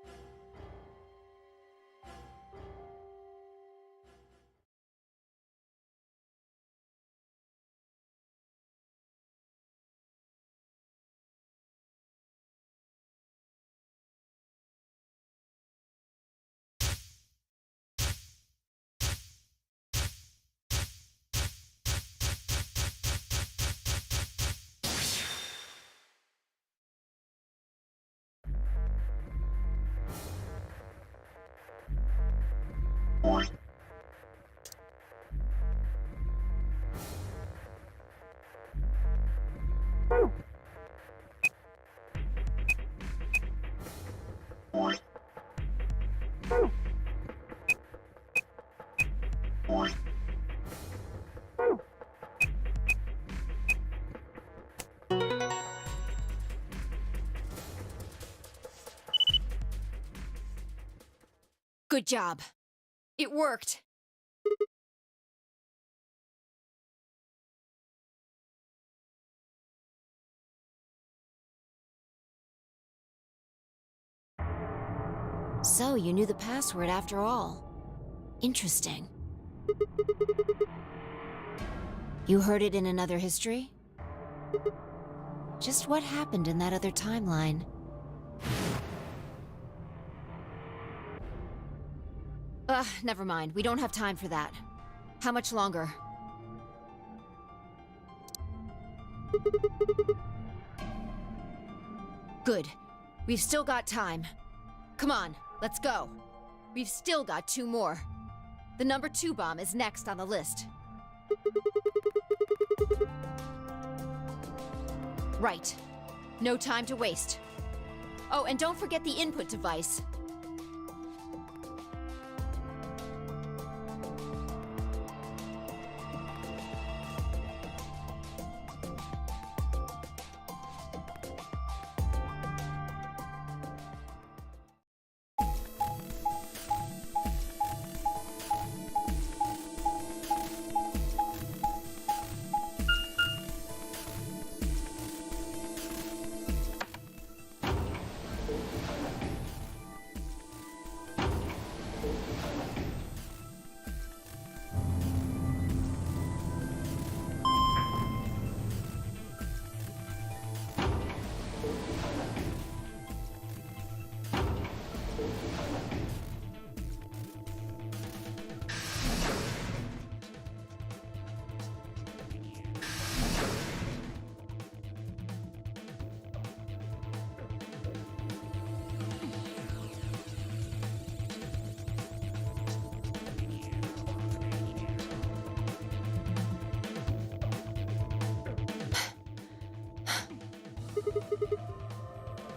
I: Good job. It worked. So, you knew the password after all. Interesting. You heard it in another history? Just what happened in that other timeline? Never mind. We don't have time for that. How much longer? Good. We've still got time. Come on, let's go. We've still got 2 more. The number 2 bomb is next on the list. Right. No time to waste. Oh, and don't forget the input device.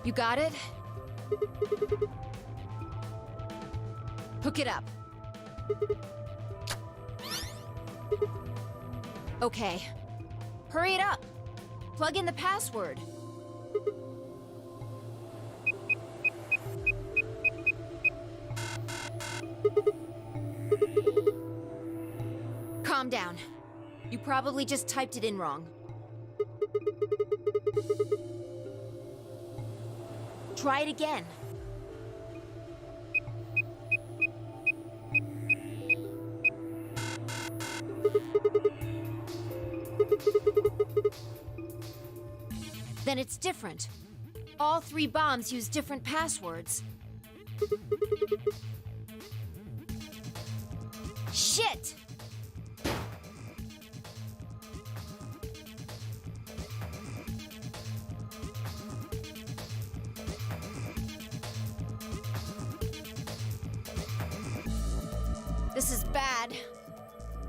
I: You got it? Hook it up. Okay. Hurry it up. Plug in the password. Calm down. You probably just typed it in wrong. Try it again. Then it's different. All 3 bombs use different passwords. Shit! This is bad.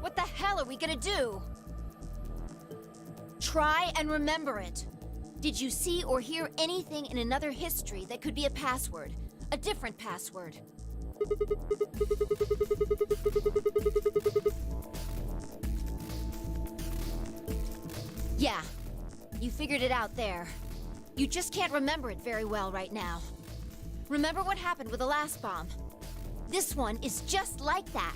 I: What the hell are we gonna do? Try and remember it. Did you see or hear anything in another history that could be a password? A different password? Yeah, you figured it out there. You just can't remember it very well right now. Remember what happened with the last bomb? This one is just like that.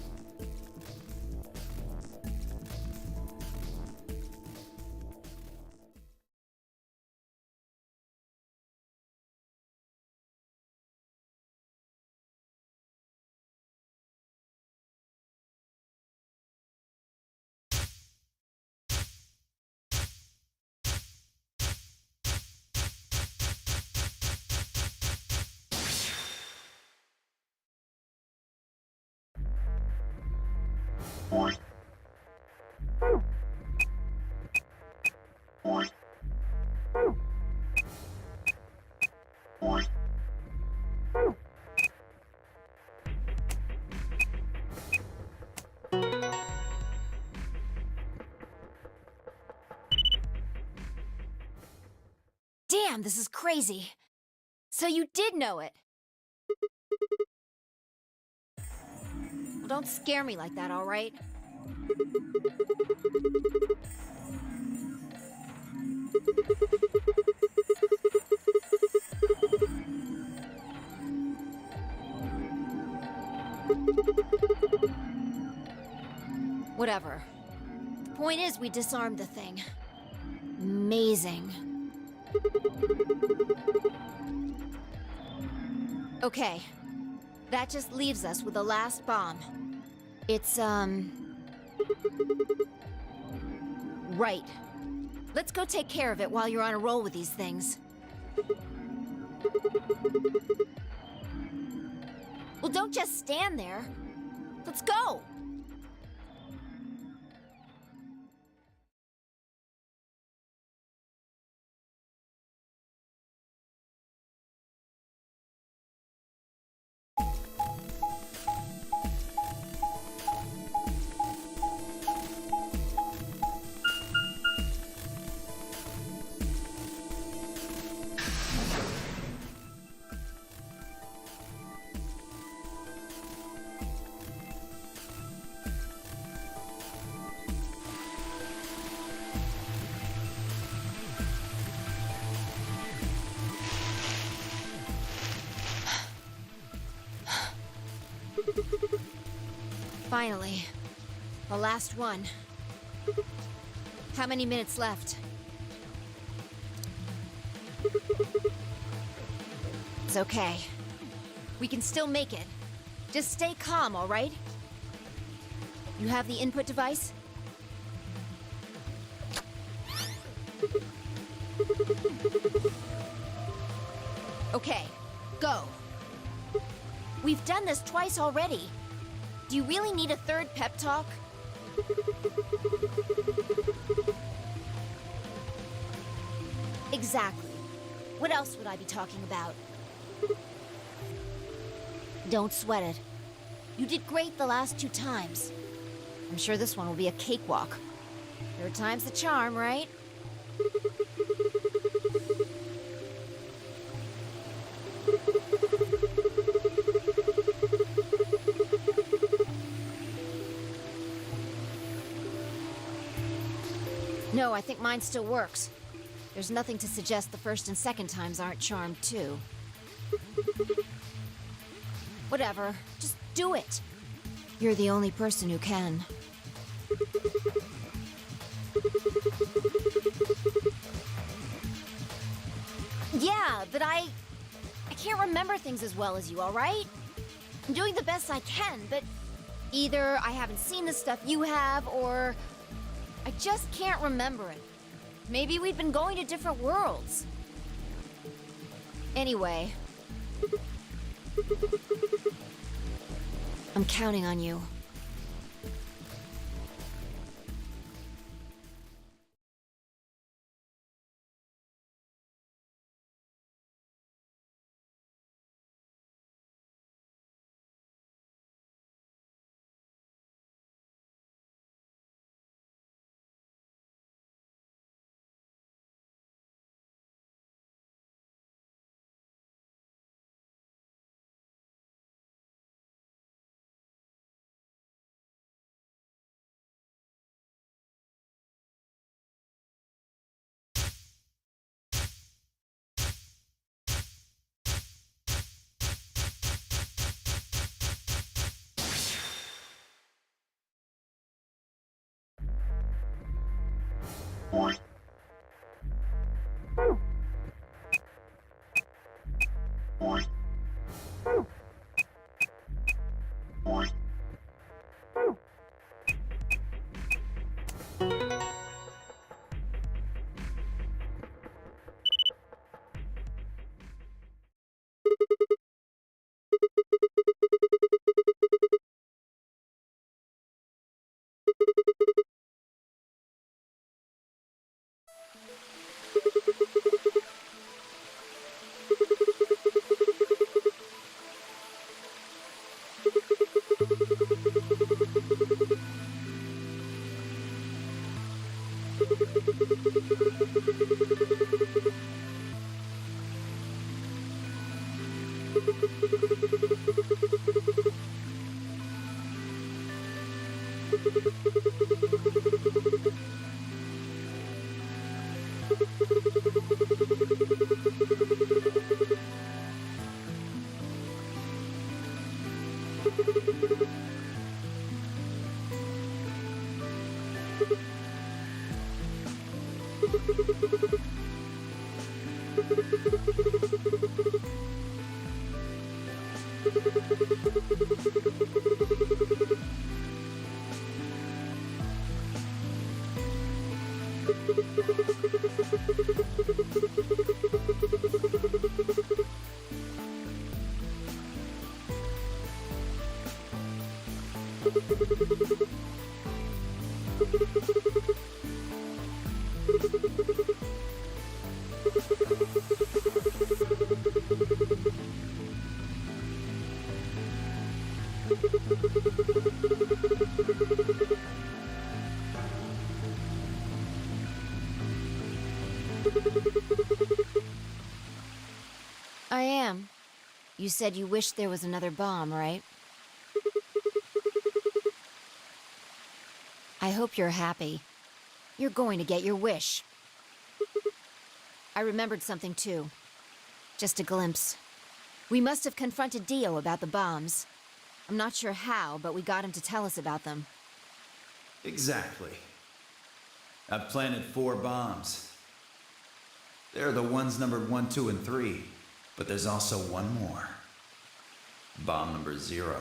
I: Damn, this is crazy. So you did know it. Well, don't scare me like that, all right? Whatever. The point is, we disarmed the thing. Amazing. Okay. That just leaves us with the last bomb. It's, right. Let's go take care of it while you're on a roll with these things. Well, don't just stand there. Let's go! Finally. The last one. How many minutes left? It's okay. We can still make it. Just stay calm, all right? You have the input device? Okay, go. We've done this twice already. Do you really need a third pep talk? Exactly. What else would I be talking about? Don't sweat it. You did great the last 2 times. I'm sure this one will be a cakewalk. 3rd time's the charm, right? No, I think mine still works. There's nothing to suggest the 1st and 2nd times aren't charmed, too. Whatever. Just do it. You're the only person who can. Yeah, but I can't remember things as well as you, all right? I'm doing the best I can, but either I haven't seen the stuff you have, or I just can't remember it. Maybe we've been going to different worlds. Anyway, I'm counting on you. I am. You said you wished there was another bomb, right? I hope you're happy. You're going to get your wish. I remembered something too. Just a glimpse. We must have confronted Dio about the bombs. I'm not sure how, but we got him to tell us about them.
E: Exactly. I've planted 4 bombs. They're the ones numbered 1, 2, and 3, but there's also one more. Bomb number 0.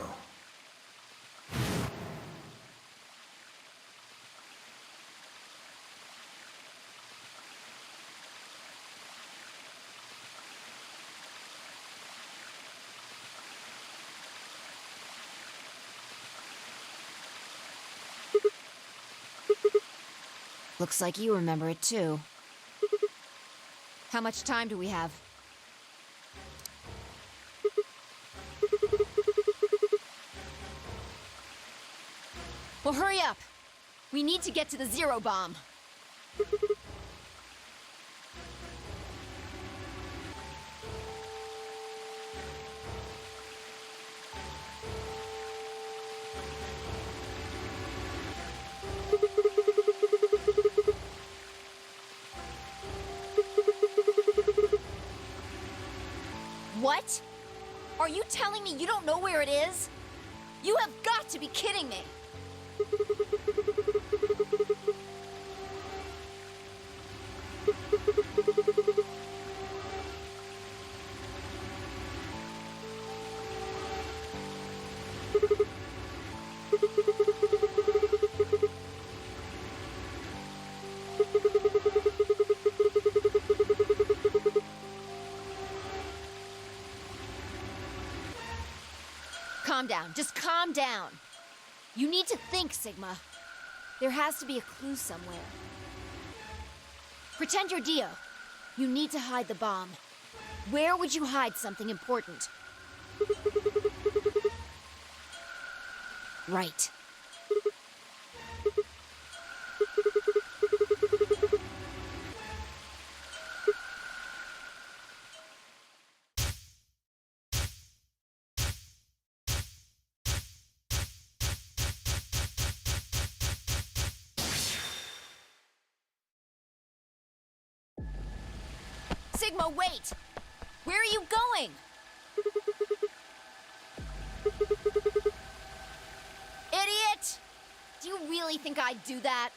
I: Looks like you remember it too. How much time do we have? Well, hurry up! We need to get to the 0 bomb. What? Are you telling me you don't know where it is? You have got to be kidding me! Calm down. Just calm down. You need to think, Sigma. There has to be a clue somewhere. Pretend you're Dio. You need to hide the bomb. Where would you hide something important? Right. Sigma, wait! Where are you going? Idiot! Do you really think I'd do that?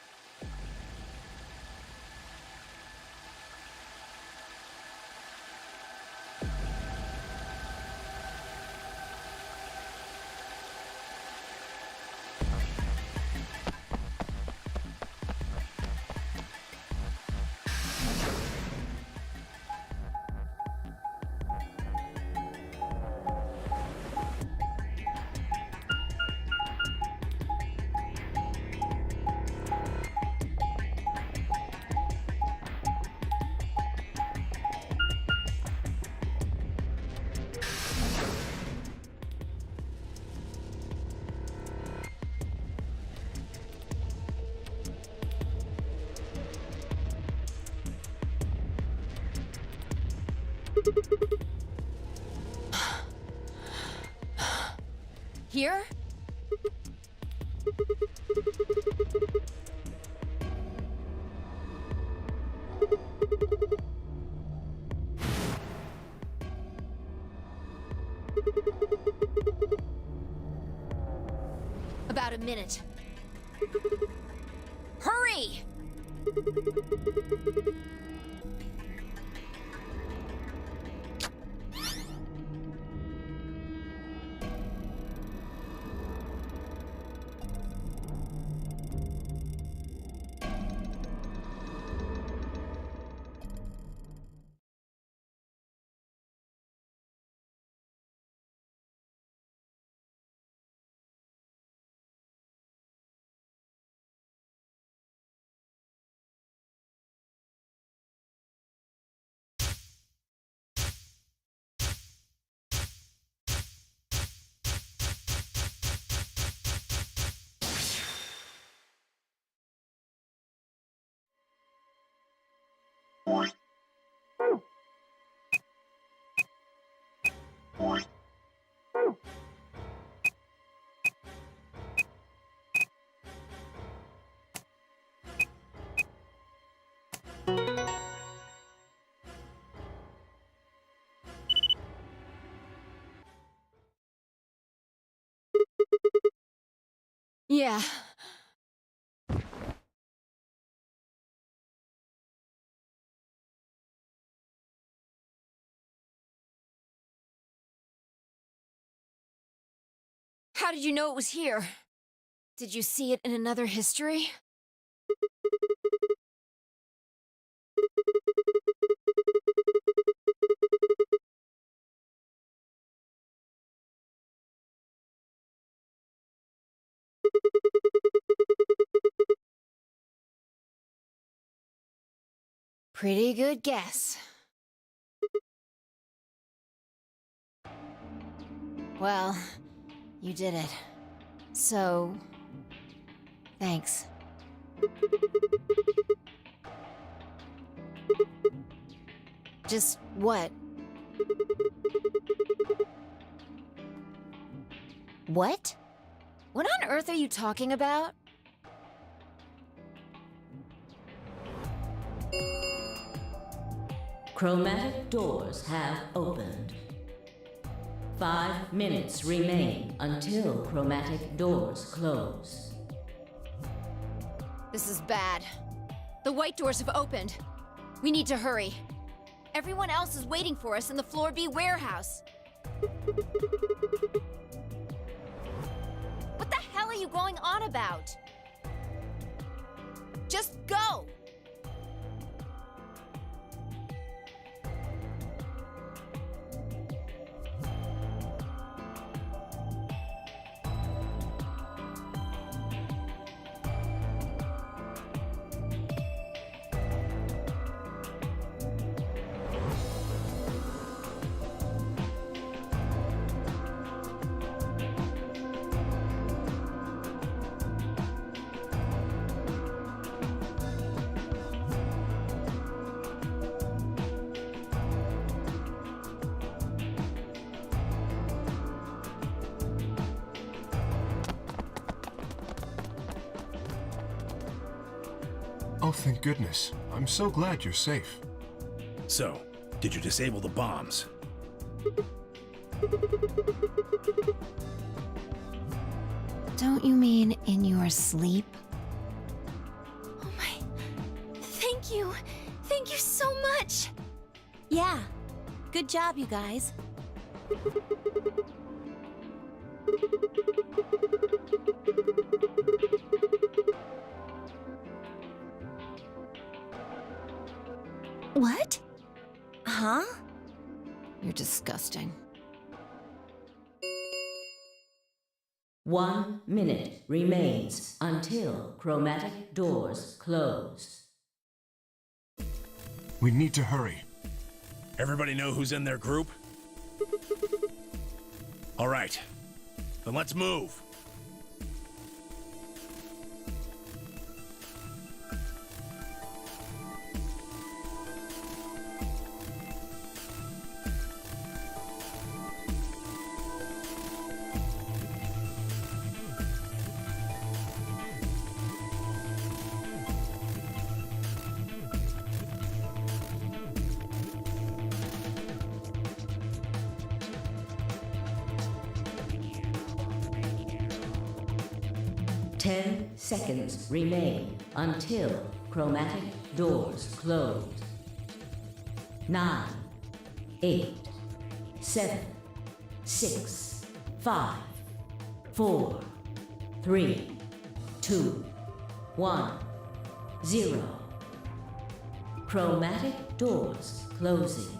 I: Here? About a minute. Hurry! Yeah. How did you know it was here? Did you see it in another history? Pretty good guess. Well, you did it. So, thanks. Just what? What? What on earth are you talking about?
B: Chromatic doors have opened. 5 minutes remain until chromatic doors close.
I: This is bad. The white doors have opened. We need to hurry. Everyone else is waiting for us in the Floor B warehouse. What the hell are you going on about? Just go!
J: Oh, thank goodness. I'm so glad you're safe.
F: So, did you disable the bombs?
I: Don't you mean in your sleep?
D: Oh my... Thank you! Thank you so much! Yeah. Good job, you guys. What? Huh?
I: You're disgusting.
B: 1 minute remains until chromatic doors close.
J: We need to hurry.
F: Everybody know who's in their group? All right, then let's move.
B: Ten seconds remain until chromatic doors close. 9, 8, 7, 6, 5, 4, 3, 2, 1, 0. Chromatic doors closing.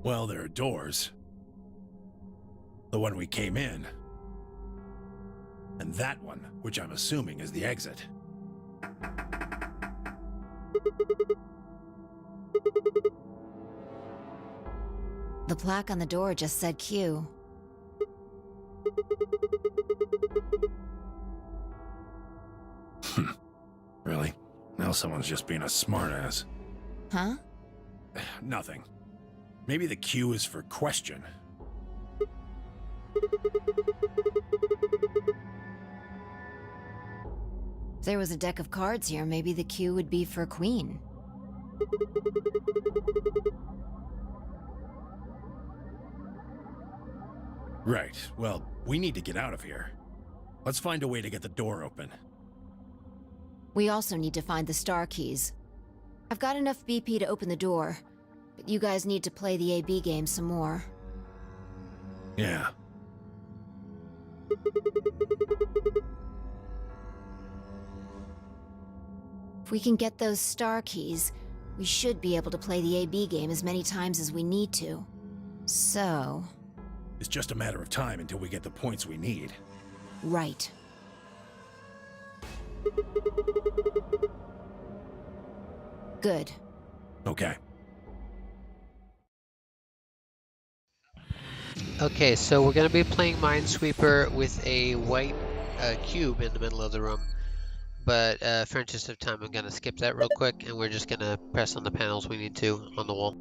F: Well, there are doors. The one we came in. And that one, which I'm assuming is the exit.
I: The plaque on the door just said Q.
F: Really? Now someone's just being a smartass.
I: Huh?
F: Nothing. Maybe the Q is for question.
I: If there was a deck of cards here, maybe the Q would be for Queen.
F: Right. Well, we need to get out of here. Let's find a way to get the door open.
I: We also need to find the star keys. I've got enough BP to open the door, but you guys need to play the AB game some more.
F: Yeah.
I: If we can get those star keys, we should be able to play the AB game as many times as we need to. So...
F: It's just a matter of time until we get the points we need.
I: Right. Good.
F: Okay.
H: Okay, so we're going to be playing Minesweeper with a white cube in the middle of the room. But for interest of time, I'm going to skip that real quick, and we're just going to press on the panels we need to on the wall.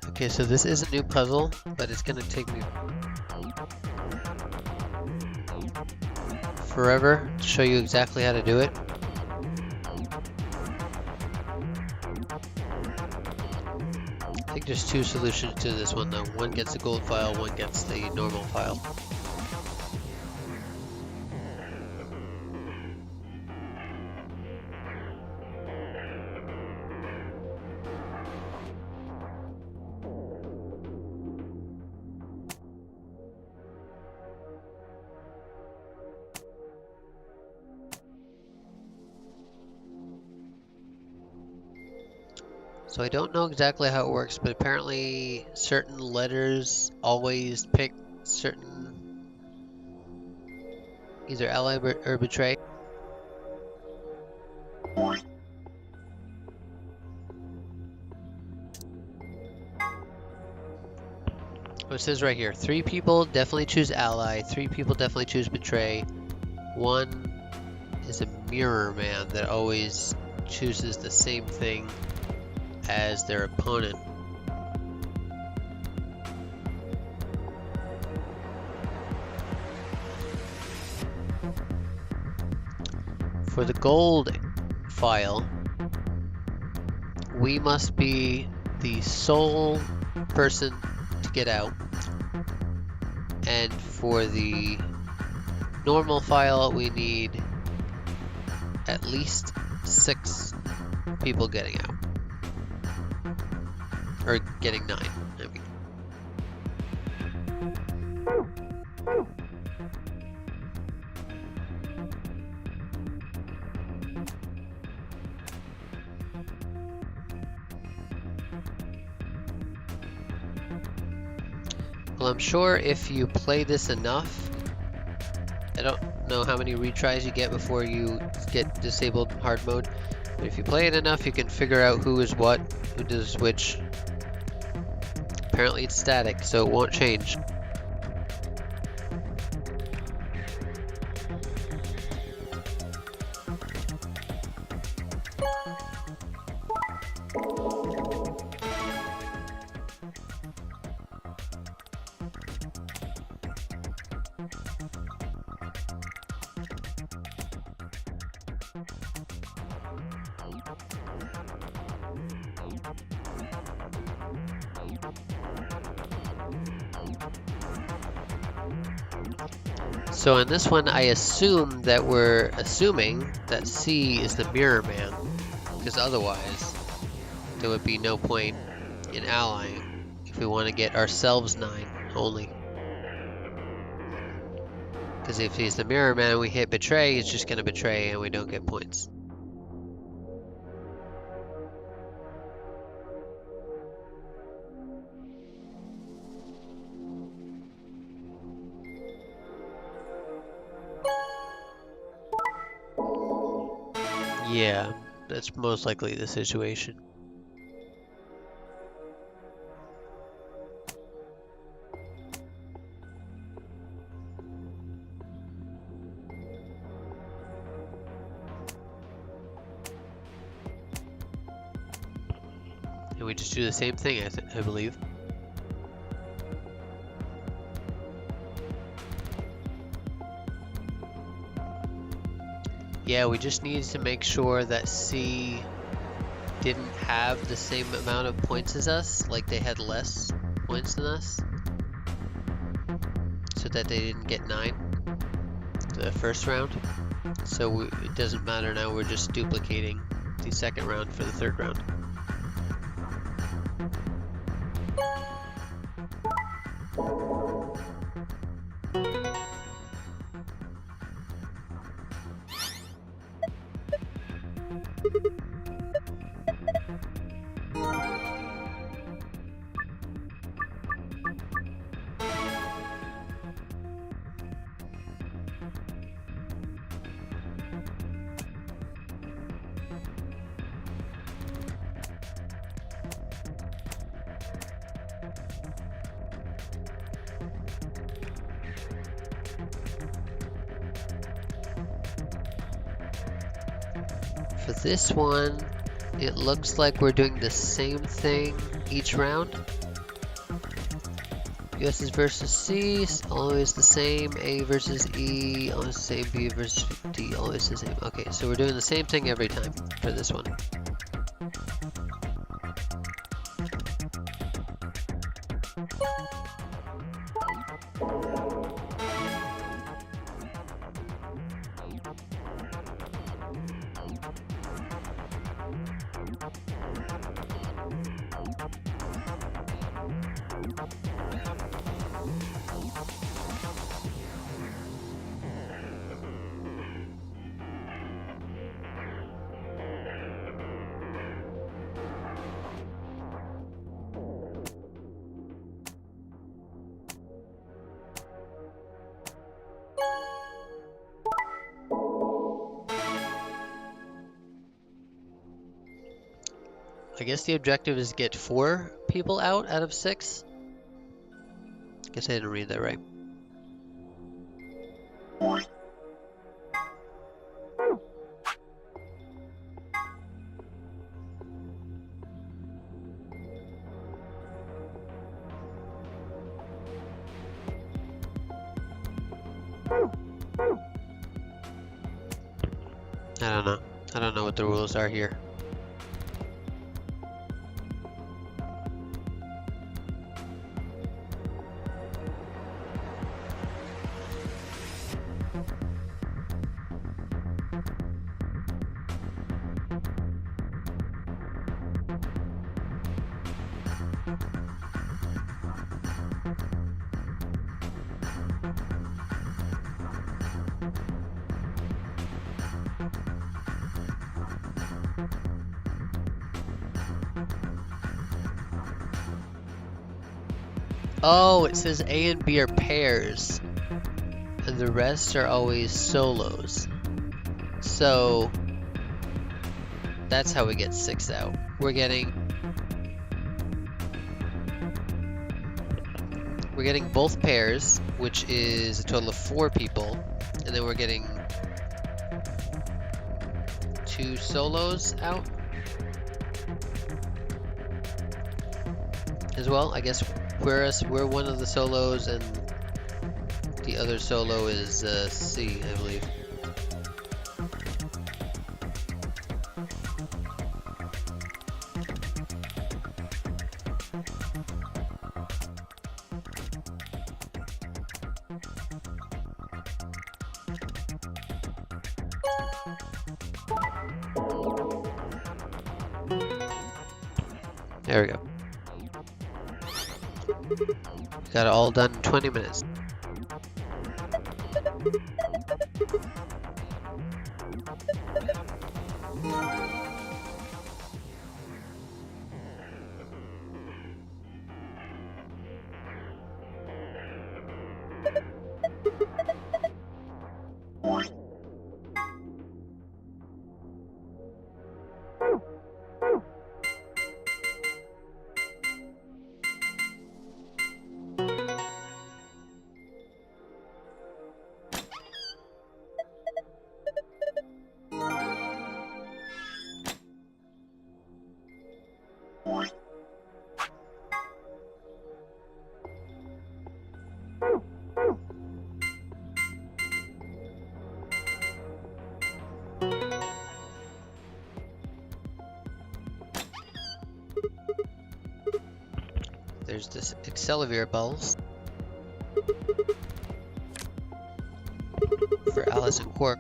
H: Okay, so this is a new puzzle, but it's gonna take me forever to show you exactly how to do it. I think there's two solutions to this one though. One gets the gold file, one gets the normal file. So I don't know exactly how it works, but apparently certain letters always pick certain either ally or betray. It says right here, 3 people definitely choose ally, 3 people definitely choose betray, 1 is a mirror man that always chooses the same thing as their opponent. For the gold file, we must be the sole person to get out. And for the normal file, we need at least 6 people getting out. Or getting 9, I mean. Well, I'm sure if you play this enough, I don't know how many retries you get before you get disabled hard mode, but if you play it enough, you can figure out who is what, who does which. Apparently it's static, so it won't change. So in this one, I assume that we're assuming that C is the mirror man, because otherwise there would be no point in allying if we want to get ourselves 9 only. Because if he's the mirror man and we hit betray, he's just going to betray and we don't get points. Yeah, that's most likely the situation. And we just do the same thing, I believe. Yeah, we just need to make sure that C didn't have the same amount of points as us, like they had less points than us, so that they didn't get 9 the first round. So it doesn't matter now, we're just duplicating the second round for the third round. For this one, it looks like we're doing the same thing each round. US's versus C, always the same. A versus E, always the same. B versus D, always the same. Okay, so we're doing the same thing every time for this one. I guess the objective is get 4 people out of 6. Guess I didn't read that right. I don't know. I don't know what the rules are here. Oh, it says A and B are pairs, and the rest are always solos. So that's how we get 6 out. We're getting both pairs, which is a total of 4 people, and then we're getting 2 solos out as well. I guess we're one of the solos, and the other solo is C, I believe. There we go. Got it all done in 20 minutes. There's this Accelivir balls for Alice and Quark.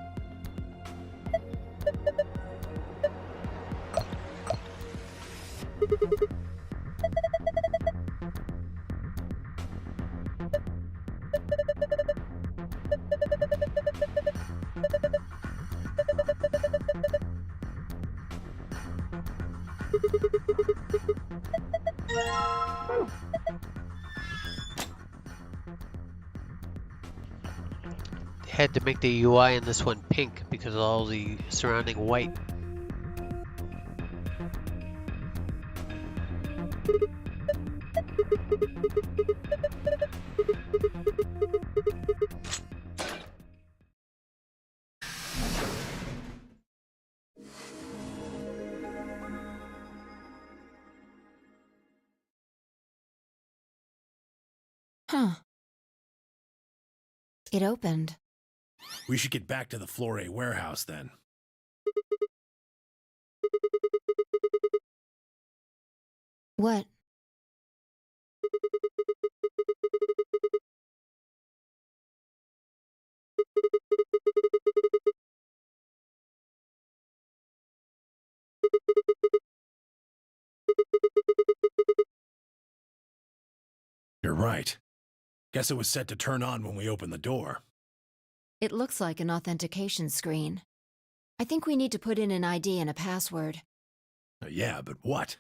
H: Had to make the UI in this one pink because of all the surrounding white.
I: Huh. It opened.
F: We should get back to the Floor A warehouse then.
I: What?
F: You're right. Guess it was set to turn on when we opened the door.
I: It looks like an authentication screen. I think we need to put in an ID and a password.
F: Yeah, but what?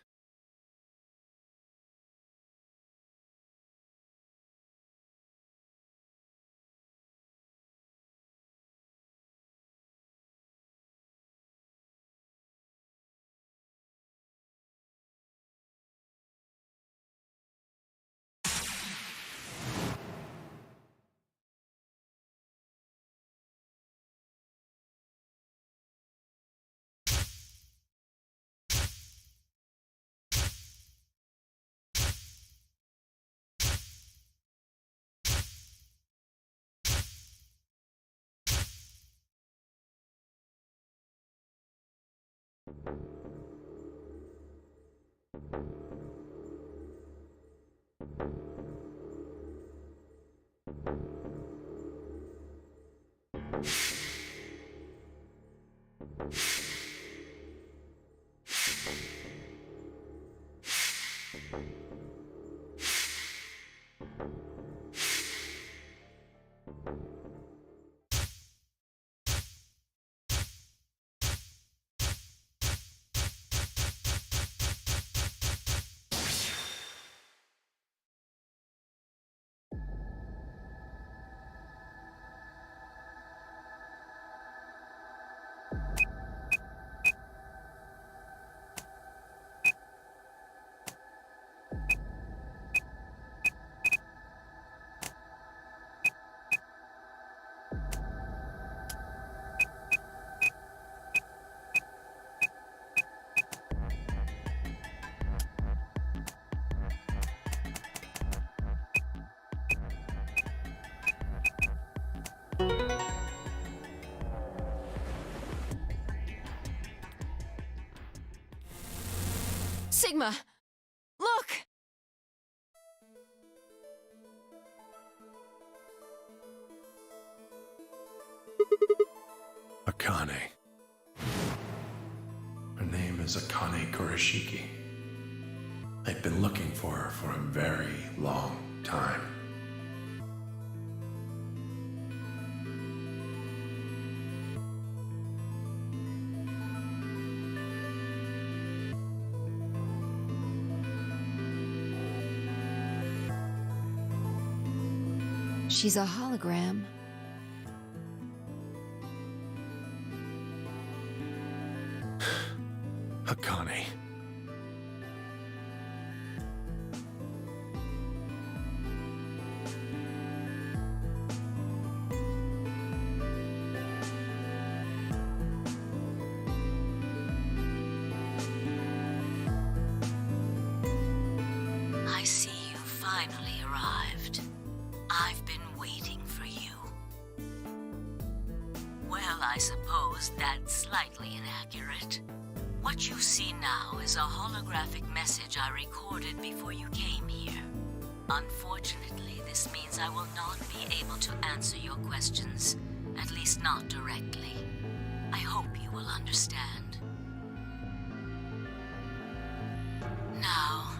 I: Sigma! Look!
F: Akane. Her name is Akane Kurashiki. I've been looking for her for a very long time.
I: She's a hologram.
F: Akane.
B: I see you finally arrived. I've been waiting for you. Well, I suppose that's slightly inaccurate. What you see now is a holographic message I recorded before you came here. Unfortunately, this means I will not be able to answer your questions, at least not directly. I hope you will understand. Now,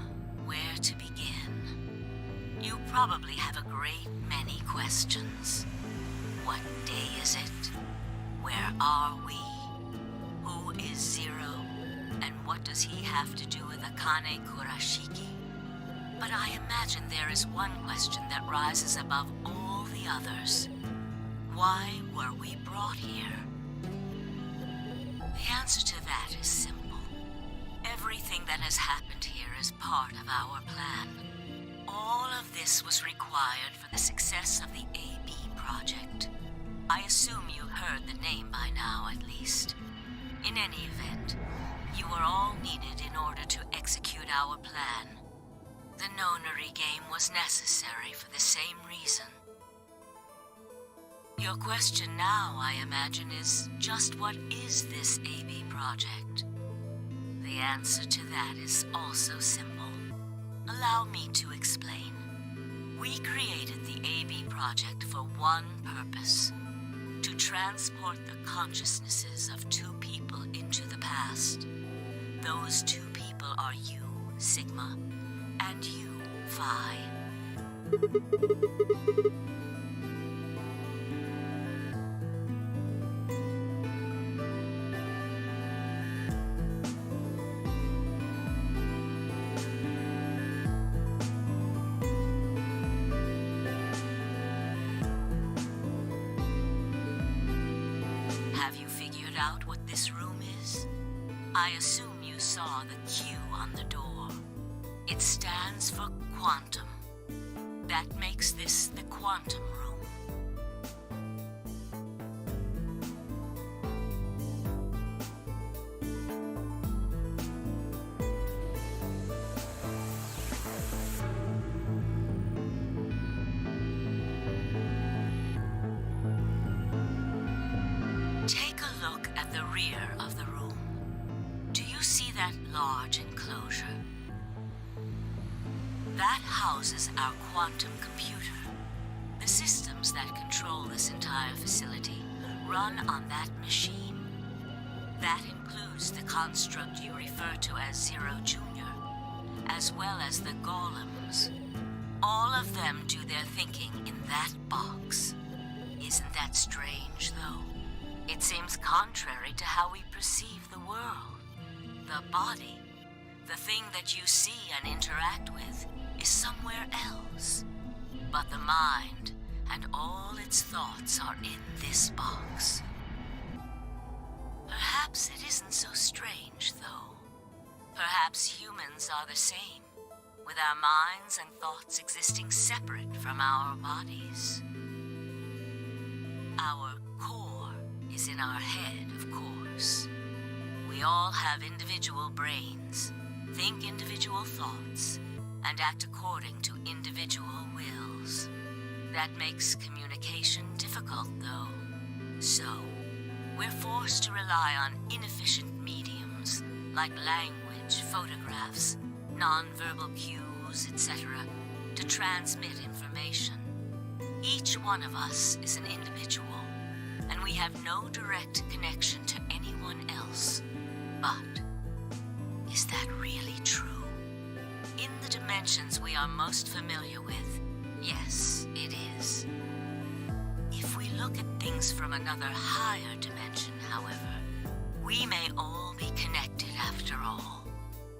B: where to begin? You probably have a great many questions. What day is it? Where are we? Who is Zero? And what does he have to do with Akane Kurashiki? But I imagine there is one question that rises above all the others. Why were we brought here? The answer to that is simple. Everything that has happened here is part of our plan. All of this was required for the success of the AB project. I assume you heard the name by now, at least. In any event, you are all needed in order to execute our plan. The nonary game was necessary for the same reason. Your question now, I imagine, is just what is this AB project? The answer to that is also simple. Allow me to explain. We created the AB project for one purpose: to transport the consciousnesses of two people into the past. Those two people are you, Sigma, and you, Phi. Have you figured out what this room is? I assume you saw the Q on the door. It stands for quantum. That makes this the quantum room. Take a look at the rear of the room. Do you see that large enclosure? That houses our quantum computer. The systems that control this entire facility run on that machine. That includes the construct you refer to as Zero Junior, as well as the golems. All of them do their thinking in that box. Isn't that strange, though? It seems contrary to how we perceive the world. The body, the thing that you see and interact with, is somewhere else. But the mind and all its thoughts are in this box. Perhaps it isn't so strange, though. Perhaps humans are the same, with our minds and thoughts existing separate from our bodies. Our core is in our head, of course. We all have individual brains, think individual thoughts, and act according to individual wills. That makes communication difficult, though. So, we're forced to rely on inefficient mediums like language, photographs, non-verbal cues, etc., to transmit information. Each one of us is an individual, and we have no direct connection to anyone else. But is that really true? In the dimensions we are most familiar with, yes, it is. If we look at things from another higher dimension, however, we may all be connected after all,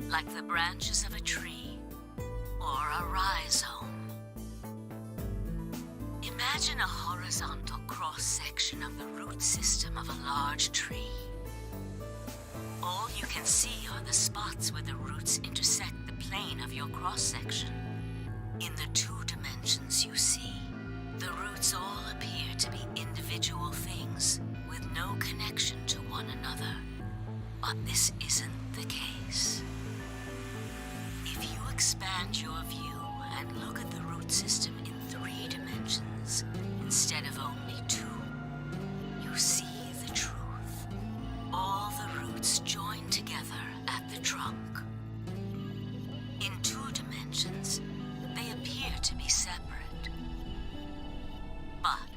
B: like the branches of a tree or a rhizome. Imagine a horizontal cross-section of the root system of a large tree. All you can see are the spots where the roots intersect the plane of your cross-section. In the two dimensions you see, the roots all appear to be individual things with no connection to one another. But this isn't the case. If you expand your view and look at the root system in 3 dimensions instead of only 2, you see the truth. All the roots join together at the trunk. In 2 dimensions, they appear to be separate. But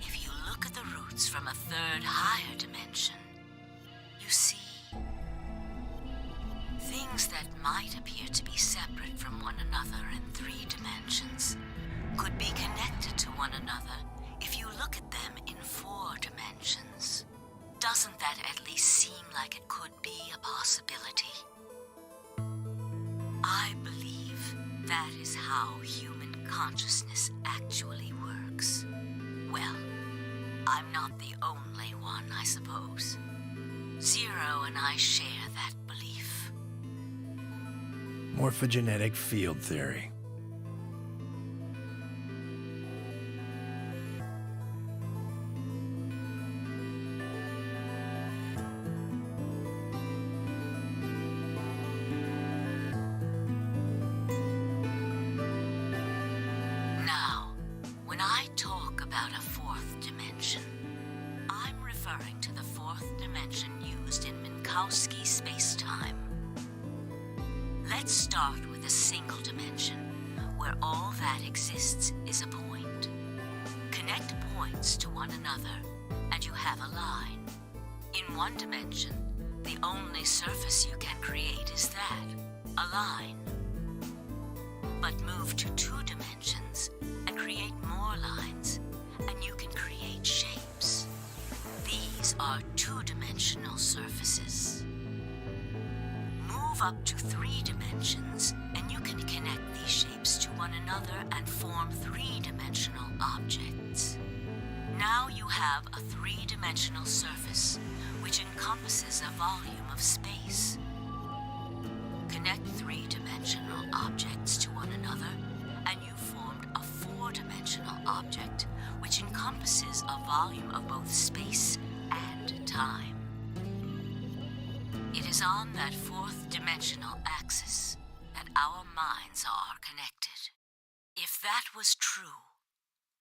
B: if you look at the roots from a 3rd higher dimension, you see things that might appear to be separate from one another in 3 dimensions could be connected to one another if you look at them in 4 dimensions. Doesn't that at least seem like it could be a possibility? I believe that is how human consciousness actually works. Well, I'm not the only one, I suppose. Zero and I share that belief.
F: Morphogenetic field theory.
B: referring to the fourth dimension used in Minkowski space-time. Let's start with a single dimension, where all that exists is a point. Connect points to one another, and you have a line. In one dimension, the only surface you can create is that, a line. But move to 2 dimensions and create more lines, and you can create shapes. These are 2-dimensional surfaces. Move up to 3 dimensions, and you can connect these shapes to one another and form 3-dimensional objects. Now you have a 3-dimensional surface, which encompasses a volume of space. Connect 3-dimensional objects to one another, and you formed a 4-dimensional object, which encompasses a volume of both space and time. It is on that 4th-dimensional axis that our minds are connected. If that was true,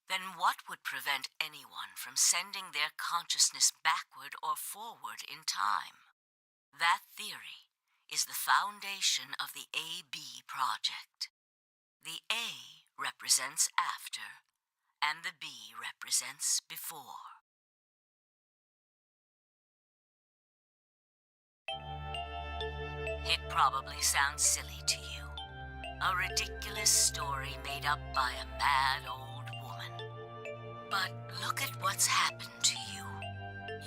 B: then what would prevent anyone from sending their consciousness backward or forward in time? That theory is the foundation of the AB project. The A represents after, and the B represents before. It probably sounds silly to you. A ridiculous story made up by a mad old woman. But look at what's happened to you.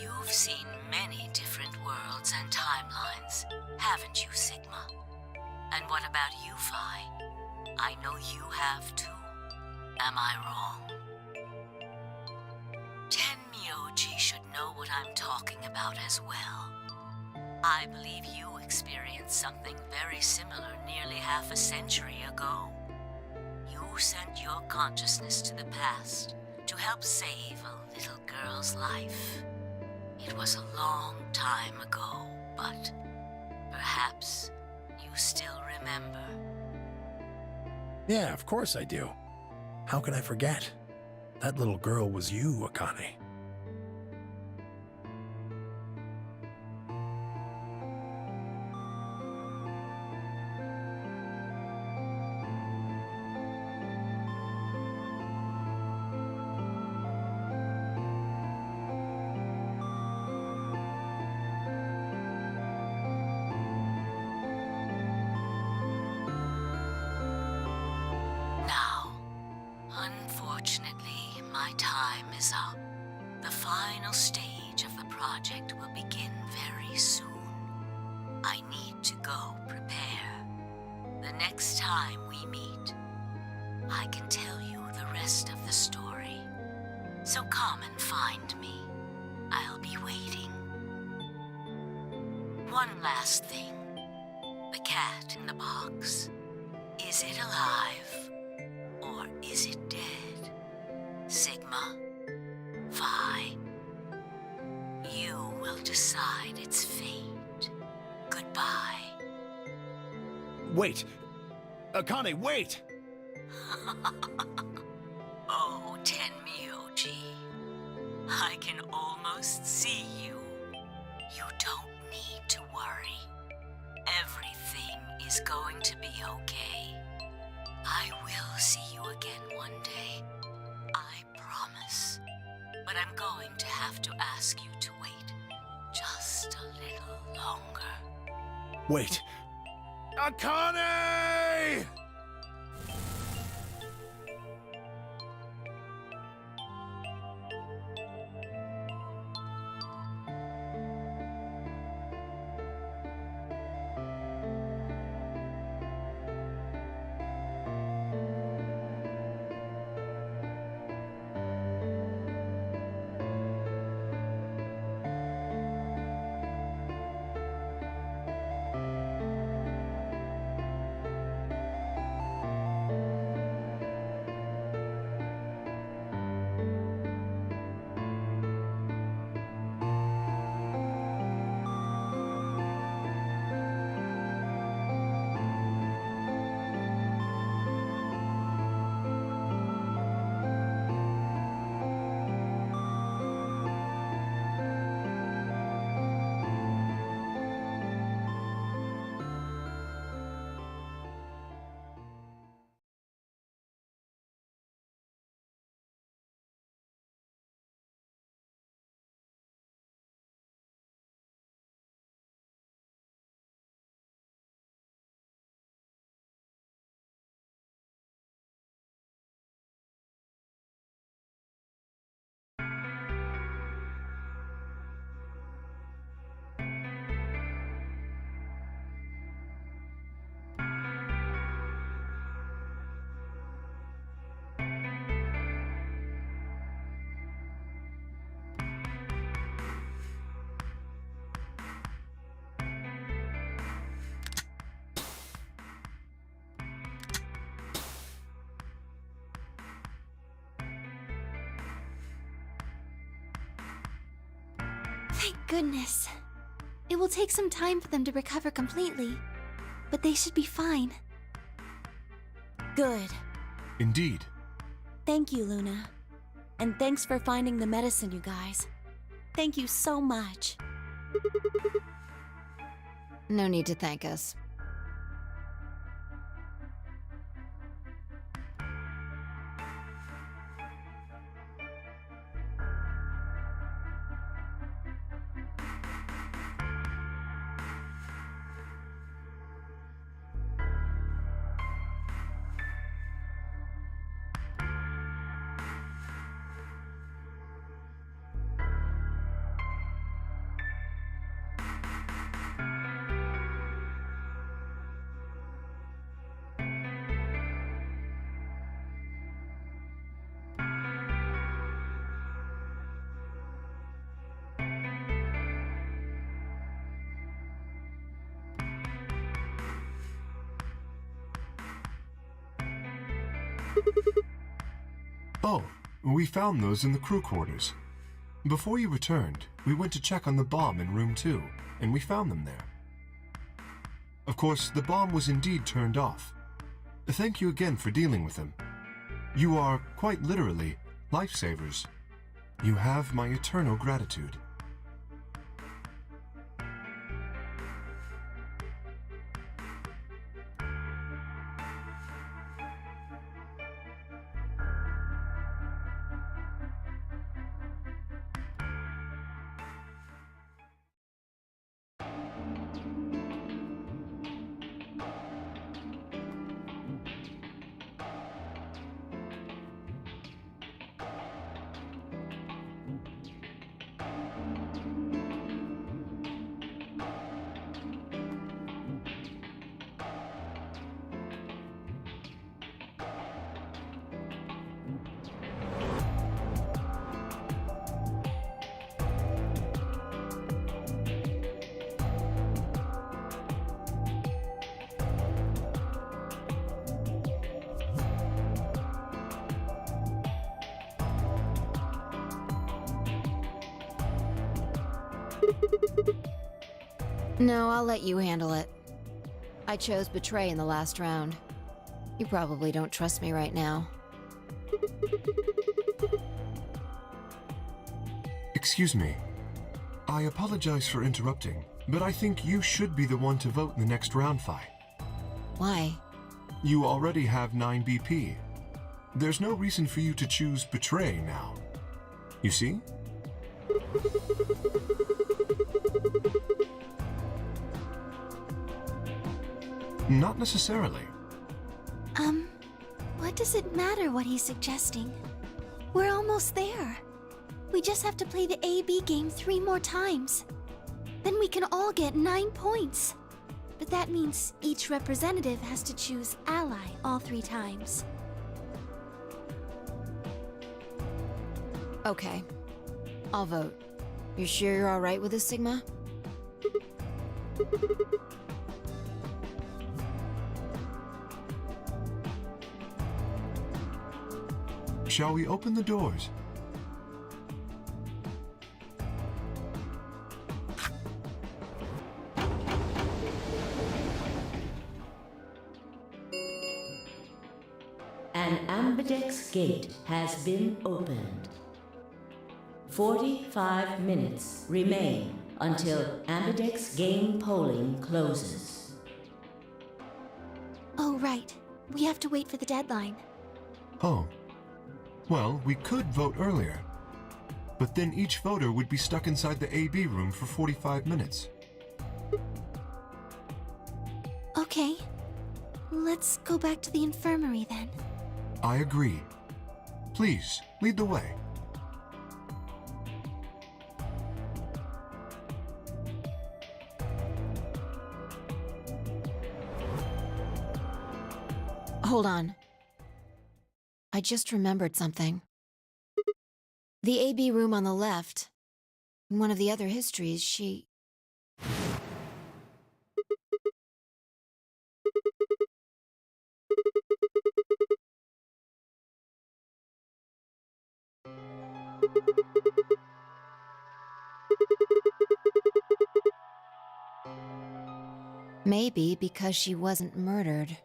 B: You've seen many different worlds and timelines, haven't you, Sigma? And what about you, Phi? I know you have too. Am I wrong? Tenmyoji should know what I'm talking about as well. I believe you experienced something very similar nearly half a century ago. You sent your consciousness to the past to help save a little girl's life. It was a long time ago, but perhaps you still remember.
F: Yeah, of course I do. How can I forget? That little girl was you, Akane.
B: Unfortunately, my time is up. The final stage of the project will begin very soon. I need to go prepare. The next time we meet, I can tell you the rest of the story. So come and find me. I'll be waiting. One last thing. The cat in the box. Is it alive? Or is it dead? Sigma? Phi? You will decide its fate. Goodbye.
F: Wait! Akane, wait!
B: Oh, Tenmyoji. I can almost see you. You don't need to worry. Everything is going to be okay. I will see you again one day. I promise. But I'm going to have to ask you to wait just a little longer.
F: Wait! Akane!
D: Thank goodness. It will take some time for them to recover completely, but they should be fine.
L: Good.
J: Indeed.
L: Thank you, Luna. And thanks for finding the medicine, you guys. Thank you so much.
I: No need to thank us.
J: Oh, we found those in the crew quarters. Before you returned, we went to check on the bomb in room 2, and we found them there. Of course, the bomb was indeed turned off. Thank you again for dealing with them. You are, quite literally, lifesavers. You have my eternal gratitude.
I: No, I'll let you handle it. I chose Betray in the last round. You probably don't trust me right now.
J: Excuse me. I apologize for interrupting, but I think you should be the one to vote in the next round fight.
I: Why?
J: You already have 9 BP. There's no reason for you to choose Betray now. You see? Not necessarily.
D: What does it matter what he's suggesting? We're almost there. We just have to play the A-B game 3 more times. Then we can all get 9 points. But that means each representative has to choose ally all 3 times.
I: Okay. I'll vote. You sure you're alright with this, Sigma?
J: Shall we open the doors?
B: An ambidex gate has been opened. 45 minutes remain until ambidex game polling closes.
D: Oh, right. We have to wait for the deadline.
J: Oh. Well, we could vote earlier. But then each voter would be stuck inside the AB room for 45 minutes.
D: Okay. Let's go back to the infirmary then.
J: I agree. Please, lead the way.
I: Hold on. I just remembered something. The AB room on the left, in one of the other histories, she... Maybe because she wasn't murdered.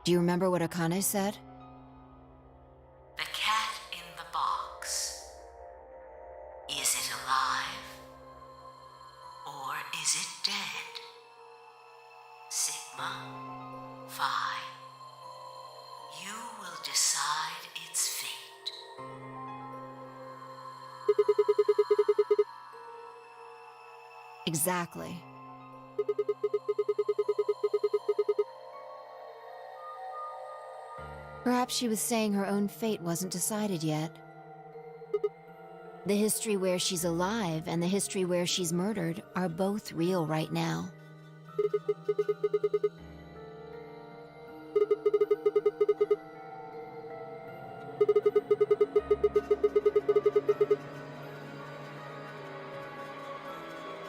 I: Do you remember what Akane said?
B: The cat in the box. Is it alive? Or is it dead? Sigma, Phi. You will decide its fate.
I: Exactly. Perhaps she was saying her own fate wasn't decided yet. The history where she's alive and the history where she's murdered are both real right now.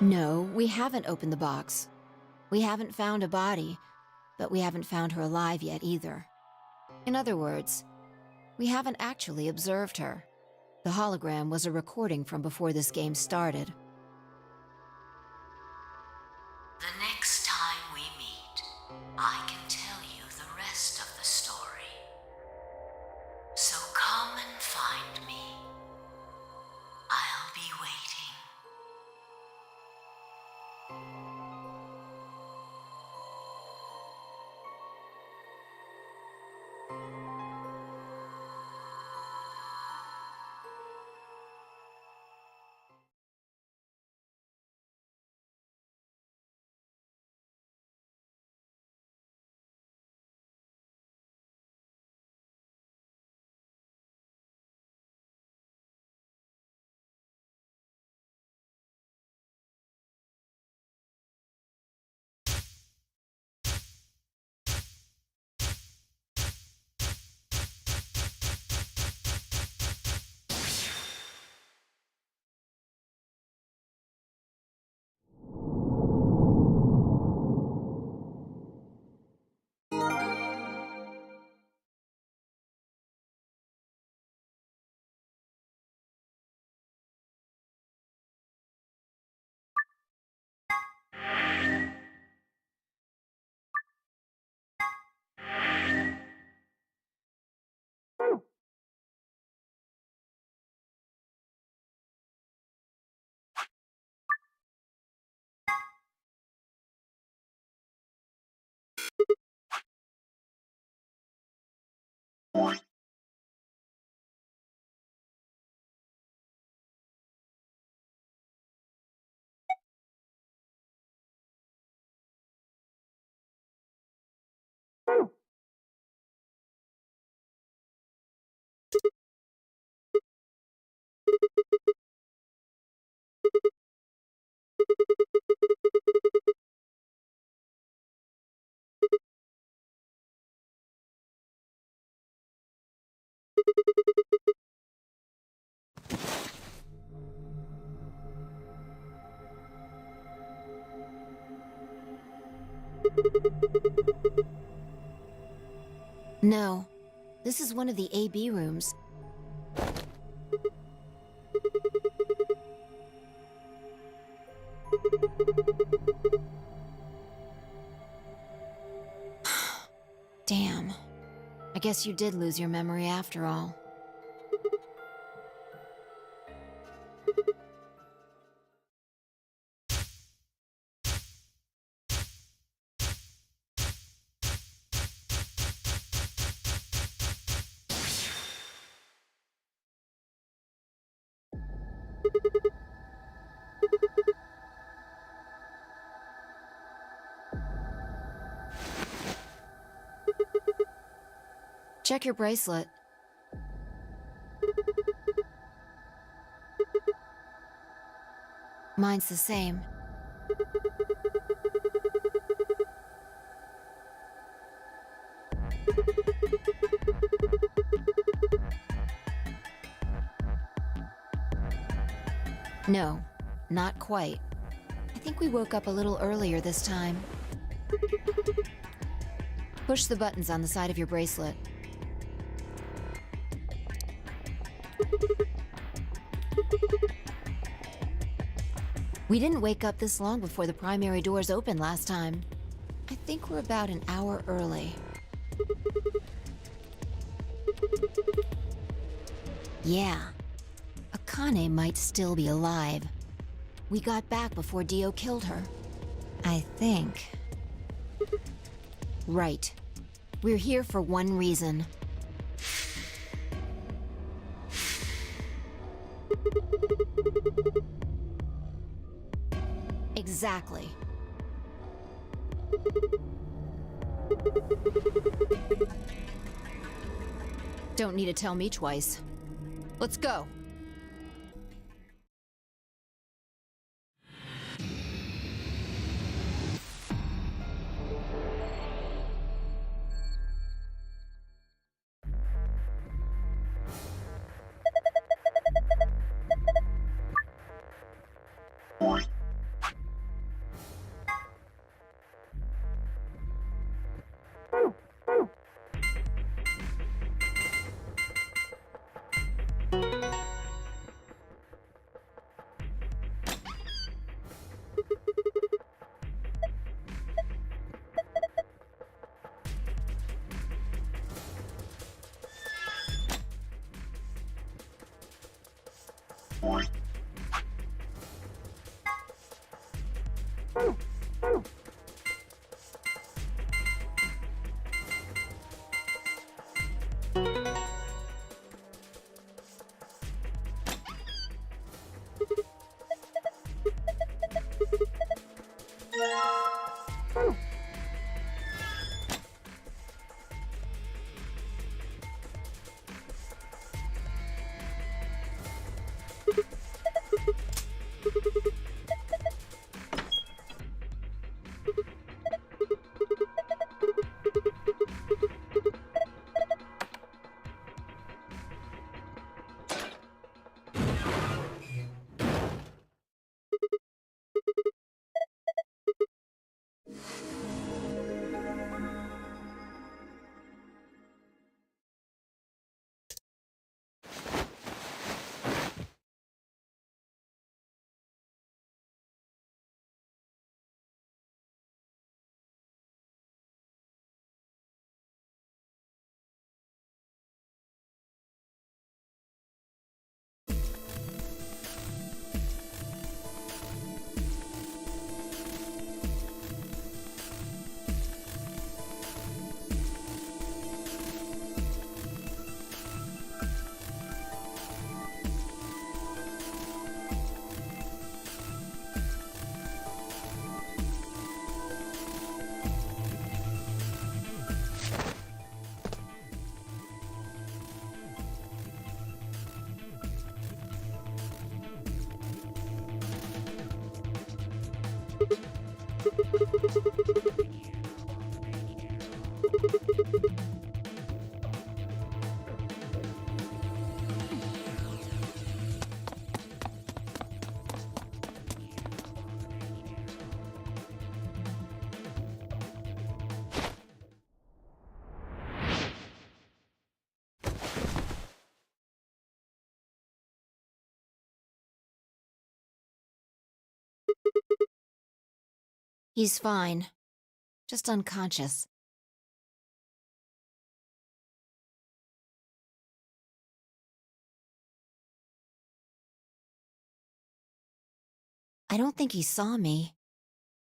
I: No, we haven't opened the box. We haven't found a body, but we haven't found her alive yet either. In other words, we haven't actually observed her. The hologram was a recording from before this game started.
B: The next time we meet, I can tell you the rest of the story. So come and find me. I'll be waiting.
I: No, this is one of the AB rooms. Damn. I guess you did lose your memory after all. Check your bracelet. Mine's the same. No, not quite. I think we woke up a little earlier this time. Push the buttons on the side of your bracelet. We didn't wake up this long before the primary doors opened last time. I think we're about an hour early. Yeah, Akane might still be alive. We got back before Dio killed her. I think. Right. We're here for one reason. Exactly. Don't need to tell me twice. Let's go. He's fine. Just unconscious. I don't think he saw me.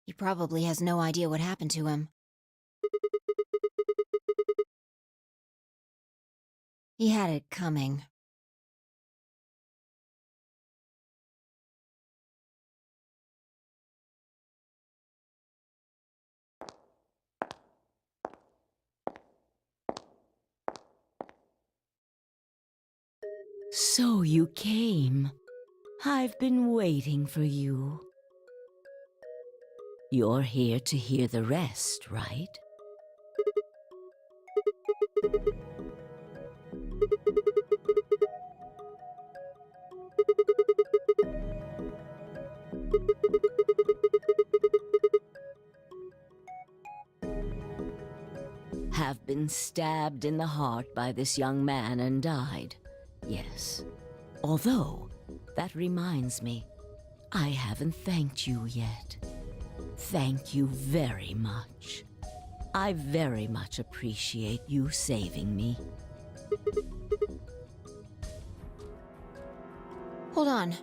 I: He probably has no idea what happened to him. He had it coming.
B: So you came. I've been waiting for you. You're here to hear the rest, right? Have been stabbed in the heart by this young man and died. Yes. Although, That reminds me, I haven't thanked you yet. Thank you very much. I very much appreciate you saving me.
I: Hold on.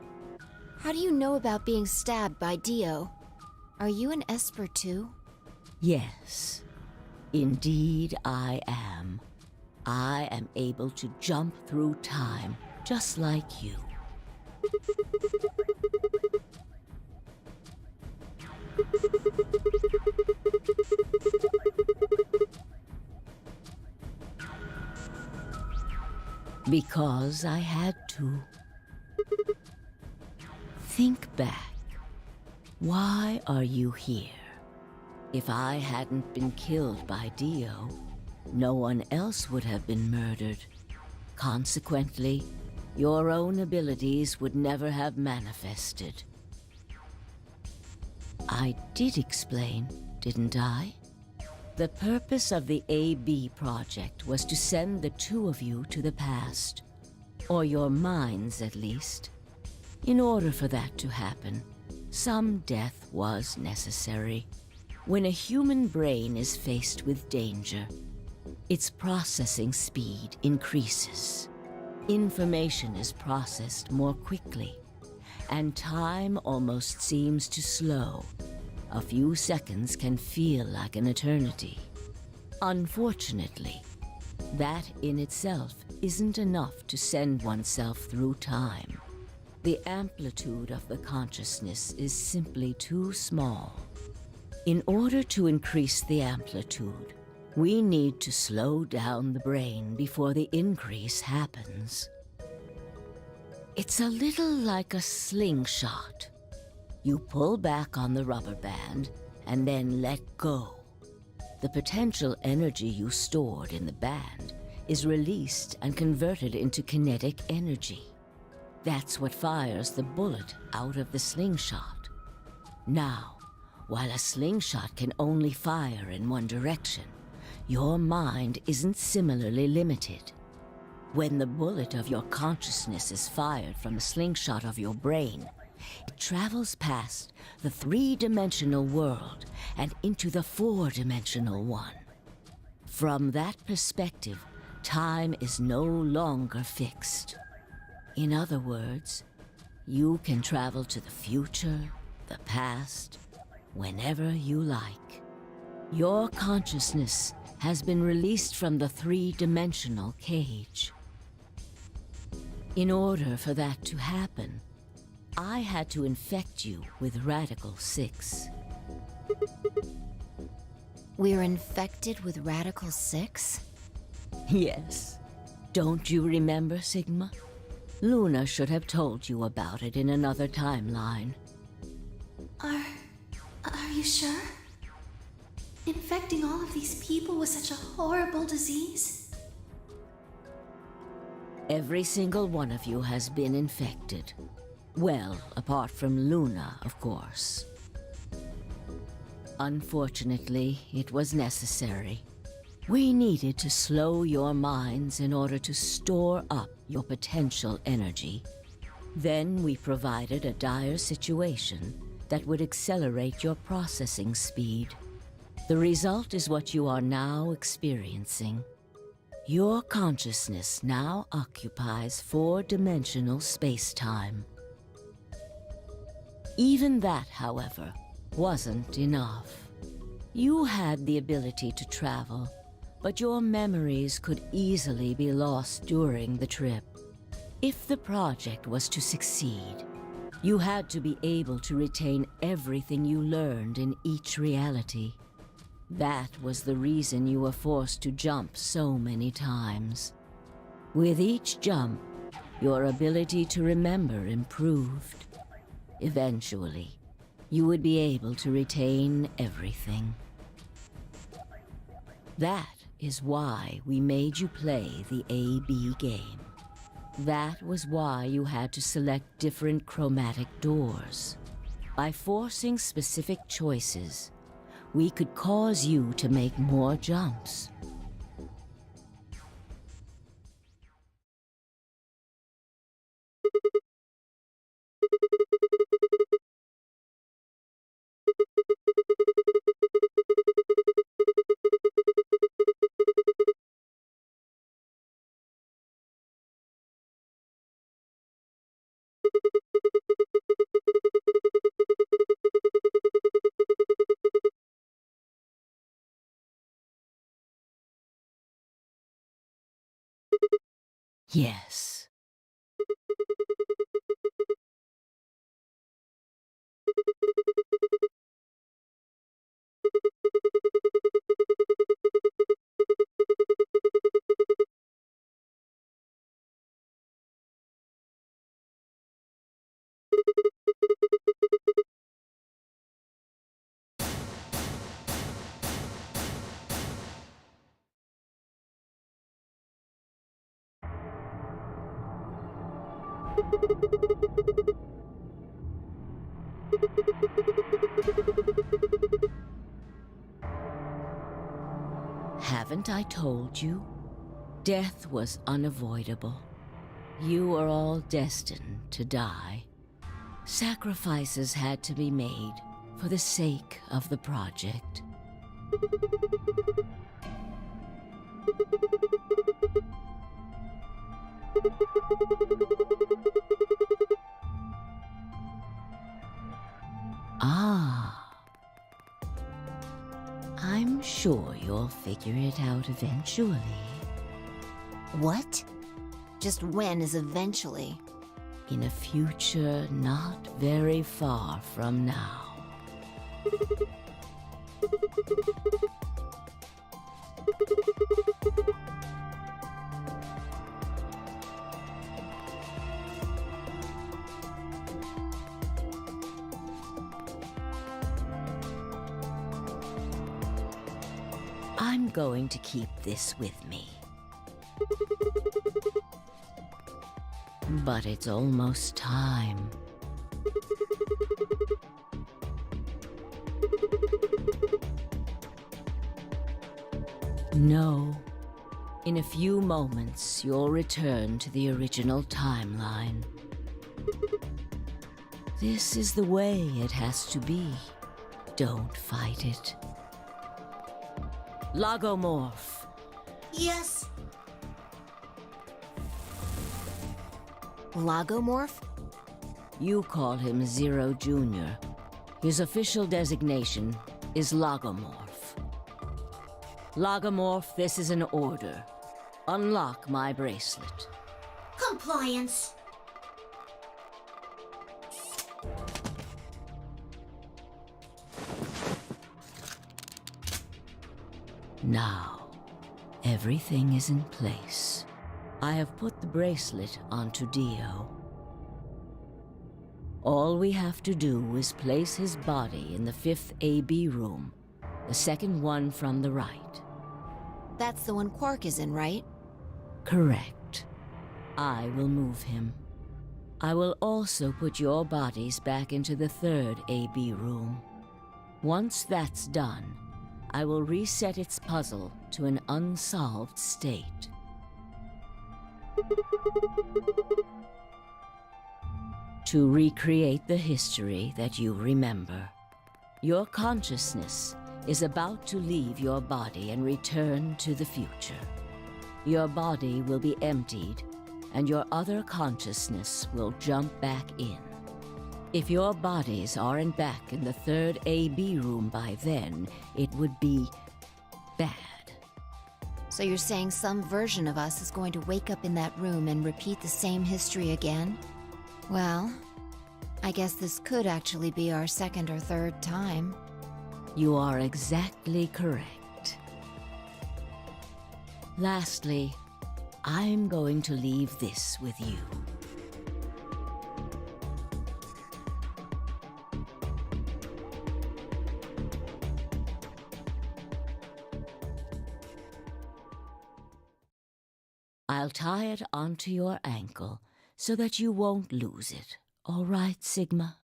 I: How do you know about being stabbed by Dio? Are you an Esper too?
B: Yes, indeed I am. I am able to jump through time, just like you. Because I had to. Think back. Why are you here? If I hadn't been killed by Dio, no one else would have been murdered. Consequently, your own abilities would never have manifested. I did explain, didn't I? The purpose of the AB project was to send the two of you to the past, or your minds at least. In order for that to happen, some death was necessary. When a human brain is faced with danger, its processing speed increases. Information is processed more quickly, and time almost seems to slow. A few seconds can feel like an eternity. Unfortunately, that in itself isn't enough to send oneself through time. The amplitude of the consciousness is simply too small. In order to increase the amplitude, we need to slow down the brain before the increase happens. It's a little like a slingshot. You pull back on the rubber band and then let go. The potential energy you stored in the band is released and converted into kinetic energy. That's what fires the bullet out of the slingshot. Now, while a slingshot can only fire in one direction, your mind isn't similarly limited. When the bullet of your consciousness is fired from the slingshot of your brain, it travels past the three-dimensional world and into the four-dimensional one. From that perspective, time is no longer fixed. In other words, you can travel to the future, the past, whenever you like. Your consciousness has been released from the three-dimensional cage. In order for that to happen, I had to infect you with Radical 6.
I: We're infected with Radical 6?
B: Yes. Don't you remember, Sigma? Luna should have told you about it in another timeline.
C: Are you sure? Infecting all of these people with such a horrible disease?
B: Every single one of you has been infected. Well, apart from Luna, of course. Unfortunately, it was necessary. We needed to slow your minds in order to store up your potential energy. Then we provided a dire situation that would accelerate your processing speed. The result is what you are now experiencing. Your consciousness now occupies four-dimensional space-time. Even that, however, wasn't enough. You had the ability to travel, but your memories could easily be lost during the trip. If the project was to succeed, you had to be able to retain everything you learned in each reality. That was the reason you were forced to jump so many times. With each jump, your ability to remember improved. Eventually, you would be able to retain everything. That is why we made you play the AB game. That was why you had to select different chromatic doors. By forcing specific choices, we could cause you to make more jumps. Yes. Haven't I told you? Death was unavoidable. You are all destined to die. Sacrifices had to be made for the sake of the project. Ah. I'm sure you'll figure it out eventually.
I: What? Just when is eventually?
B: In a future not very far from now. I'm going to keep this with me. But it's almost time. No. In a few moments, you'll return to the original timeline. This is the way it has to be. Don't fight it. Lagomorph.
G: Yes.
I: Lagomorph?
B: You call him Zero Jr. His official designation is Lagomorph. Lagomorph, this is an order. Unlock my bracelet.
G: Compliance.
B: Now, everything is in place. I have put the bracelet onto Dio. All we have to do is place his body in the 5th AB room, the second one from the right.
I: That's the one Quark is in, right?
B: Correct. I will move him. I will also put your bodies back into the 3rd AB room. Once that's done, I will reset its puzzle to an unsolved state. To recreate the history that you remember, your consciousness is about to leave your body and return to the future. Your body will be emptied, and your other consciousness will jump back in. If your bodies aren't back in the 3rd AB room by then, it would be bad.
I: So you're saying some version of us is going to wake up in that room and repeat the same history again? Well, I guess this could actually be our 2nd or 3rd time.
B: You are exactly correct. Lastly, I'm going to leave this with you. I'll tie it onto your ankle so that you won't lose it. All right, Sigma?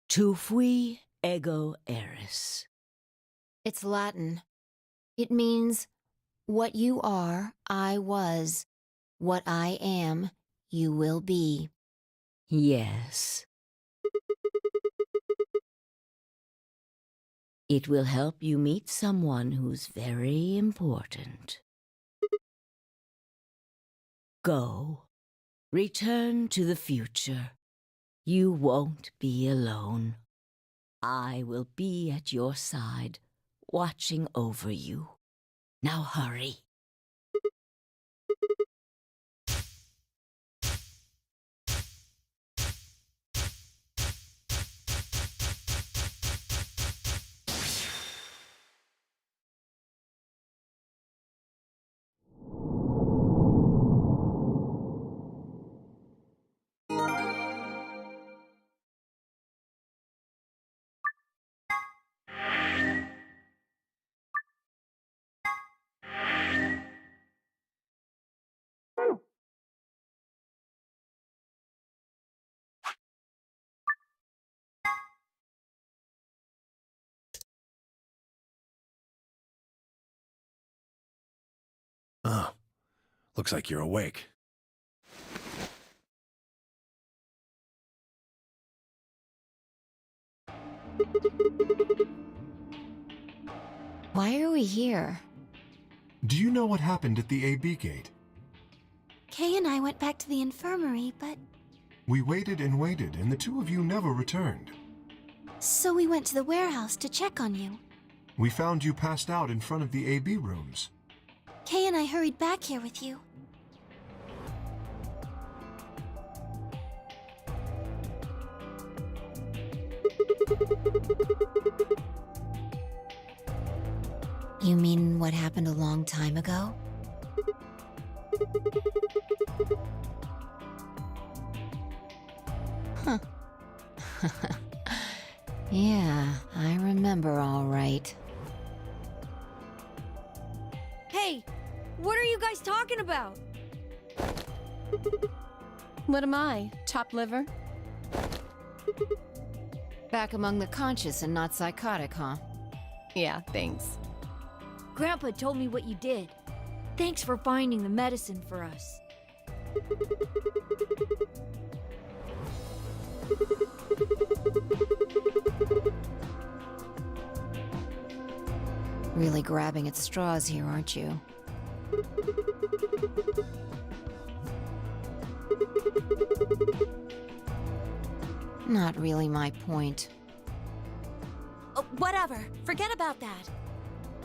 B: Tu fui ego eris.
I: It's Latin. It means, what you are, I was. What I am, you will be.
B: Yes. It will help you meet someone who's very important. Go. Return to the future. You won't be alone. I will be at your side,
L: watching over you. Now hurry.
F: Oh, looks like you're awake.
I: Why are we here?
J: Do you know what happened at the AB gate?
D: Kay and I went back to the infirmary, but...
J: We waited and waited, and the two of you never returned.
D: So we went to the warehouse to check on you.
J: We found you passed out in front of the AB rooms.
D: Kay and I hurried back here with you.
I: You mean what happened a long time ago? Huh. Yeah, I remember all right.
M: Hey, what are you guys talking about?
K: What am I? Chopped liver?
I: Back among the conscious and not psychotic, huh?
K: Yeah, thanks.
M: Grandpa told me what you did. Thanks for finding the medicine for us.
I: Really grabbing at straws here, aren't you? Not really my point.
L: Oh, whatever. Forget about that.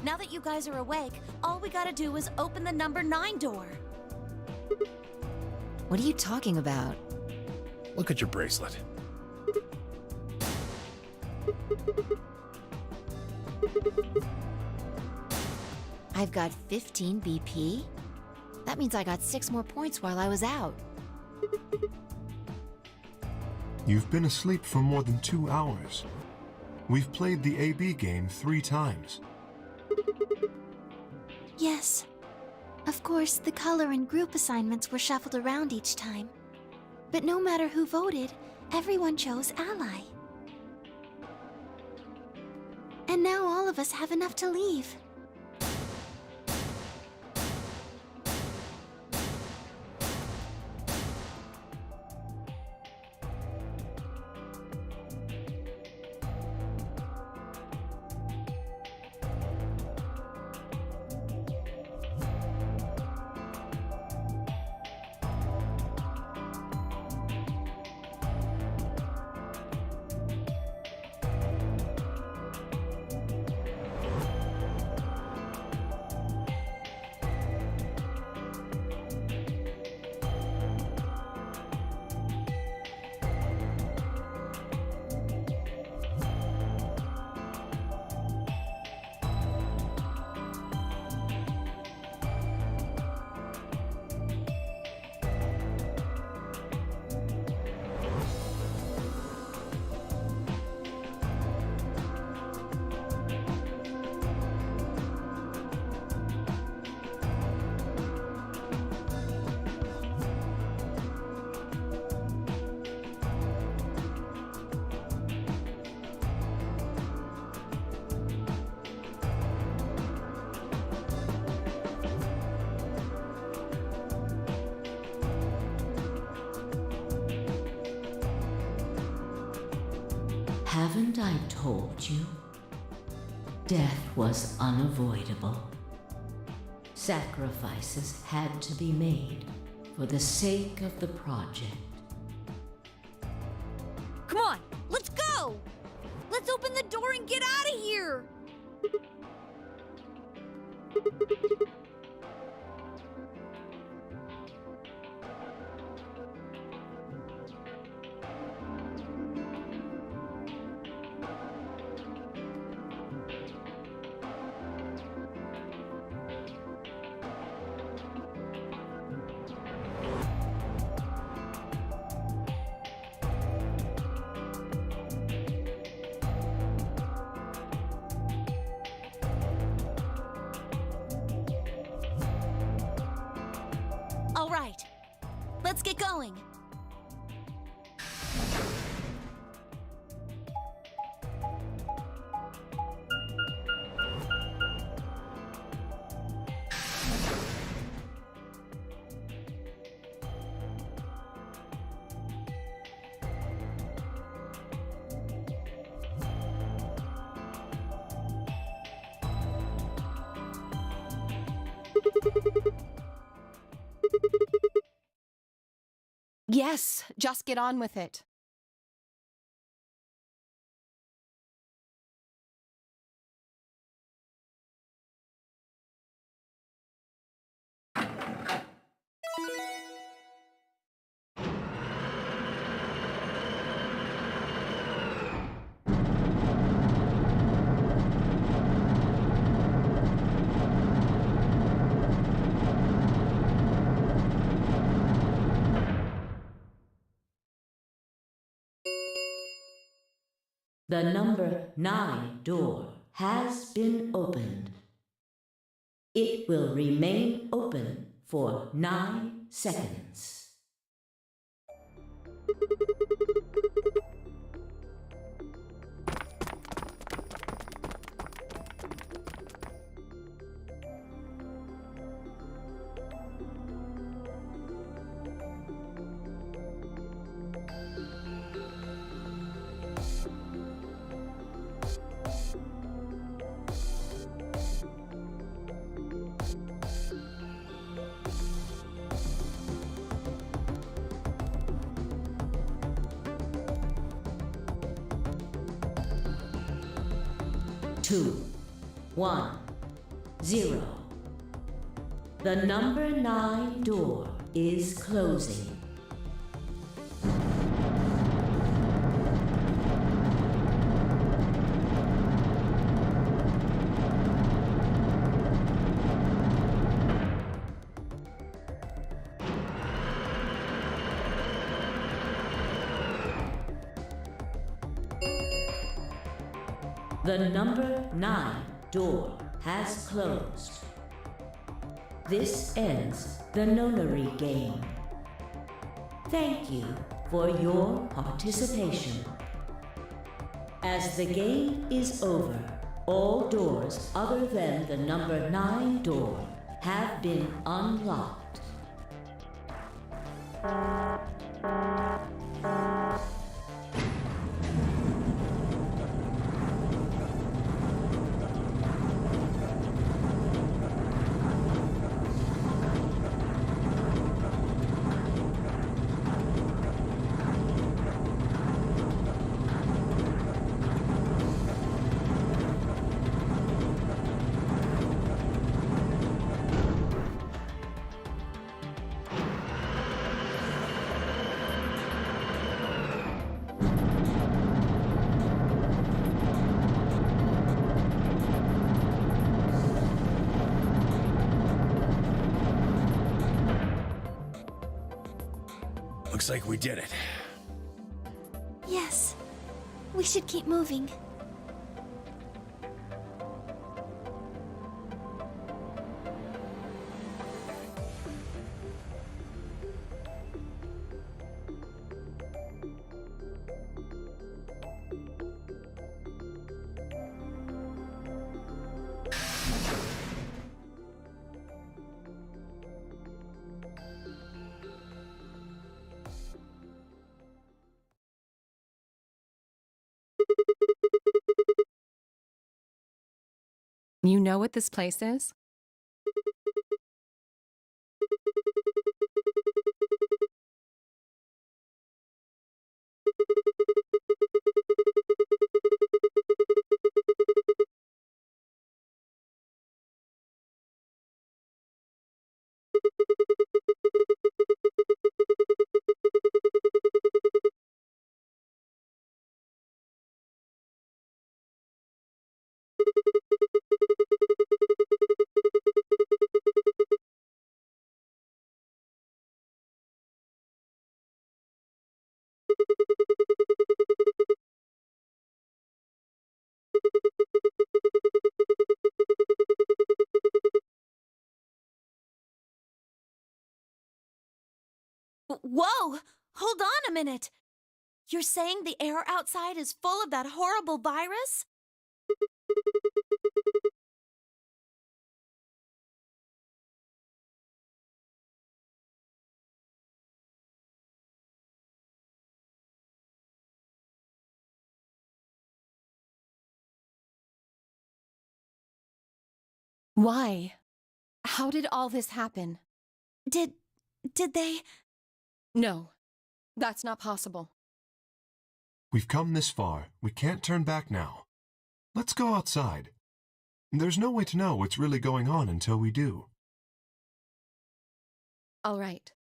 L: Now that you guys are awake, all we gotta do is open the number 9 door.
I: What are you talking about?
F: Look at your bracelet.
I: I've got 15 BP? That means I got 6 more points while I was out.
J: You've been asleep for more than 2 hours. We've played the AB game 3 times.
D: Yes. Of course, the color and group assignments were shuffled around each time. But no matter who voted, everyone chose Ally. And now all of us have enough to leave.
B: Haven't I told you? Death was unavoidable. Sacrifices had to be made for the sake of the project.
M: Come on, let's go! Let's open the door and get out of here!
L: All right, let's get going.
K: Yes, just get on with it.
B: The number 9 door has been opened. It will remain open for 9 seconds. Two, 1, 0. The number 9 door is closing. The number 9 door has closed. This ends the nonary game. Thank you for your participation. As the game is over, all doors other than the number 9 door have been unlocked.
F: Looks like we did it.
D: Yes, we should keep moving.
K: You know what this place is?
L: Whoa! Hold on a minute! You're saying the air outside is full of that horrible virus?
K: Why? How did all this happen?
L: Did they...
K: No, that's not possible.
J: We've come this far. We can't turn back now. Let's go outside. There's no way to know what's really going on until we do.
K: All right.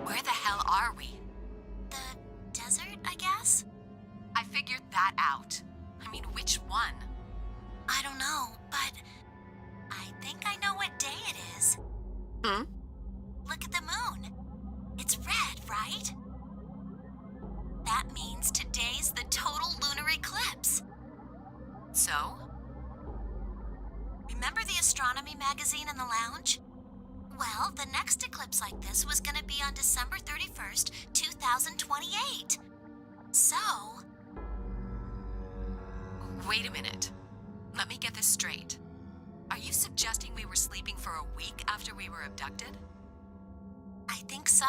N: Where the hell are we?
L: The desert, I guess?
N: I figured that out. I mean, which one?
L: I don't know, but I think I know what day it is.
N: Hmm?
L: Look at the moon. It's red, right? That means today's the total lunar eclipse.
N: So?
L: Remember the astronomy magazine in the lounge? Well, the next eclipse like this was gonna be on December 31st, 2028. So...
N: Wait a minute. Let me get this straight. Are you suggesting we were sleeping for a week after we were abducted?
L: I think so.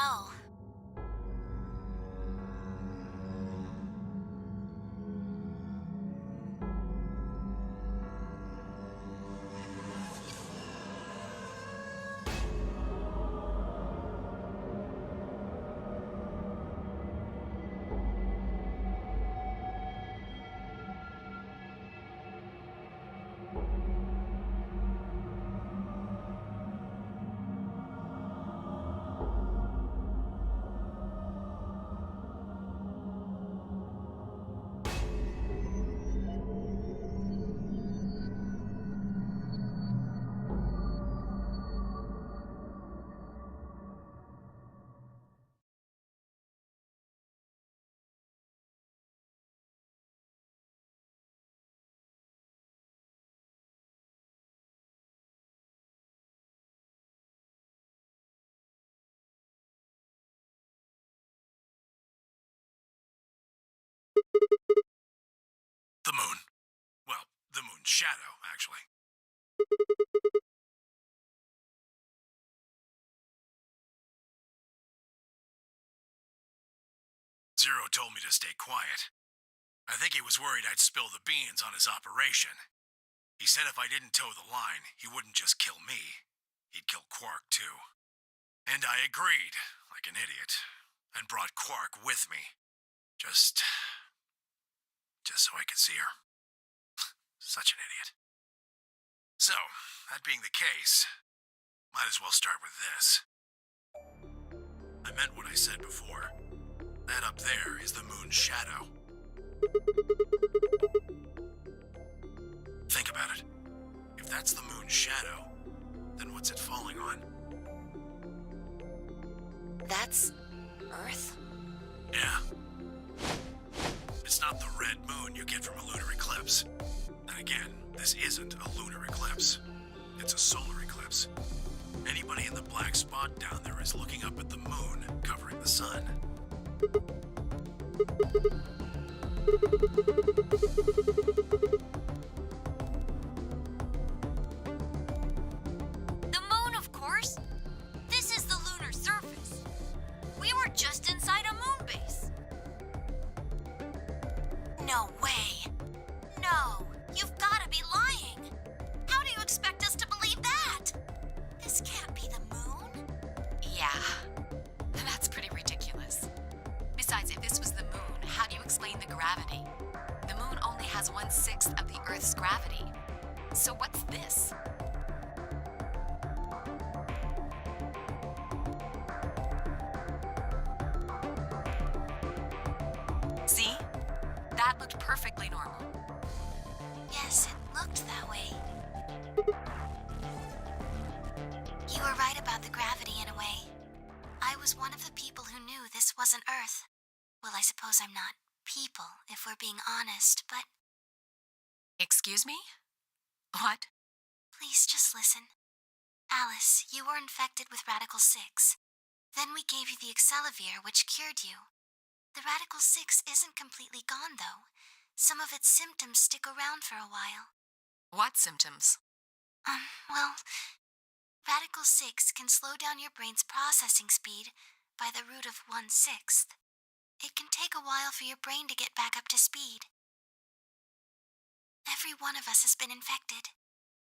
F: The moon. Well, the moon's shadow, actually. Zero told me to stay quiet. I think he was worried I'd spill the beans on his operation. He said if I didn't toe the line, he wouldn't just kill me. He'd kill Quark, too. And I agreed, like an idiot, and brought Quark with me. Just just so I could see her. Such an idiot. So, that being the case, might as well start with this. I meant what I said before. That up there is the moon's shadow. Think about it. If that's the moon's shadow, then what's it falling on?
I: That's Earth?
F: Yeah. It's not the red moon you get from a lunar eclipse. And again, this isn't a lunar eclipse. It's a solar eclipse. Anybody in the black spot down there is looking up at the moon covering the sun.
L: The moon, of course. This is the lunar surface. We were just inside a moon base. No way. No, you've got to be lying. How do you expect us to believe that? This can't be the moon.
N: Yeah, that's pretty ridiculous. Besides, if this was the moon, how do you explain the gravity? The moon only has 1/6 of the Earth's gravity. So what's this? See? That looked perfectly normal.
L: Yes, it looked that way. You were right about the gravity in a way. I was one of the people who knew this wasn't Earth. Well, I suppose I'm not people, if we're being honest, but...
N: Excuse me? What?
L: Please just listen. Alice, you were infected with Radical 6. Then we gave you the Accelavir, which cured you. The Radical 6 isn't completely gone, though. Some of its symptoms stick around for a while.
N: What symptoms?
L: Well, Radical 6 can slow down your brain's processing speed by the root of 1/6. It can take a while for your brain to get back up to speed. Every one of us has been infected.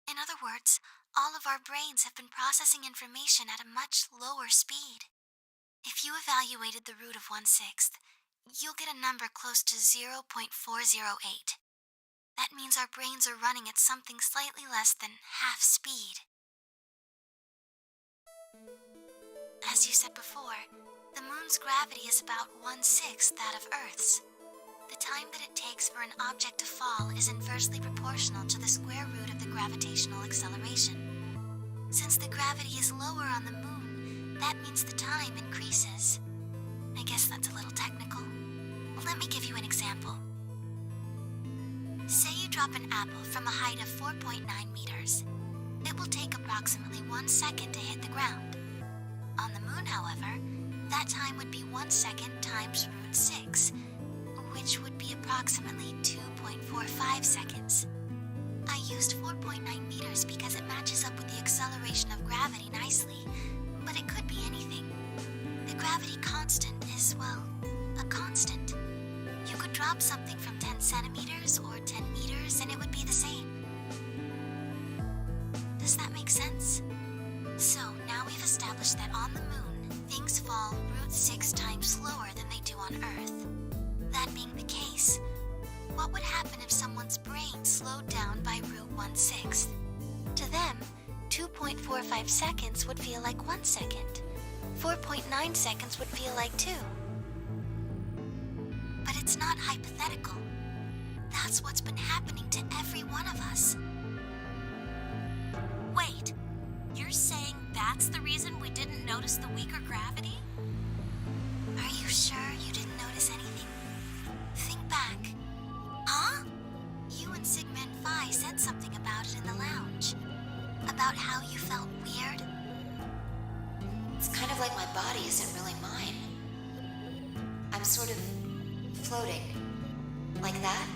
L: In other words, all of our brains have been processing information at a much lower speed. If you evaluated the root of 1/6, you'll get a number close to 0.408. That means our brains are running at something slightly less than half speed. As you said before, the moon's gravity is about 1/6 that of Earth's. The time that it takes for an object to fall is inversely proportional to the square root of the gravitational acceleration. Since the gravity is lower on the moon, that means the time increases. I guess that's a little technical. Let me give you an example. Say you drop an apple from a height of 4.9 meters. It will take approximately 1 second to hit the ground. On the moon, however, that time would be 1 second times root 6, which would be approximately 2.45 seconds. I used 4.9 meters because it matches up with the acceleration of gravity nicely, but it could be anything. The gravity constant is, well, a constant. You could drop something from 10 centimeters or 10 meters and it would be the same. Does that make sense? So now we've established that on the moon, things fall root 6 times slower than they do on Earth. That being the case, what would happen if someone's brain slowed down by root 1/6? To them, 2.45 seconds would feel like 1 second. 4.9 seconds would feel like 2. But it's not hypothetical. That's what's been happening to every one of us. Wait, you're saying that's the reason we didn't notice the weaker gravity? Are you sure you didn't notice anything? Think back. Huh? You and Sigma and Phi said something about it in the lounge. About how you felt weird.
I: It's kind of like my body isn't really mine. I'm sort of floating. Like that?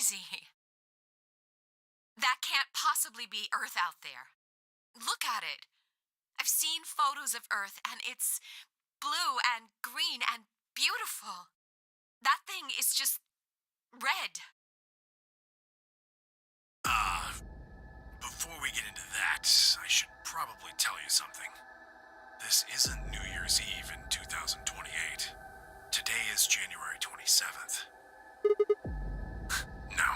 N: crazy. That can't possibly be Earth out there. Look at it. I've seen photos of Earth, and it's blue and green and beautiful. That thing is just red.
F: Before we get into that, I should probably tell you something. This isn't New Year's Eve in 2028. Today is January 27th. No.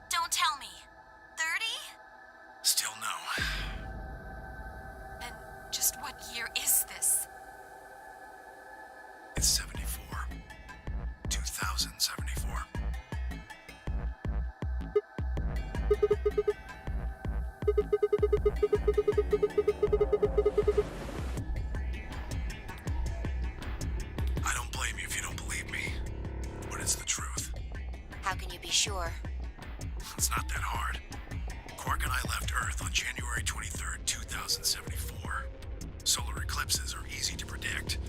N: Don't tell me. 30?
F: Still no.
N: And just what year is this?
F: It's 74. 2074. I don't blame you if you don't believe me, but it's the truth.
I: How can you be sure?
F: It's not that hard. Quark and I left Earth on January 23rd, 2074. Solar eclipses are easy to predict.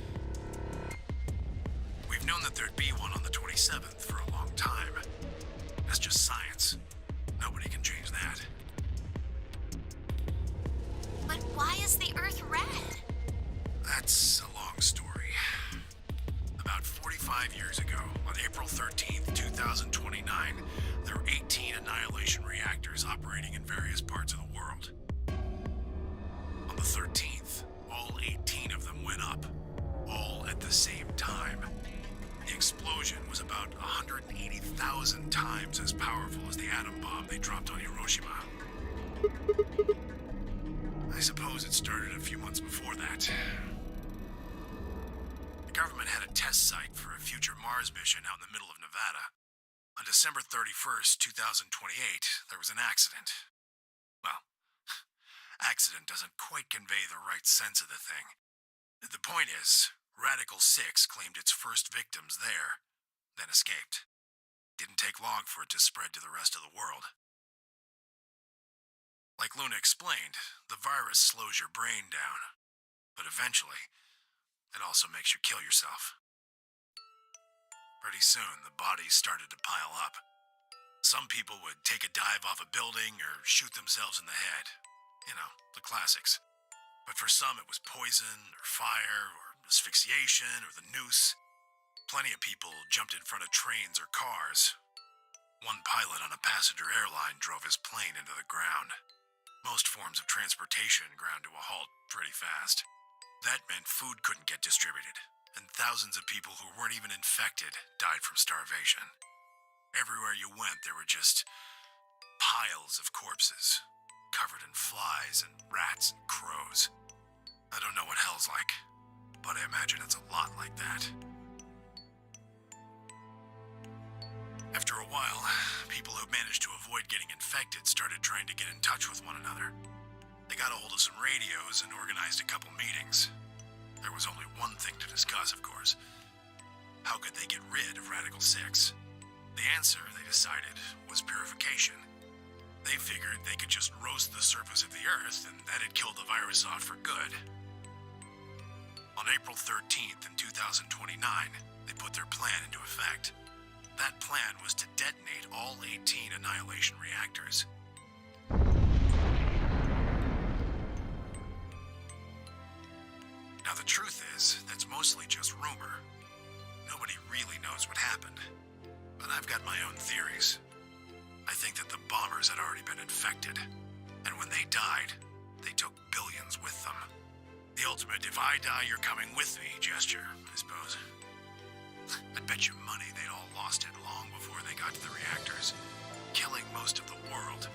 F: We've known that there'd be one on the 27th for a long time. That's just science. Nobody can change that.
L: But why is the Earth red?
F: That's a long story. About 45 years ago, on April 13th, 2029, there were 18 annihilation reactors operating in various parts of the world. On the 13th, all 18 of them went up, all at the same time. The explosion was about 180,000 times as powerful as the atom bomb they dropped on Hiroshima. I suppose it started a few months before that. The government had a test site for a future Mars mission out in the middle of Nevada. On December 31st, 2028, there was an accident. Well, accident doesn't quite convey the right sense of the thing. The point is, Radical 6 claimed its first victims there, then escaped. Didn't take long for it to spread to the rest of the world. Like Luna explained, the virus slows your brain down, but eventually, it also makes you kill yourself. Pretty soon, the bodies started to pile up. Some people would take a dive off a building or shoot themselves in the head. You know, the classics. But for some, it was poison, or fire, or asphyxiation, or the noose. Plenty of people jumped in front of trains or cars. One pilot on a passenger airline drove his plane into the ground. Most forms of transportation ground to a halt pretty fast. That meant food couldn't get distributed, and thousands of people who weren't even infected died from starvation. Everywhere you went, there were just piles of corpses, covered in flies and rats and crows. I don't know what hell's like, but I imagine it's a lot like that. After a while, people who managed to avoid getting infected started trying to get in touch with one another. They got a hold of some radios and organized a couple meetings. There was only one thing to discuss, of course. How could they get rid of Radical 6? The answer, they decided, was purification. They figured they could just roast the surface of the Earth and that'd kill the virus off for good. On April 13th in 2029, they put their plan into effect. That plan was to detonate all 18 annihilation reactors. Now the truth is, that's mostly just rumor. Nobody really knows what happened. But I've got my own theories. I think that the bombers had already been infected, and when they died, they took billions with them. The ultimate if I die, you're coming with me gesture, I suppose. I'd bet you money they'd all lost it long before they got to the reactors. Killing most of the world,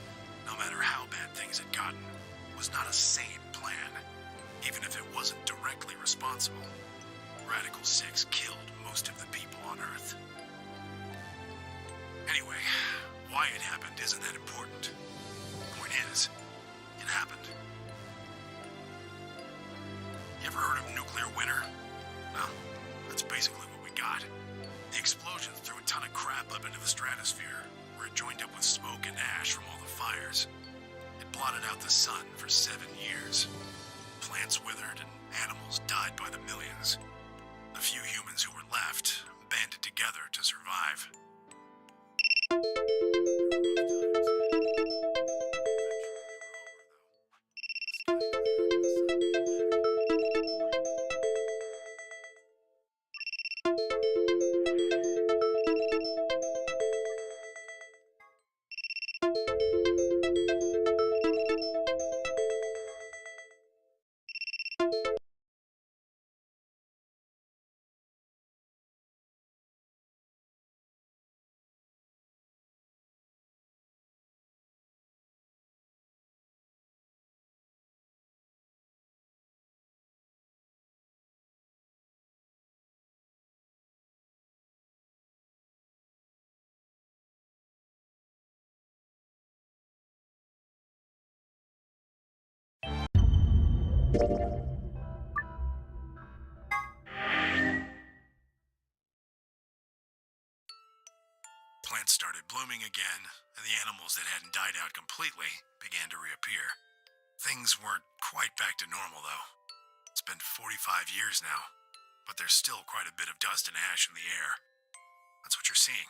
F: no matter how bad things had gotten, was not a sane plan, even if it wasn't directly responsible. Radical 6 killed most of the people on Earth. Anyway, why it happened isn't that important. Point is, it happened. You ever heard of nuclear winter? Well, that's basically what we got. The explosions threw a ton of crap up into the stratosphere, where it joined up with smoke and ash from all the fires. It blotted out the sun for 7 years. Plants withered and animals died by the millions. The few humans who were left banded together to survive. Plants started blooming again, and the animals that hadn't died out completely began to reappear. Things weren't quite back to normal, though. It's been 45 years now, but there's still quite a bit of dust and ash in the air. That's what you're seeing.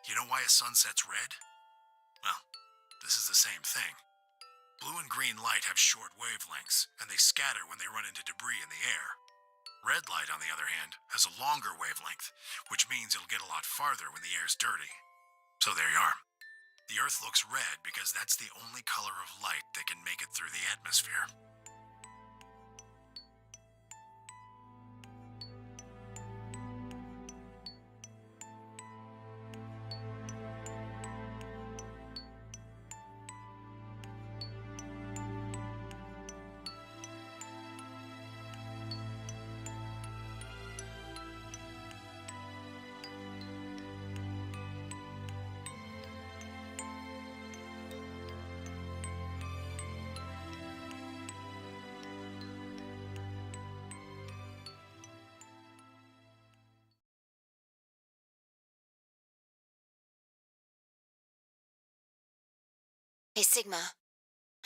F: You know why a sun sets red? Well, this is the same thing. Blue and green light have short wavelengths, and they scatter when they run into debris in the air. Red light, on the other hand, has a longer wavelength, which means it'll get a lot farther when the air's dirty. So there you are. The Earth looks red because that's the only color of light that can make it through the atmosphere.
I: Hey, Sigma.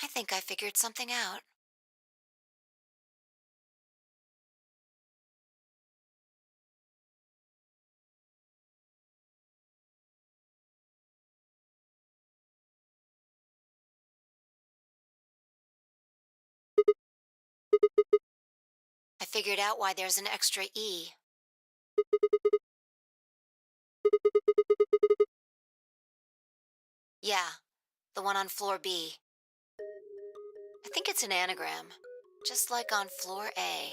I: I think I figured something out. I figured out why there's an extra E. Yeah, the one on floor B. I think it's an anagram, just like on floor A.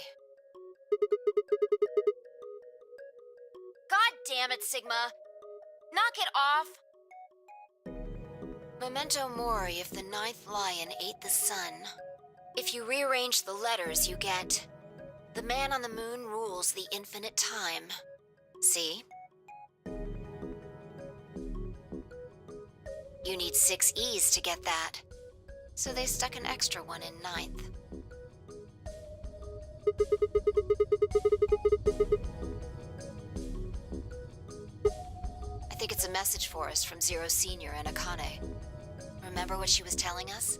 I: God damn it, Sigma! Knock it off! Memento mori if the ninth lion ate the sun. If you rearrange the letters, you get... The man on the moon rules the infinite time. See? You need 6 E's to get that. So they stuck an extra one in ninth. I think it's a message for us from Zero Senior and Akane. Remember what she was telling us?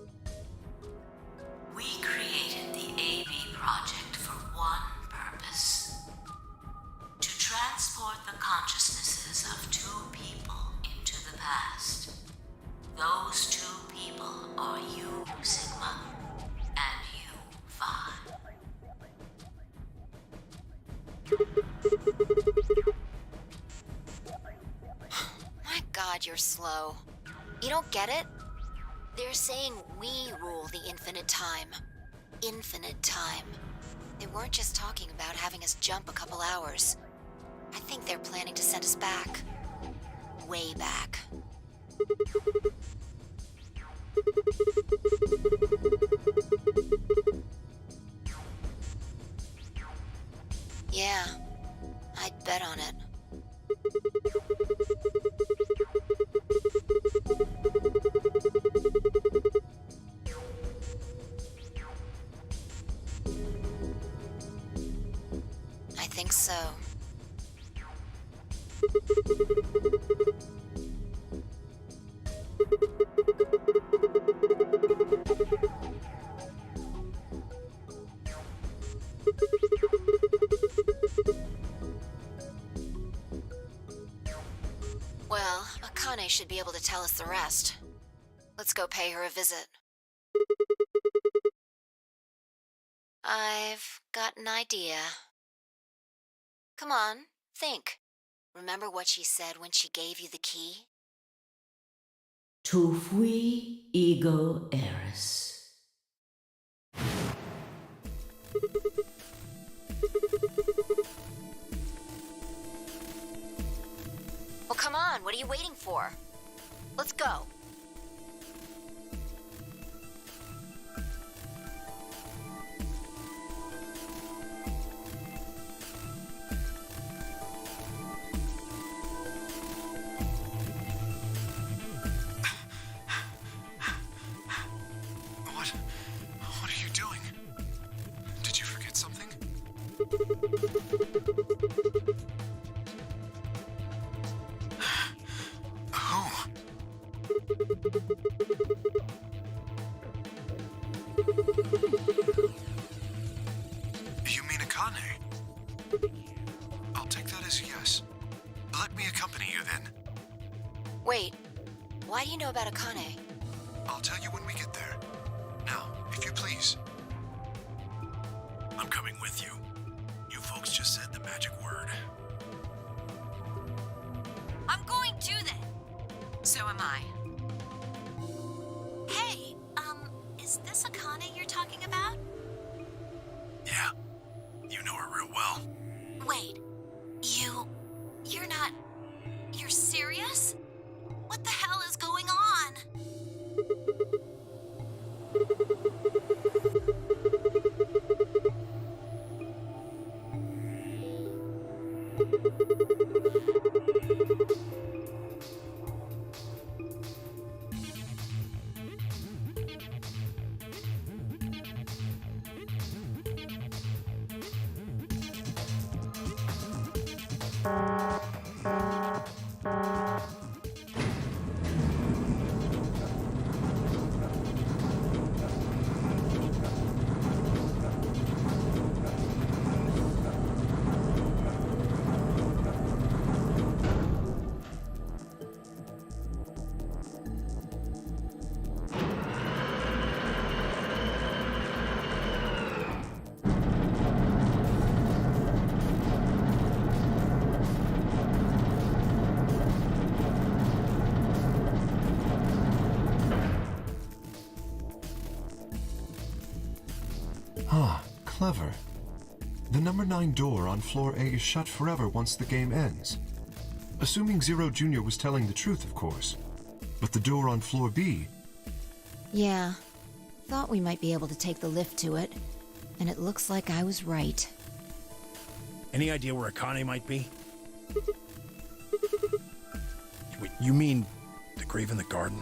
B: We created the AB project for one purpose. To transport the consciousnesses of 2 people into the past. Those 2 people are you, Sigma, and you, Vi.
I: My God, you're slow. You don't get it? They're saying we rule the infinite time. Infinite time. They weren't just talking about having us jump a couple hours. I think they're planning to send us back. Way back. Yeah, I'd bet on it. I think so. should be able to tell us the rest. Let's go pay her a visit. I've got an idea. Come on, think. Remember what she said when she gave you the key?
B: Tu fui ego eris.
I: Well, come on, what are you waiting for? Let's go.
F: What are you doing? Did you forget something? Who? You mean Akane? I'll take that as a yes. Let me accompany you then.
I: Wait, why do you know about Akane?
F: I'll tell you when we get there. Now, if you please. I'm coming with you. You folks just said the magic word.
N: I'm going too then. So am I.
L: Hey, is this Akane you're talking about?
F: Yeah, you know her real well.
L: Wait, you're not... You're serious? What the hell is going on?
J: Ah, clever. The number 9 door on floor A is shut forever once the game ends. Assuming Zero Jr. was telling the truth, of course. But the door on floor B...
I: Yeah, thought we might be able to take the lift to it, and it looks like I was right.
F: Any idea where Akane might be? Wait, you mean the grave in the garden?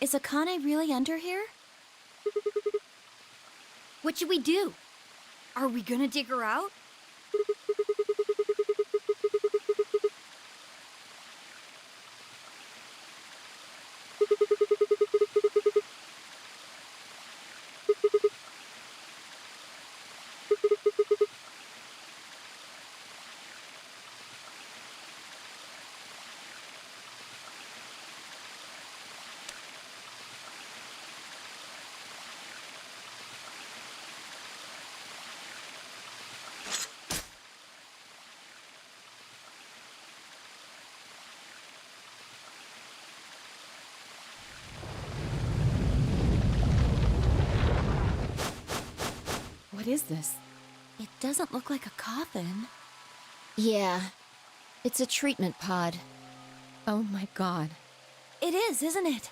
D: Is Akane really under here? What should we do? Are we gonna dig her out?
K: What is this?
D: It doesn't look like a coffin.
I: Yeah, it's a treatment pod.
K: Oh my god.
D: It is, isn't it?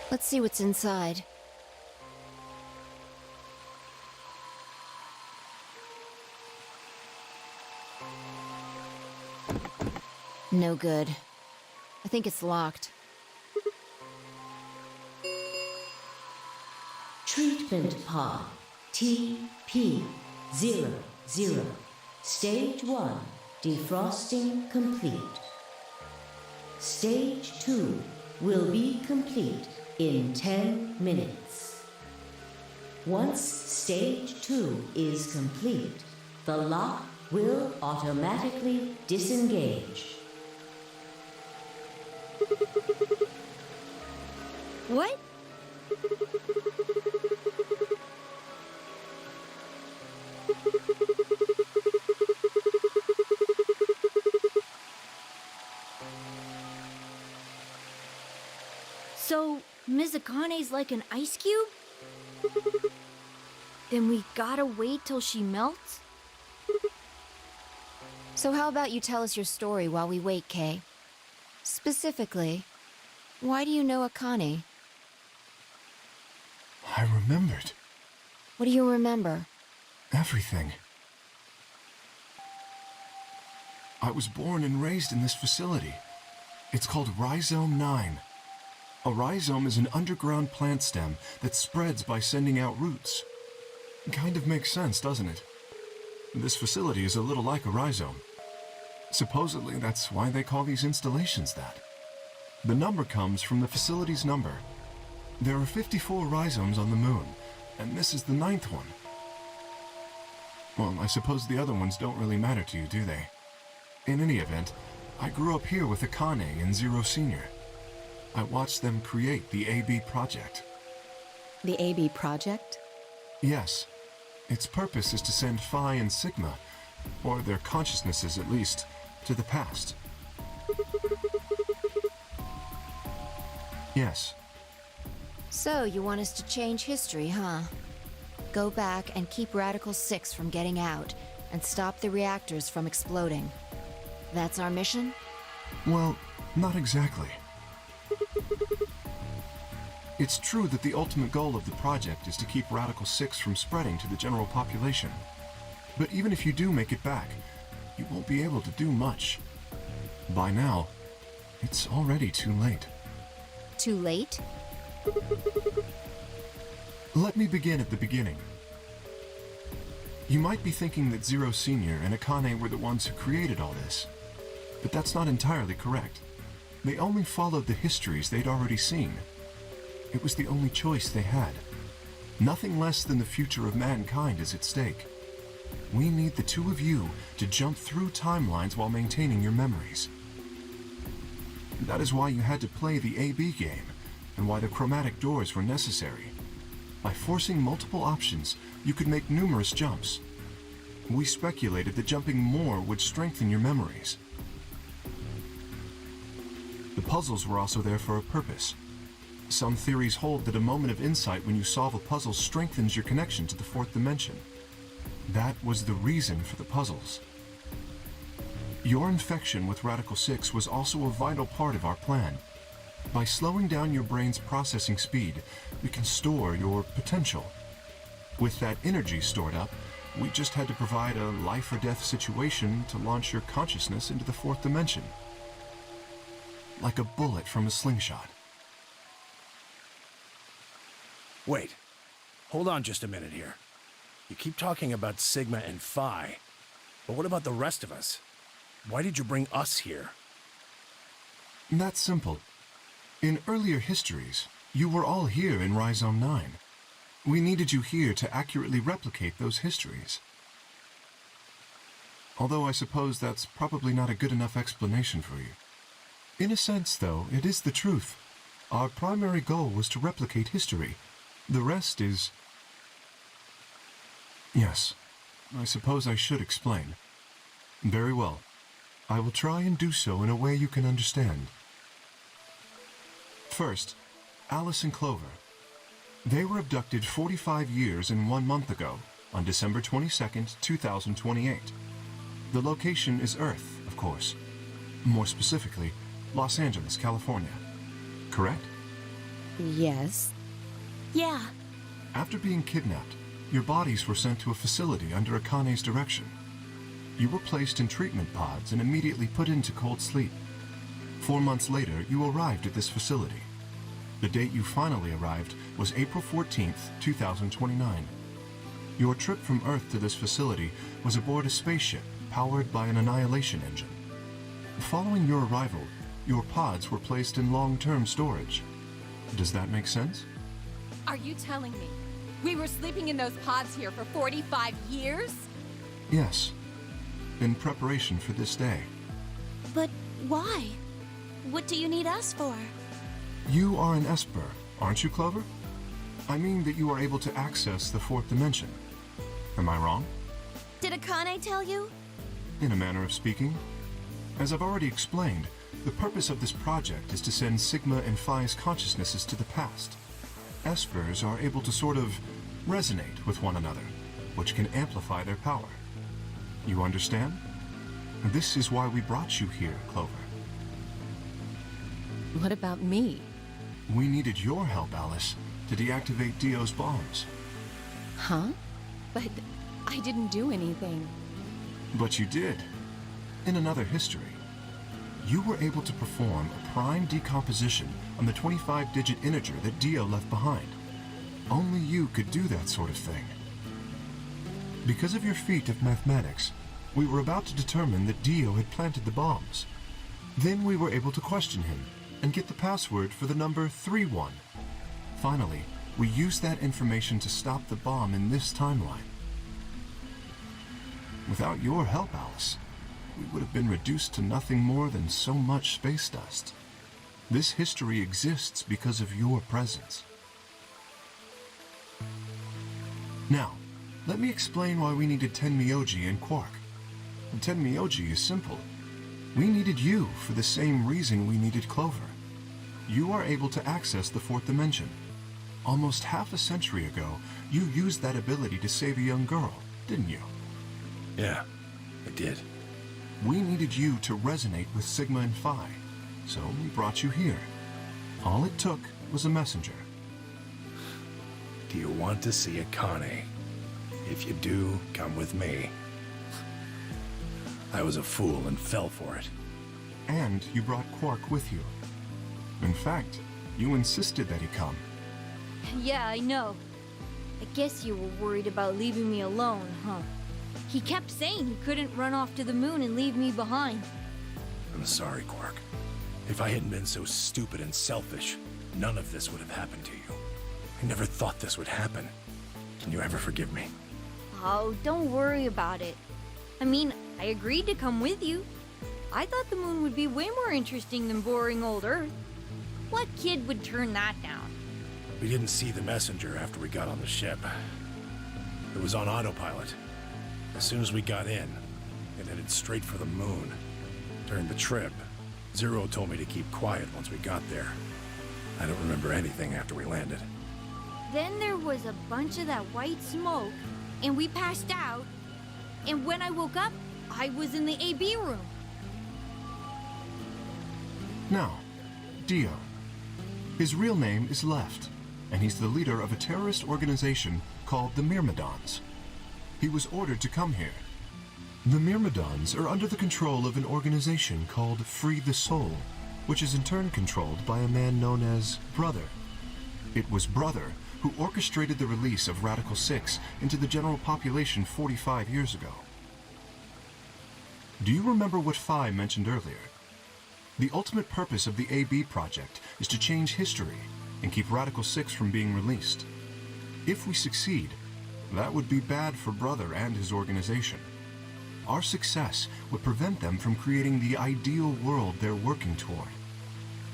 I: Let's see what's inside. No good. I think it's locked.
B: Treatment pod TP00. Stage 1 defrosting complete. Stage 2 will be complete in 10 minutes. Once stage 2 is complete, the lock will automatically disengage.
M: What? So, Mizakane's like an ice cube? Then we gotta wait till she melts?
I: So how about you tell us your story while we wait, Kay? Specifically, why do you know Akane?
J: I remembered.
I: What do you remember?
J: Everything. I was born and raised in this facility. It's called Rhizome 9. A rhizome is an underground plant stem that spreads by sending out roots. Kind of makes sense, doesn't it? This facility is a little like a rhizome. Supposedly, that's why they call these installations that. The number comes from the facility's number. There are 54 rhizomes on the moon, and this is the 9th one. Well, I suppose the other ones don't really matter to you, do they? In any event, I grew up here with Akane and Zero Senior. I watched them create the AB project.
K: The AB project?
J: Yes. Its purpose is to send Phi and Sigma, or their consciousnesses at least, to the past. Yes.
I: So, you want us to change history, huh? Go back and keep Radical 6 from getting out, and stop the reactors from exploding. That's our mission?
J: Well, not exactly. It's true that the ultimate goal of the project is to keep Radical 6 from spreading to the general population. But even if you do make it back, you won't be able to do much. By now, it's already too late.
I: Too late?
J: Let me begin at the beginning. You might be thinking that Zero Senior and Akane were the ones who created all this, but that's not entirely correct. They only followed the histories they'd already seen. It was the only choice they had. Nothing less than the future of mankind is at stake. We need the two of you to jump through timelines while maintaining your memories. That is why you had to play the AB game, and why the chromatic doors were necessary. By forcing multiple options, you could make numerous jumps. We speculated that jumping more would strengthen your memories. The puzzles were also there for a purpose. Some theories hold that a moment of insight when you solve a puzzle strengthens your connection to the fourth dimension. That was the reason for the puzzles. Your infection with Radical 6 was also a vital part of our plan. By slowing down your brain's processing speed, we can store your potential. With that energy stored up, we just had to provide a life or death situation to launch your consciousness into the fourth dimension. Like a bullet from a slingshot.
F: Wait. Hold on just a minute here. You keep talking about Sigma and Phi, but what about the rest of us? Why did you bring us here?
J: That's simple. In earlier histories, you were all here in Rhizome 9. We needed you here to accurately replicate those histories. Although I suppose that's probably not a good enough explanation for you. In a sense, though, it is the truth. Our primary goal was to replicate history. The rest is... Yes, I suppose I should explain. Very well. I will try and do so in a way you can understand. First, Alice and Clover. They were abducted 45 years and 1 month ago, on December 22nd, 2028. The location is Earth, of course. More specifically, Los Angeles, California. Correct?
I: Yes.
M: Yeah.
J: After being kidnapped, your bodies were sent to a facility under Akane's direction. You were placed in treatment pods and immediately put into cold sleep. 4 months later, you arrived at this facility. The date you finally arrived was April 14th, 2029. Your trip from Earth to this facility was aboard a spaceship powered by an annihilation engine. Following your arrival, your pods were placed in long-term storage. Does that make sense?
A: Are you telling me we were sleeping in those pods here for 45 years?
J: Yes. In preparation for this day.
M: But why? What do you need us for?
J: You are an Esper, aren't you, Clover? I mean that you are able to access the fourth dimension. Am I wrong?
M: Did Akane tell you?
J: In a manner of speaking. As I've already explained, the purpose of this project is to send Sigma and Phi's consciousnesses to the past. Espers are able to sort of resonate with one another, which can amplify their power. You understand? This is why we brought you here, Clover.
K: What about me?
J: We needed your help, Alice, to deactivate Dio's bombs.
K: Huh? But I didn't do anything.
J: But you did. In another history. You were able to perform a prime decomposition on the 25-digit integer that Dio left behind. Only you could do that sort of thing. Because of your feat of mathematics, we were about to determine that Dio had planted the bombs. Then we were able to question him and get the password for the number 31. Finally, we used that information to stop the bomb in this timeline. Without your help, Alice, we would have been reduced to nothing more than so much space dust. This history exists because of your presence. Now, let me explain why we needed Tenmyoji and Quark. Tenmyoji is simple. We needed you for the same reason we needed Clover. You are able to access the fourth dimension. Almost half a century ago, you used that ability to save a young girl, didn't you?
F: Yeah, I did.
J: We needed you to resonate with Sigma and Phi, so we brought you here. All it took was a messenger.
F: Do you want to see Akane? If you do, come with me. I was a fool and fell for it.
J: And you brought Quark with you. In fact, you insisted that he come.
M: Yeah, I know. I guess you were worried about leaving me alone, huh? He kept saying he couldn't run off to the moon and leave me behind.
F: I'm sorry, Quark. If I hadn't been so stupid and selfish, none of this would have happened to you. I never thought this would happen. Can you ever forgive me?
M: Oh, don't worry about it. I mean, I agreed to come with you. I thought the moon would be way more interesting than boring old Earth. What kid would turn that down?
F: We didn't see the messenger after we got on the ship. It was on autopilot. As soon as we got in, it headed straight for the moon. During the trip, Zero told me to keep quiet once we got there. I don't remember anything after we landed.
M: Then there was a bunch of that white smoke, and we passed out. And when I woke up, I was in the AB room.
J: Now, Dio. His real name is Left, and he's the leader of a terrorist organization called the Myrmidons. He was ordered to come here. The Myrmidons are under the control of an organization called Free the Soul, which is in turn controlled by a man known as Brother. It was Brother who orchestrated the release of Radical 6 into the general population 45 years ago. Do you remember what Phi mentioned earlier? The ultimate purpose of the AB project is to change history and keep Radical 6 from being released. If we succeed, that would be bad for Brother and his organization. Our success would prevent them from creating the ideal world they're working toward.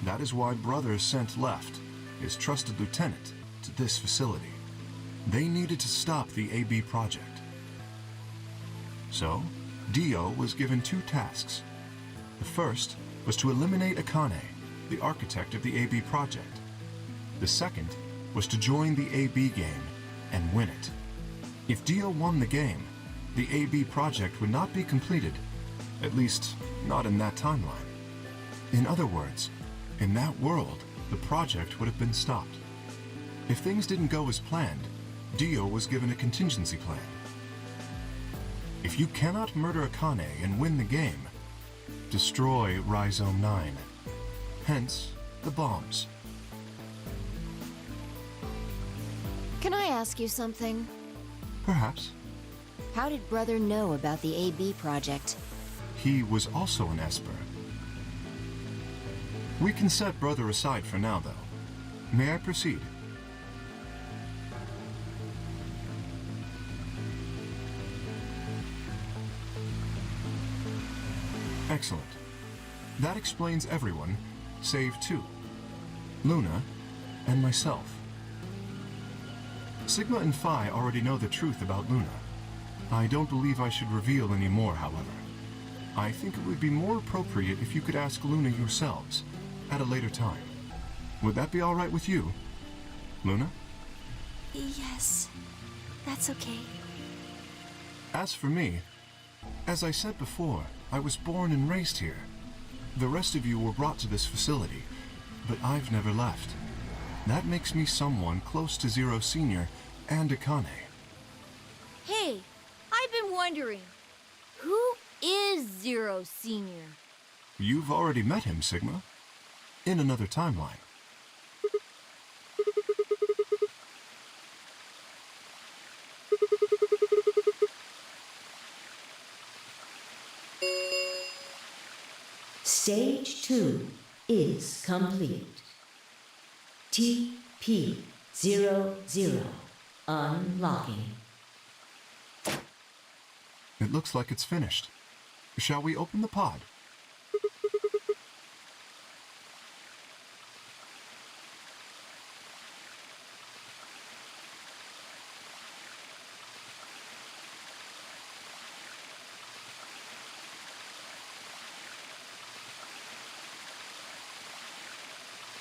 J: That is why Brother sent Left, his trusted lieutenant, to this facility. They needed to stop the AB project. So, Dio was given two tasks. The first was to eliminate Akane, the architect of the AB project. The second was to join the AB game and win it. If Dio won the game, the AB project would not be completed, at least not in that timeline. In other words, in that world, the project would have been stopped. If things didn't go as planned, Dio was given a contingency plan. If you cannot murder Akane and win the game, destroy Rhizome 9. Hence, the bombs.
I: Can I ask you something?
J: Perhaps.
I: How did Brother know about the AB project?
J: He was also an Esper. We can set Brother aside for now, though. May I proceed? Excellent. That explains everyone, save two. Luna and myself. Sigma and Phi already know the truth about Luna. I don't believe I should reveal any more, however. I think it would be more appropriate if you could ask Luna yourselves, at a later time. Would that be all right with you, Luna?
D: Yes, that's okay.
J: As for me, as I said before, I was born and raised here. The rest of you were brought to this facility, but I've never left. That makes me someone close to Zero Senior and Akane.
M: Hey, I've been wondering, who is Zero Senior?
J: You've already met him, Sigma. In another timeline.
B: Stage 2 is complete. TP00 unlocking.
J: It looks like it's finished. Shall we open the pod?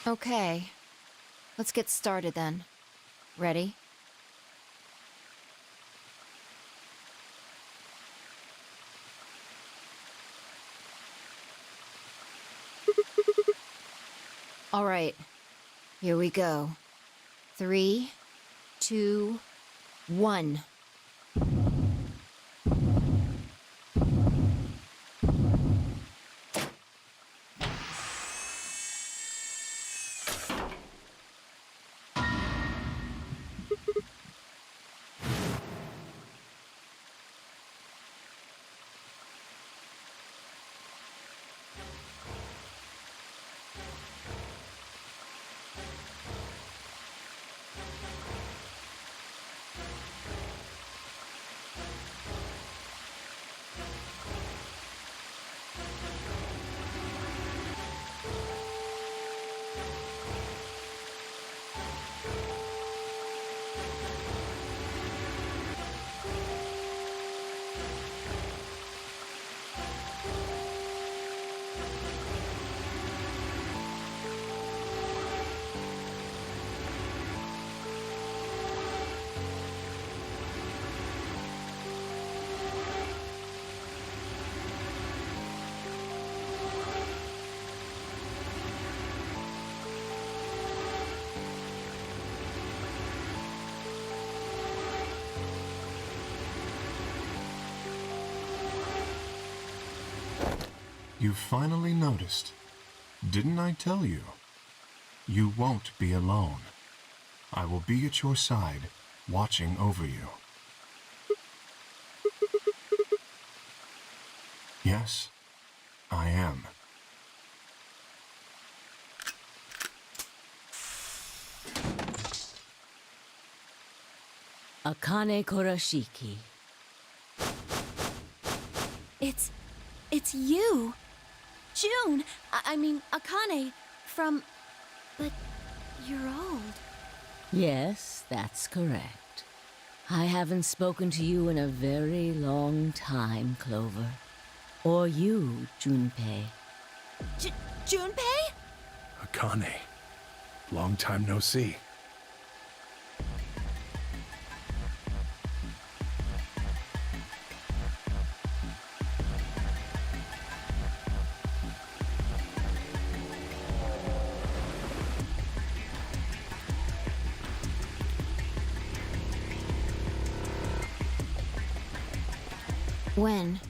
I: Okay. Let's get started then. Ready? All right. Here we go. 3, 2, 1.
J: You finally noticed. Didn't I tell you? You won't be alone. I will be at your side, watching over you. Yes, I am.
B: Akane Kurashiki.
D: It's you! June! I mean, Akane, from... But you're old.
B: Yes, that's correct. I haven't spoken to you in a very long time, Clover. Or you, Junpei.
I: Junpei?
F: Akane. Long time no see.
I: When?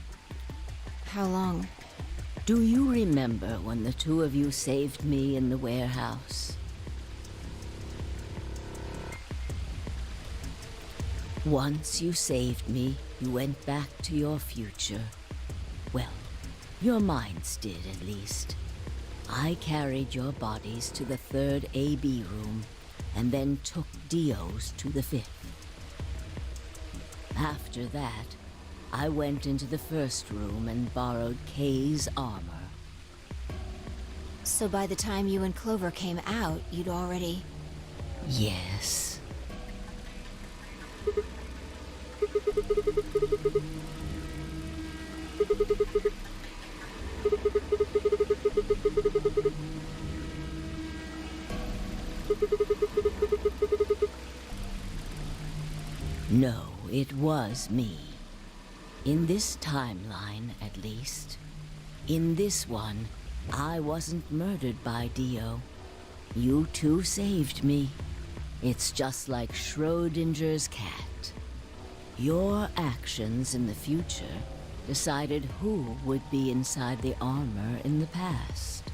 I: How long?
B: Do you remember when the two of you saved me in the warehouse? Once you saved me, you went back to your future. Well, your minds did, at least. I carried your bodies to the 3rd AB room, and then took Dio's to the 5th. After that, I went into the 1st room and borrowed Kay's armor.
I: So by the time you and Clover came out, you'd already...
B: Yes. No, it was me. In this timeline, at least. In this one, I wasn't murdered by Dio. You two saved me. It's just like Schrodinger's cat. Your actions in the future decided who would be inside the armor in the past.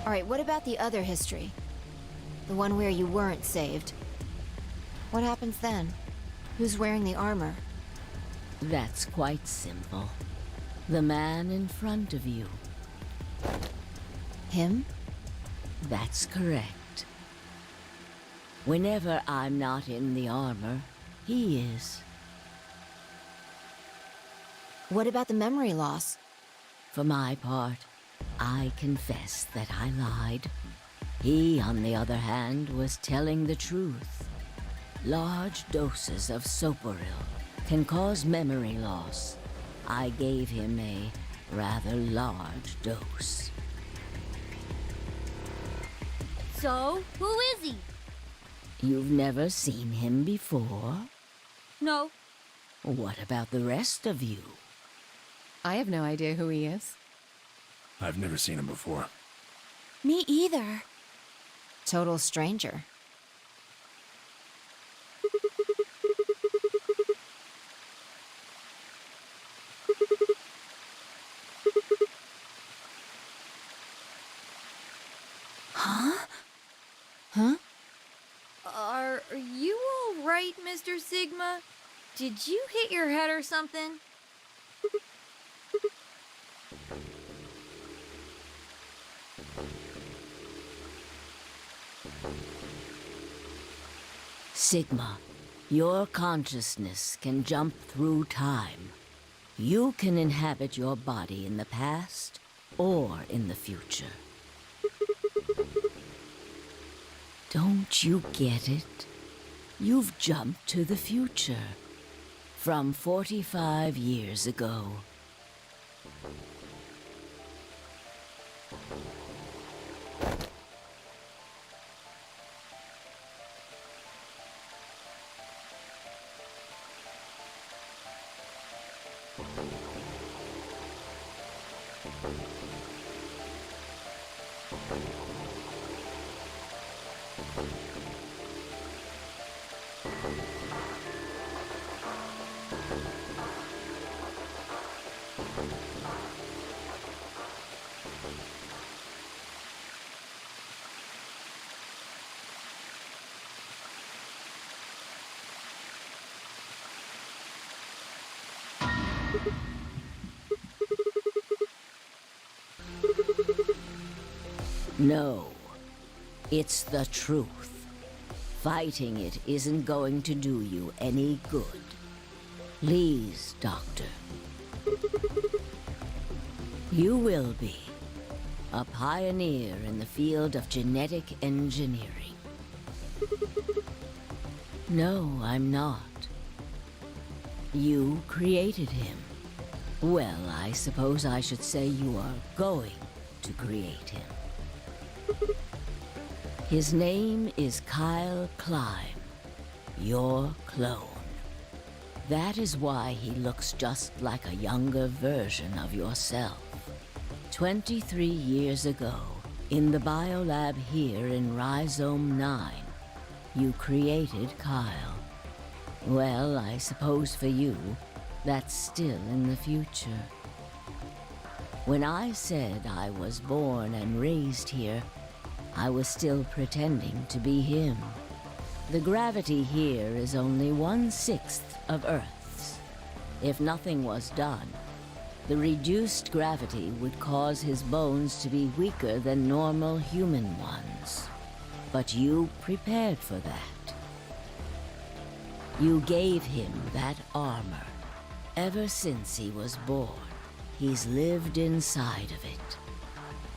I: Alright, what about the other history? The one where you weren't saved. What happens then? Who's wearing the armor?
B: That's quite simple. The man in front of you.
I: Him?
B: That's correct. Whenever I'm not in the armor, he is.
I: What about the memory loss?
B: For my part, I confess that I lied. He, on the other hand, was telling the truth. Large doses of soporil can cause memory loss. I gave him a rather large dose.
M: So, who is he?
B: You've never seen him before?
M: No.
B: What about the rest of you?
K: I have no idea who he is.
F: I've never seen him before.
D: Me either.
I: Total stranger. Huh?
M: Are you all right, Mr. Sigma? Did you hit your head or something?
B: Sigma, your consciousness can jump through time. You can inhabit your body in the past or in the future. Don't you get it? You've jumped to the future. From 45 years ago. No, it's the truth. Fighting it isn't going to do you any good. Please, Doctor. You will be a pioneer in the field of genetic engineering. No, I'm not. You created him. Well, I suppose I should say you are going to create him. His name is Kyle Climb, your clone. That is why he looks just like a younger version of yourself. 23 years ago, in the biolab here in Rhizome 9, you created Kyle. Well, I suppose for you, that's still in the future. When I said I was born and raised here, I was still pretending to be him. The gravity here is only 1/6 of Earth's. If nothing was done, the reduced gravity would cause his bones to be weaker than normal human ones. But you prepared for that. You gave him that armor. Ever since he was born, he's lived inside of it.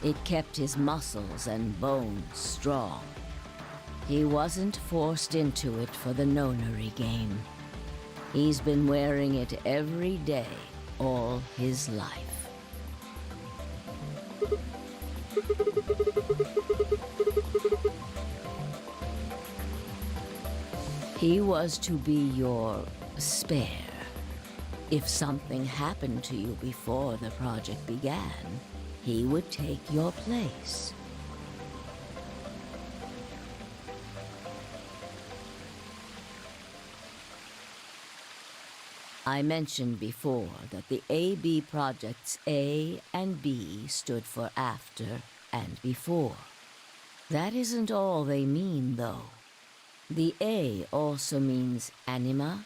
B: It kept his muscles and bones strong. He wasn't forced into it for the nonary game. He's been wearing it every day, all his life. He was to be your spare. If something happened to you before the project began, he would take your place. I mentioned before that the AB projects A and B stood for after and before. That isn't all they mean, though. The A also means anima,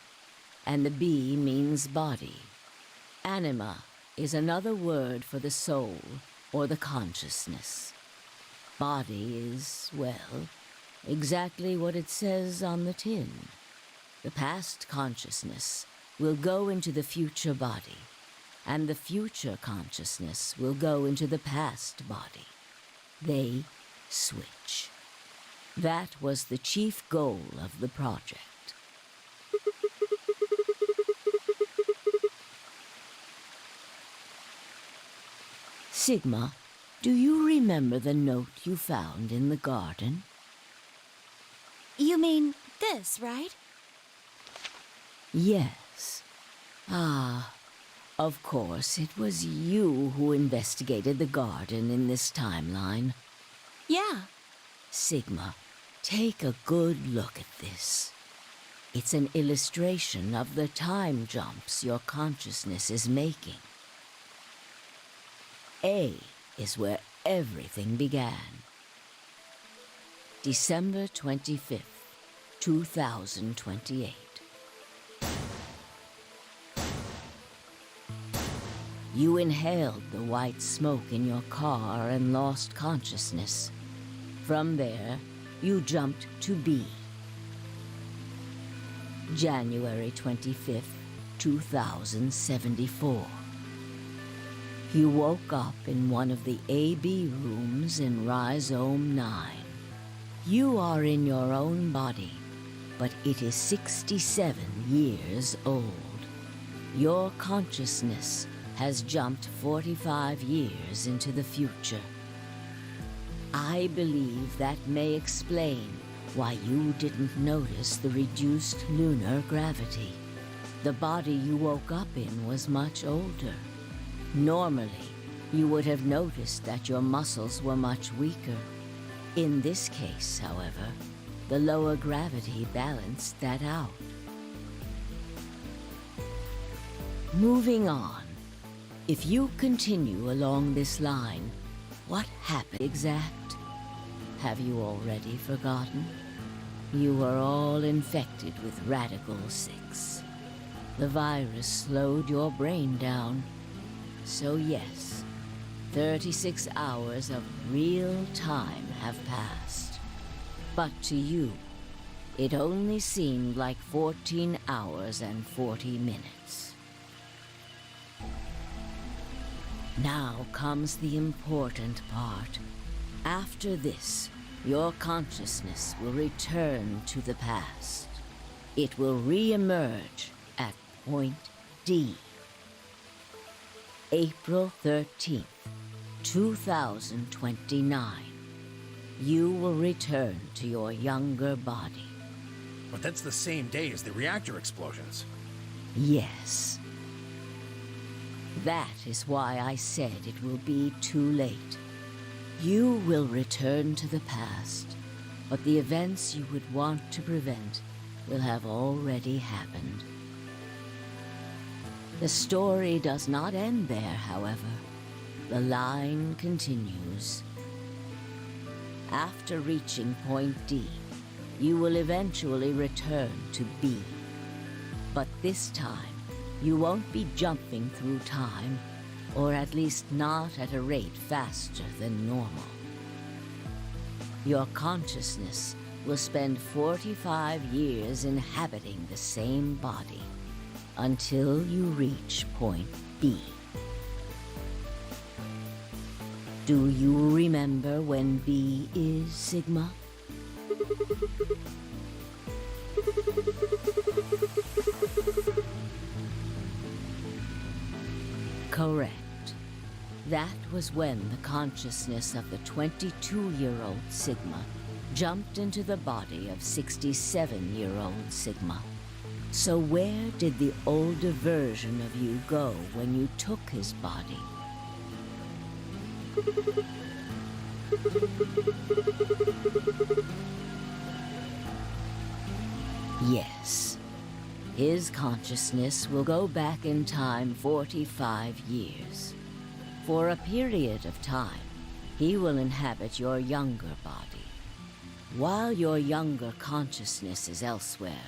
B: and the B means body. Anima is another word for the soul or the consciousness. Body is, well, exactly what it says on the tin. The past consciousness will go into the future body, and the future consciousness will go into the past body. They switch. That was the chief goal of the project. Sigma, do you remember the note you found in the garden?
D: You mean this, right?
B: Yes. Ah, of course, it was you who investigated the garden in this timeline.
D: Yeah.
B: Sigma, take a good look at this. It's an illustration of the time jumps your consciousness is making. A is where everything began. December 25th, 2028. You inhaled the white smoke in your car and lost consciousness. From there, you jumped to B. January 25th, 2074. You woke up in one of the AB rooms in Rhizome 9. You are in your own body, but it is 67 years old. Your consciousness has jumped 45 years into the future. I believe that may explain why you didn't notice the reduced lunar gravity. The body you woke up in was much older. Normally, you would have noticed that your muscles were much weaker. In this case, however, the lower gravity balanced that out. Moving on. If you continue along this line, what happened exact? Have you already forgotten? You were all infected with Radical 6. The virus slowed your brain down. So yes, 36 hours of real time have passed. But to you, it only seemed like 14 hours and 40 minutes. Now comes the important part. After this, your consciousness will return to the past. It will re-emerge at point D. April 13th, 2029. You will return to your younger body.
F: But that's the same day as the reactor explosions.
B: Yes. That is why I said it will be too late. You will return to the past, but the events you would want to prevent will have already happened. The story does not end there, however. The line continues. After reaching point D, you will eventually return to B. But this time, you won't be jumping through time, or at least not at a rate faster than normal. Your consciousness will spend 45 years inhabiting the same body, until you reach point B. Do you remember when B is, Sigma? Correct. That was when the consciousness of the 22-year-old Sigma jumped into the body of 67-year-old Sigma. So where did the older version of you go when you took his body? Yes. His consciousness will go back in time 45 years. For a period of time, he will inhabit your younger body. While your younger consciousness is elsewhere,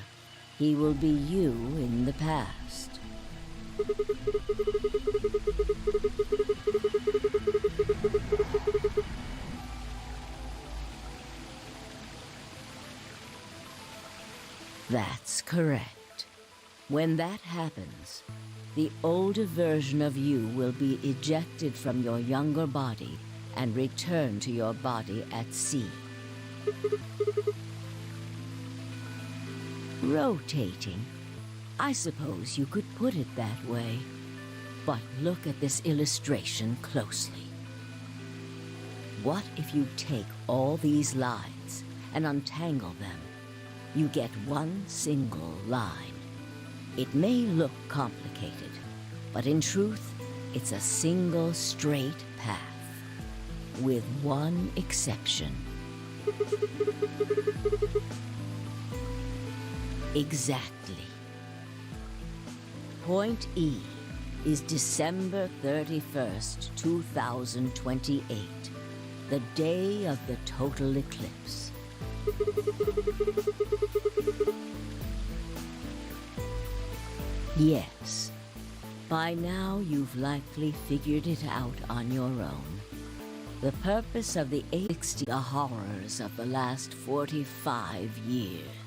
B: he will be you in the past. That's correct. When that happens, the older version of you will be ejected from your younger body and return to your body at sea. Rotating. I suppose you could put it that way. But look at this illustration closely. What if you take all these lines and untangle them? You get one single line. It may look complicated, but in truth, it's a single straight path, with one exception. Exactly. Point E is December 31st, 2028, the day of the total eclipse. Yes. By now, you've likely figured it out on your own. The purpose of the 60 horrors of the last 45 years.